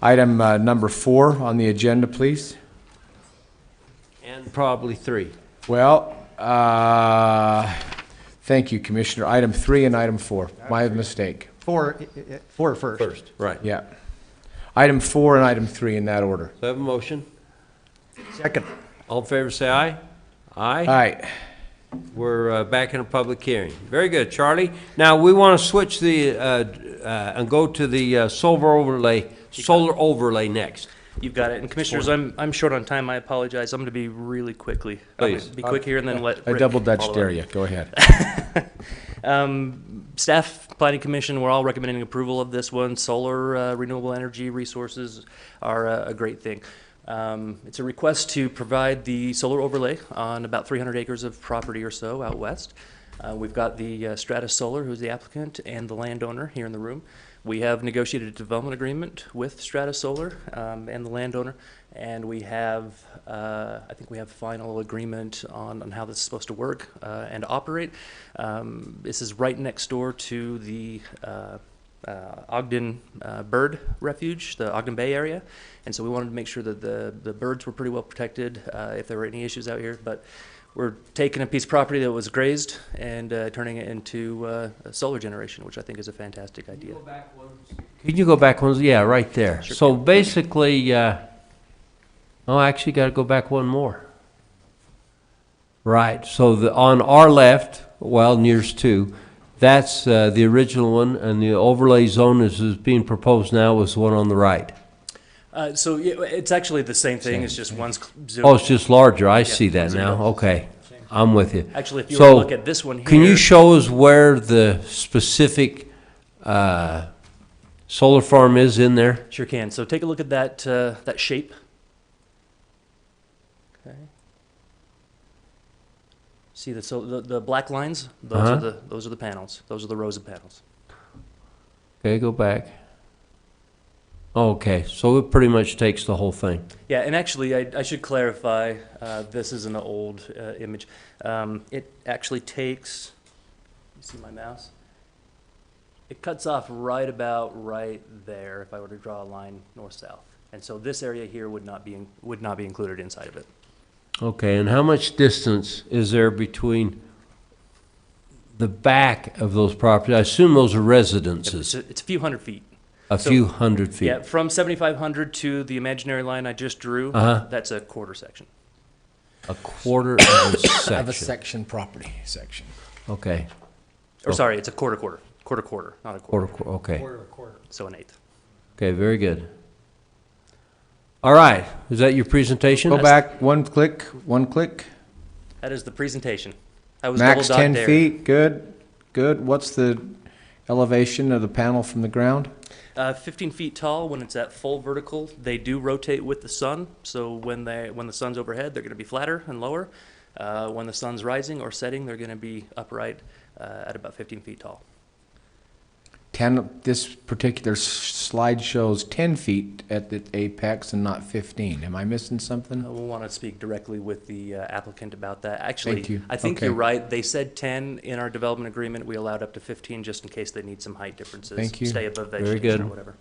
item number 4 on the agenda, please. and probably 3. Well, thank you, Commissioner. Item 3 and item 4. My mistake. Four first. First, right. Yeah. Item 4 and item 3 in that order. So I have a motion. Second. All in favor, say aye. Aye. Aye. We're back in a public hearing. Very good, Charlie. Now, we want to switch the, and go to the solar overlay next. You've got it. And Commissioners, I'm short on time. I apologize. I'm going to be really quickly. Please. Be quick here and then let I Rick double Dutch follow dare up. you. Go ahead. Staff, Planning Commission, we're all recommending approval of this one. Solar renewable energy resources are a great thing. It's a request to provide the solar overlay on about 300 acres of property or so out west. We've got the Stratus Solar, who's the applicant, and the landowner here in the room. We have negotiated a development agreement with Stratus Solar and the landowner, and we have, I think we have final agreement on how this is supposed to work and operate. This is right next door to the Ogden Bird Refuge, the Ogden Bay area, and so we wanted to make sure that the birds were pretty well protected if there were any issues out here. But we're taking a piece of property that was grazed and turning it into solar generation, which I think is a fantastic idea. Can you go back one? Yeah, right there. Sure. So basically, oh, actually got to go back one more. Right, so on our left, well, nearest 2, that's the original one, and the overlay zone is being proposed now is the one on the right. So yeah, it's actually the same thing. It's just one's zoomed. Oh, it's just larger. I see that one's now. zoomed. Okay, I'm with you. Actually, if you were to look at this one Can you here- show us where the specific solar farm is in there? Sure can. So take a look at that that shape. Okay. See the black lines? Those are the panels. Those are the rows of panels. Okay, go back. Okay, so it pretty much takes the whole thing. Yeah, and actually, I should clarify. This is an old image. It actually takes. You see my mouse? It cuts off right about right there. If I were to draw a line north-south, and so this area here would not be included inside of it. Okay, and how much distance is there between the back of those properties? I assume those are residences. It's a few hundred feet. A few hundred feet. Yeah, from 7,500 to the imaginary line I just drew, that's a quarter section. A quarter of a section. Of a section property section. Okay. Or sorry, it's a quarter, not a quarter. Okay. So an eighth. Okay, very good. All right, is that your presentation? Go back one click. That is the presentation. I was Max double 10 dot there. feet. Good. What's the elevation of the panel from the ground? 15 feet tall when it's at full vertical. They do rotate with the sun, so when the sun's overhead, they're going to be flatter and lower. When the sun's rising or setting, they're going to be upright at about 15 feet tall. This particular slide shows 10 feet at the apex and not 15. Am I missing something? We'll want to speak directly with the applicant about that. Actually, Thank you. I think Okay. you're right. They said 10 in our development agreement. We allowed up to 15 just in case they need some height differences. Thank you. Stay above Very vegetation good. or whatever.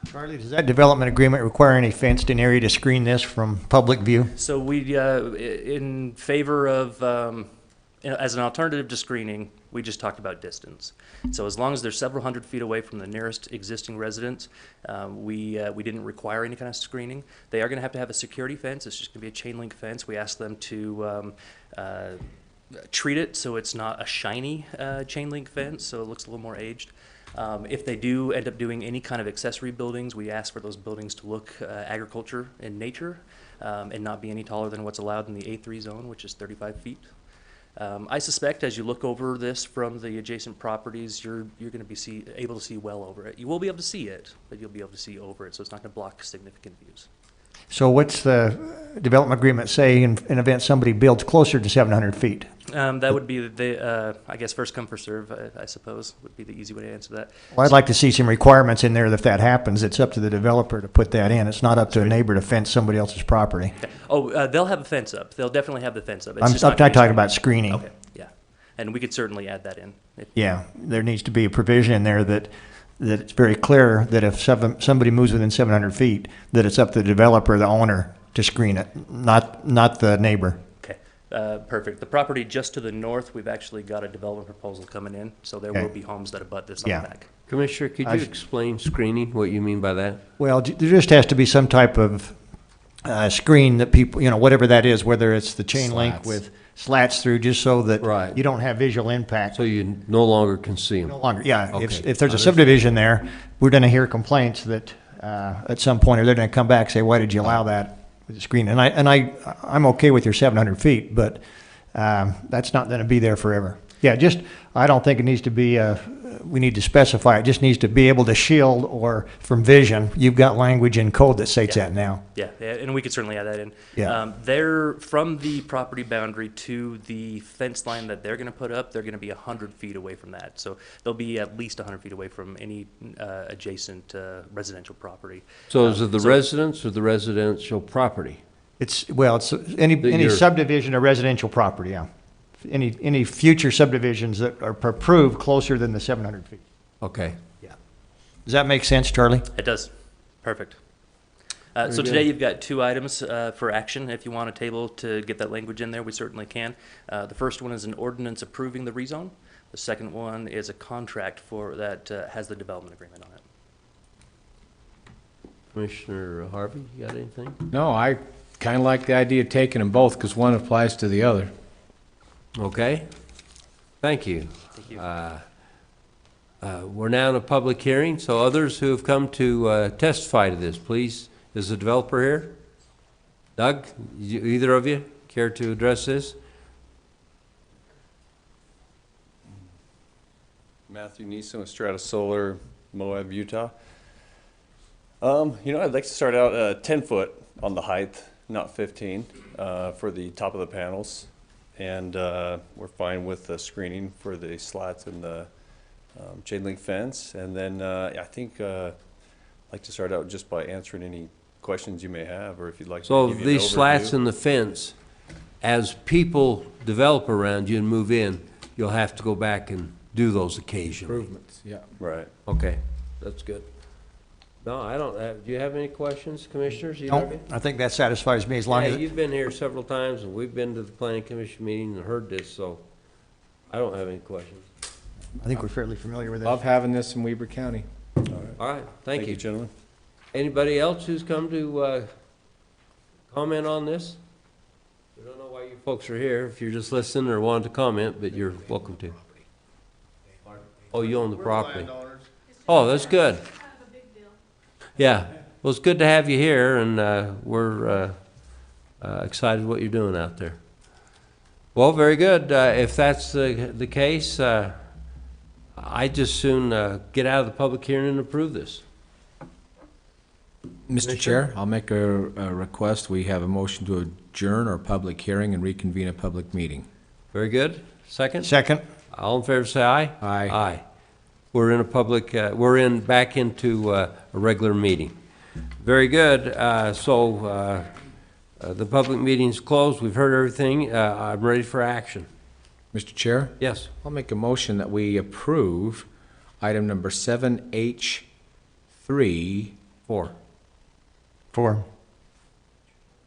Charlie, does that development agreement require any fenced-in area to screen this from public view? So we, in favor of, as an alternative to screening, we just talked about distance. So as long as they're several hundred feet away from the nearest existing residence, we didn't require any kind of screening. They are going to have a security fence. It's just going to be a chain link fence. We asked them to treat it so it's not a shiny chain link fence, so it looks a little more aged. If they do end up doing any kind of accessory buildings, we ask for those buildings to look agriculture in nature and not be any taller than what's allowed in the A3 zone, which is 35 feet. I suspect as you look over this from the adjacent properties, you're going to be able to see well over it. You will be able to see it, but you'll be able to see over it, so it's not going to block significant views. So what's the development agreement say in event somebody builds closer to 700 feet? That would be I guess first come, first serve, I suppose, would be the easy way to answer that. Well, I'd like to see some requirements in there that if that happens, it's up to the developer to put that in. It's not up to a neighbor to fence somebody else's property. Okay. Oh, they'll have a fence up. They'll definitely have the fence up. It's I'm just not not gonna be talking about screening. Okay, yeah. And we could certainly add that in. Yeah, there needs to be a provision in there that it's very clear that if somebody moves within 700 feet, that it's up to the developer, the owner, to screen it, not the neighbor. Okay, perfect. The property just to the north, we've actually got a development proposal coming in, so there Okay. will be homes that abut this on Yeah. the back. Commissioner, could you explain screening, what you mean by that? Well, there just has to be some type of screen that people, whatever that is, whether it's the chain link Slats. with slats through, just so that Right. you don't have visual impact. So you no longer can see them? No longer, yeah. Okay. If there's a subdivision there, we're going to hear complaints that at some point, or they're going to come back and say, why did you allow that with the screen? And I'm okay with your 700 feet, but that's not going to be there forever. Yeah, I don't think it needs to be, we need to specify, it just needs to be able to shield or from vision. You've got language in code that states that now. Yeah, and we could certainly add that in. Yeah. They're, from the property boundary to the fence line that they're gonna put up, they're gonna be 100 feet away from that. So they'll be at least 100 feet away from any adjacent residential property. So is it the so- residence or the residential property? It's any you're- subdivision or residential property, yeah. Any future subdivisions that are approved closer than the 700 feet. Okay. Does that make sense, Charlie? It does. Perfect. Very So good. today you've got two items for action. If you want a table to get that language in there, we certainly can. The first one is an ordinance approving the rezone. The second one is a contract for that has the development agreement on it. Commissioner Harvey, you got anything? No, I kind of like the idea of taking them both because one applies to the other. Okay. Thank you. Thank you. We're now in a public hearing, so others who have come to testify to this, please. Is the developer here? Doug, either of you care to address this? Matthew Neeson with Strata Solar, Moab, Utah. I'd like to start out 10 foot on the height, not 15, for the top of the panels. And we're fine with the screening for the slats and the chain link fence. And then I think I'd like to start out just by answering any questions you may have, or if you'd like So to give you an these slats overview. in the fence, as people develop around you and move in, you'll have to go back and do those occasionally. Improvements, yeah. Right. Okay, that's good. No, I don't have, do you have any questions, commissioners? Either of you? No, I think that satisfies me as long Yeah, as, you've been here several times, and we've been to the planning commission meeting and heard this, so I don't have any questions. I think we're fairly familiar with it. Love having this in Weber County. All right, thank you. Gentlemen. Anybody else who's come to comment on this? We don't know why you folks are here, if you're just listening or wanting to comment, but you're welcome to. Oh, you own the property? Oh, that's good. Yeah, well, it's good to have you here, and we're excited what you're doing out there. Well, very good. If that's the case, I'd just soon get out of the public hearing and approve this. Mr. Chair, I'll make a request. We have a motion to adjourn our public hearing and reconvene a public meeting. Very good. Second? Second. All in favor, say aye. Aye. Aye. We're in a public, back into a regular meeting. Very good. The public meeting's closed. We've heard everything. I'm ready for action. Mr. Chair? Yes. I'll make a motion that we approve item number 7H3. Four.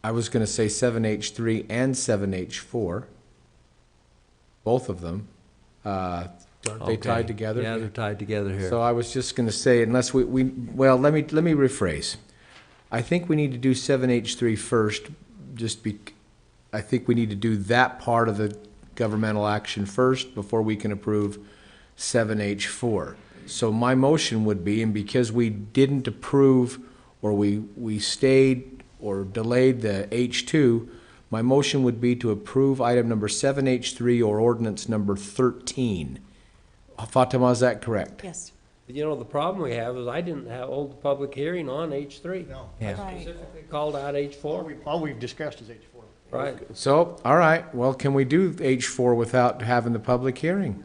I was going to say 7H3 and 7H4. Both of them. Aren't they tied together? Yeah, they're tied together here. So I was just going to say, unless well, let me rephrase. I think we need to do 7H3 first, I think we need to do that part of the governmental action first before we can approve 7H4. So my motion would be, and because we didn't approve, or we stayed or delayed the H2, my motion would be to approve item number 7H3 or ordinance number 13. Fatima, is that correct? Yes. You know, the problem we have is I didn't hold the public hearing on H3. No. I specifically called out H4. All we've discussed is H4. Right. So, all right, well, can we do H4 without having the public hearing?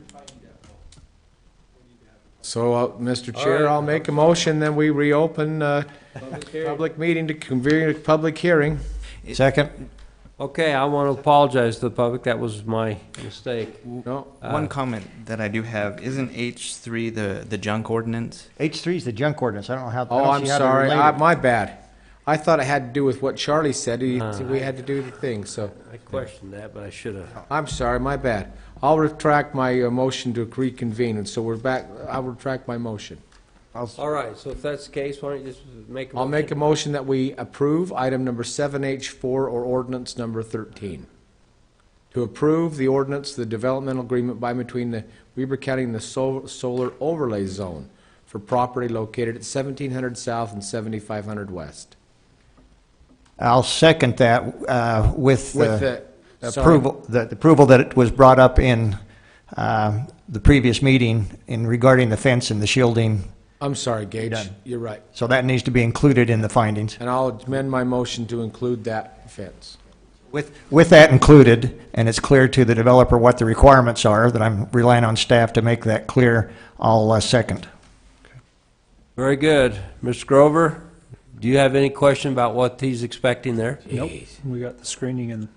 So, Mr. Chair, right. I'll make a motion, then we reopen Public hearing. public meeting to convene a public hearing. Second. Okay, I want to apologize to the public. That was my mistake. No, One comment that I do have, isn't H3 the junk ordinance? H3 is the junk ordinance. I don't know how. I oh, don't I'm see how to sorry, relate it. my bad. I thought it had to do with what Charlie said, we had to do the thing, so. I questioned that, but I should have. I'm sorry, my bad. I'll retract my motion to reconvene, and so we're back, I'll retract my motion. All right, so if that's the case, why don't you just make a motion? I'll make a motion that we approve item number 7H4 or ordinance number 13. To approve the ordinance, the developmental agreement by between the Weber County and the Solar Overlay Zone for property located at 1700 South and 7500 West. I'll second that with the approval, the approval that it was brought up in the previous meeting in regarding the fence and the shielding. I'm sorry, Gage, you're right. So that needs to be included in the findings. And I'll amend my motion to include that fence. With that included, and it's clear to the developer what the requirements are, that I'm relying on staff to make that clear, I'll second. Very good. Mr. Grover, do you have any question about what he's expecting there? Nope, we got the screening and.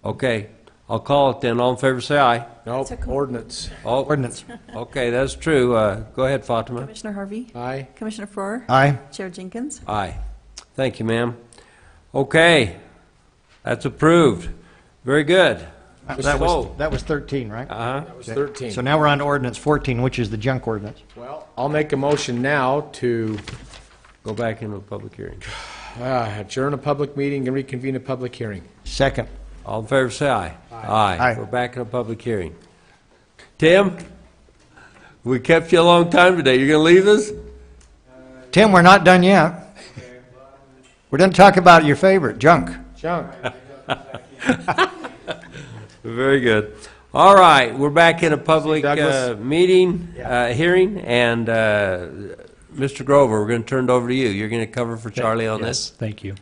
Okay, I'll call it then. All in favor, say aye. Nope, ordinance. Oh, Ordinance. okay, that's true. Go ahead, Fatima. Commissioner Harvey? Aye. Commissioner Farrar? Aye. Chair Jenkins? Aye. Thank you, ma'am. Okay, that's approved. Very good. That was 13, right? Uh-huh. That was 13. So now we're on to ordinance 14, which is the junk ordinance. Well, I'll make a motion now to Go back into a public hearing. adjourn a public meeting and reconvene a public hearing. Second. All in favor, say aye. Aye. Aye. We're back in a public hearing. Tim, we kept you a long time today. You're going to leave us? Tim, we're not done yet. We're going to talk about your favorite, junk. Junk. Very good. All right, we're back in a public Douglas. meeting, hearing, and Mr. Grover, we're going to turn it over to you. You're going to cover for Charlie on Yes, this? thank you.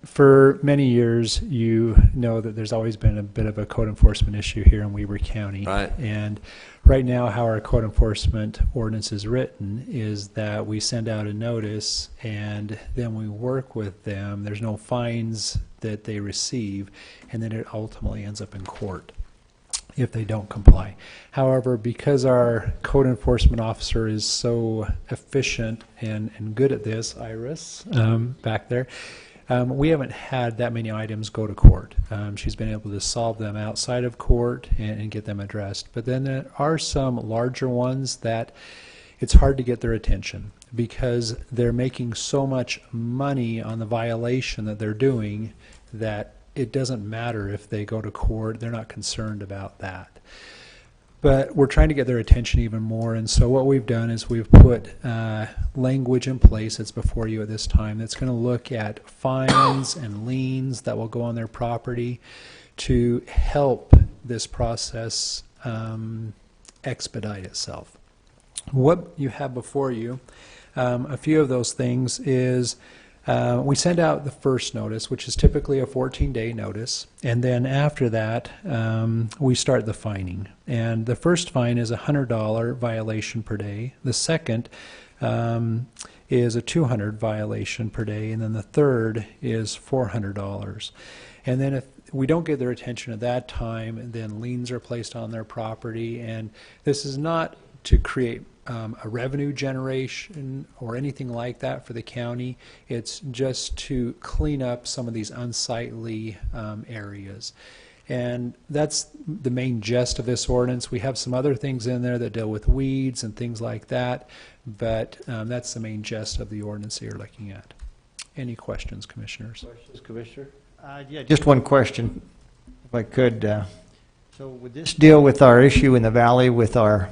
For many years, you know that there's always been a bit of a code enforcement issue here in Weber County. Right. And right now, how our code enforcement ordinance is written is that we send out a notice and then we work with them. There's no fines that they receive, and then it ultimately ends up in court if they don't comply. However, because our code enforcement officer is so efficient and good at this, Iris, back there, we haven't had that many items go to court. She's been able to solve them outside of court and get them addressed. But then there are some larger ones that it's hard to get their attention because they're making so much money on the violation that they're doing that it doesn't matter if they go to court. They're not concerned about that. But we're trying to get their attention even more, and so what we've done is we've put language in place that's before you at this time that's going to look at fines and liens that will go on their property to help this process expedite itself. What you have before you, a few of those things is we send out the first notice, which is typically a 14-day notice, and then after that, we start the fining. And the first fine is a $100 violation per day. The second is a $200 violation per day, and then the third is $400. And then if we don't get their attention at that time, then liens are placed on their property, and this is not to create a revenue generation or anything like that for the county. It's just to clean up some of these unsightly areas. And that's the main gist of this ordinance. We have some other things in there that deal with weeds and things like that, but that's the main gist of the ordinance that you're looking at. Any questions, Commissioners? Questions, Commissioner? Yeah, just one question, if I could. So would this deal with our issue in the valley with our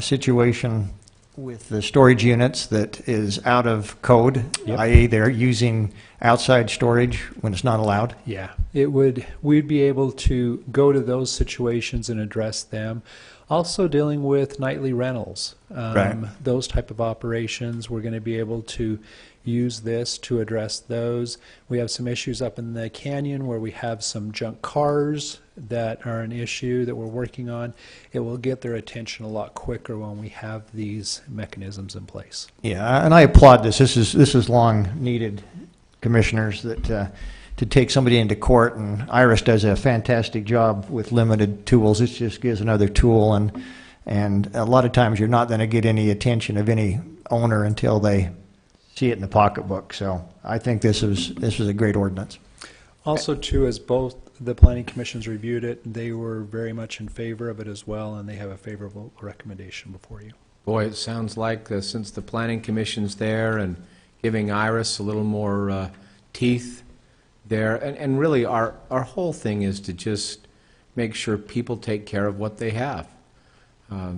situation with the storage units that is out of code, Yep. i.e. they're using outside storage when it's not allowed? Yeah, it would. We'd be able to go to those situations and address them. Also dealing with nightly rentals. Right. Those type of operations, we're going to be able to use this to address those. We have some issues up in the canyon where we have some junk cars that are an issue that we're working on. It will get their attention a lot quicker when we have these mechanisms in place. Yeah, and I applaud this. This is long needed, commissioners, that to take somebody into court, and Iris does a fantastic job with limited tools. It just gives another tool, and a lot of times you're not going to get any attention of any owner until they see it in the pocketbook. So I think this was a great ordinance. Also, too, as both the planning commissions reviewed it, they were very much in favor of it as well, and they have a favorable recommendation before you. Boy, it sounds like since the planning commission's there and giving Iris a little more teeth there, and really our whole thing is to just make sure people take care of what they have.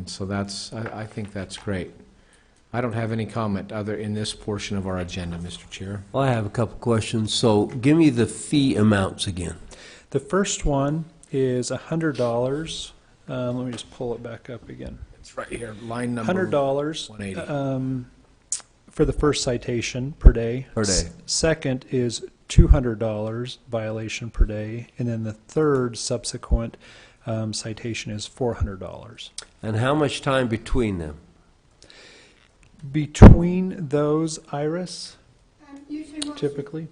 So I think that's great. I don't have any comment other in this portion of our agenda, Mr. Chair. Well, I have a couple questions. So give me the fee amounts again. The first one is $100. Let me just pull it back up again. It's right here, line number $100 180. for the first citation per day. Per day. Second is $200 violation per day, and then the third subsequent citation is $400. And how much time between them? Between those, Iris, typically?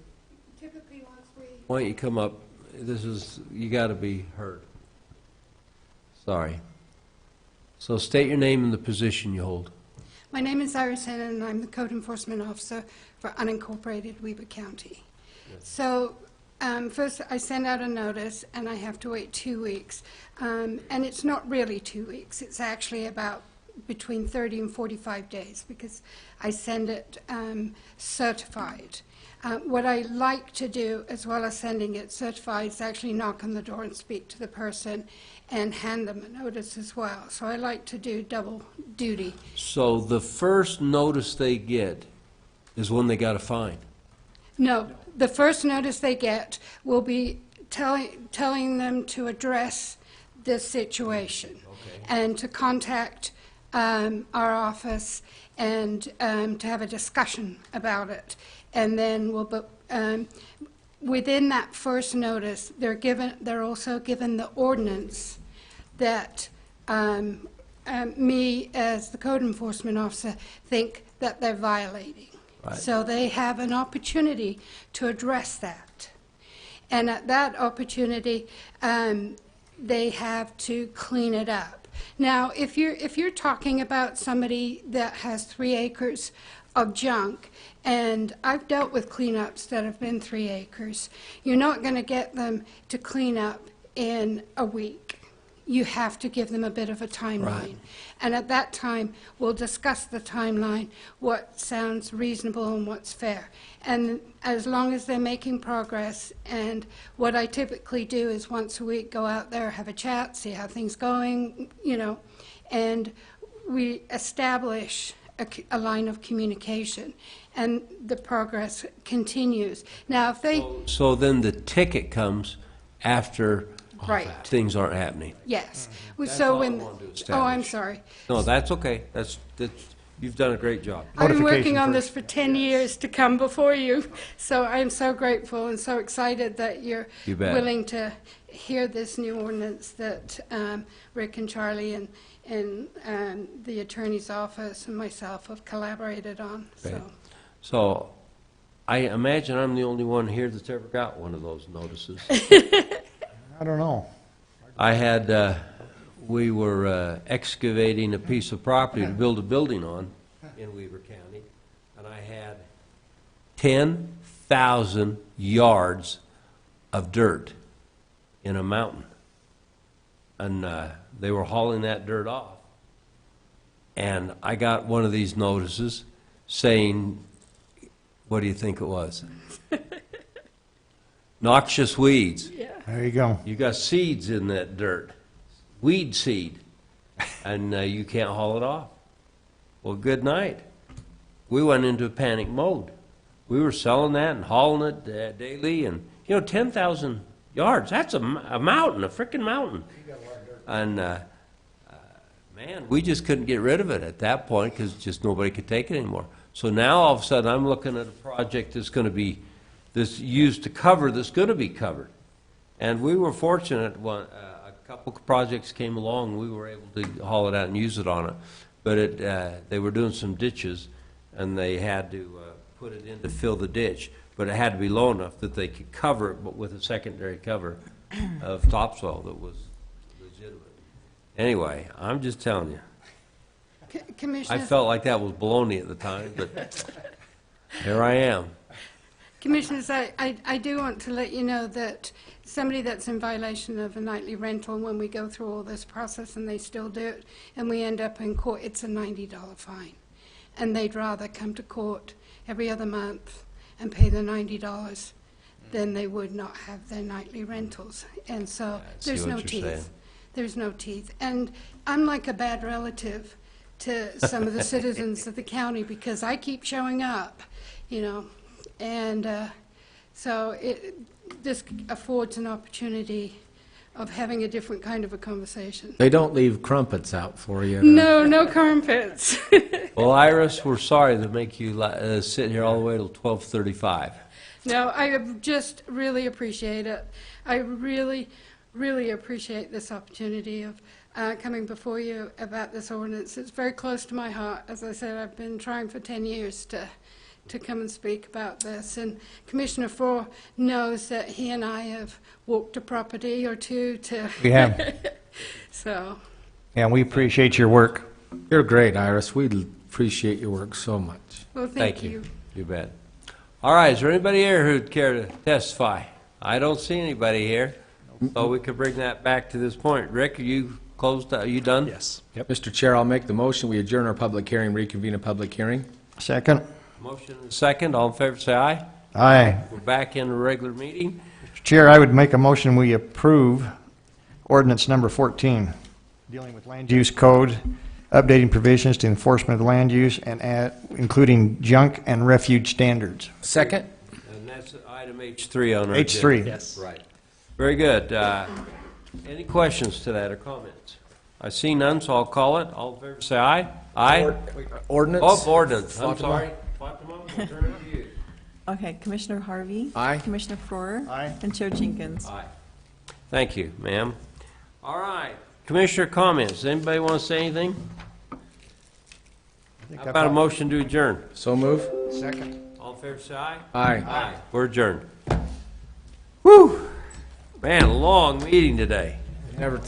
Why don't you come up? You got to be heard. Sorry. So state your name and the position you hold. My name is Iris Hennon, and I'm the Code Enforcement Officer for unincorporated Weber County. So first I send out a notice, and I have to wait 2 weeks. And it's not really 2 weeks. It's actually about between 30 and 45 days because I send it certified. What I like to do, as well as sending it certified, is actually knock on the door and speak to the person and hand them a notice as well. So I like to do double duty. So the first notice they get is when they got a fine? No, the first notice they get will be telling them to address this situation and to contact our office and to have a discussion about it. And then within that first notice, they're also given the ordinance that me, as the code enforcement officer, think that they're violating. Right. So they have an opportunity to address that. And at that opportunity, they have to clean it up. Now, if you're talking about somebody that has 3 acres of junk, and I've dealt with cleanups that have been 3 acres, you're not going to get them to clean up in a week. You have to give them a bit of a timeline. Right. And at that time, we'll discuss the timeline, what sounds reasonable and what's fair. And as long as they're making progress, and what I typically do is once a week go out there, have a chat, see how things going, and we establish a line of communication, and the progress continues. Now, if they... So then the ticket comes after right. things aren't happening. Yes. That's So all when... I wanted to Oh, establish. I'm sorry. No, that's okay. That's you've done a great job. I've been working on this for 10 years to come before you, so I'm so grateful and so excited that you're willing to hear this new ordinance that Rick and Charlie and the attorney's office and myself have collaborated on. Right. So I imagine I'm the only one here that's ever got one of those notices. I don't know. I had, we were excavating a piece of property to build a building on in Weber County, and I had 10,000 yards of dirt in a mountain. And they were hauling that dirt off. And I got one of these notices saying, what do you think it was? Noxious weeds. Yeah. There you go. You got seeds in that dirt, weed seed, and you can't haul it off. Well, good night. We went into a panic mode. We were selling that and hauling it daily, and 10,000 yards, that's a mountain, a frickin' mountain. And man, we just couldn't get rid of it at that point because just nobody could take it anymore. So now all of a sudden I'm looking at a project that's going to be, that's used to cover, that's going to be covered. And we were fortunate, a couple of projects came along, we were able to haul it out and use it on it. But they were doing some ditches, and they had to put it in to fill the ditch. But it had to be low enough that they could cover it, but with a secondary cover of topsoil that was legitimate. Anyway, I'm just telling you. Commissioner. I felt like that was baloney at the time, but here I am. Commissioners, I do want to let you know that somebody that's in violation of a nightly rental, when we go through all this process and they still do it, and we end up in court, it's a $90 fine. And they'd rather come to court every other month and pay the $90 than they would not have their nightly rentals. And so there's no teeth. There's no teeth. And I'm like a bad relative to some of the citizens of the county because I keep showing up, you know. And so this affords an opportunity of having a different kind of a conversation. They don't leave crumpets out for you. No, no crumpets. Well, Iris, we're sorry to make you sit here all the way till 12:35. No, I just really appreciate it. I really, really appreciate this opportunity of coming before you about this ordinance. It's very close to my heart. As I said, I've been trying for 10 years to come and speak about this. And Commissioner Faure knows that he and I have walked a property or two to... We have. So... And we appreciate your work. You're great, Iris. We appreciate your work so much. Well, thank you. You bet. All right, is there anybody here who'd care to testify? I don't see anybody here, so we could bring that back to this point. Rick, are you closed? Are you done? Yes. Yep. Mr. Chair, I'll make the motion. We adjourn our public hearing, reconvene a public hearing. Second. Motion and second. All in favor, say aye. Aye. We're back in a regular meeting. Mr. Chair, I would make a motion we approve ordinance number 14, dealing with land use code, updating provisions to enforcement of land use, and including junk and refuge standards. Second. And that's item H3 on our H3. agenda. Yes. Right. Very good. Any questions to that or comments? I see none, so I'll call it. All in favor, say aye. Aye. Ordinance. Oh, ordinance. I'm Fatima. sorry. Fatima, we'll turn it to you. Okay, Commissioner Harvey? Aye. Commissioner Faure? Aye. And Chair Jenkins? Aye. Thank you, ma'am. All right. Commissioner comments. Anybody want to say anything? How about a motion to adjourn? So move. Second. All in favor, say aye. Aye. Aye. We're adjourned. Whew. Man, a long meeting today. Never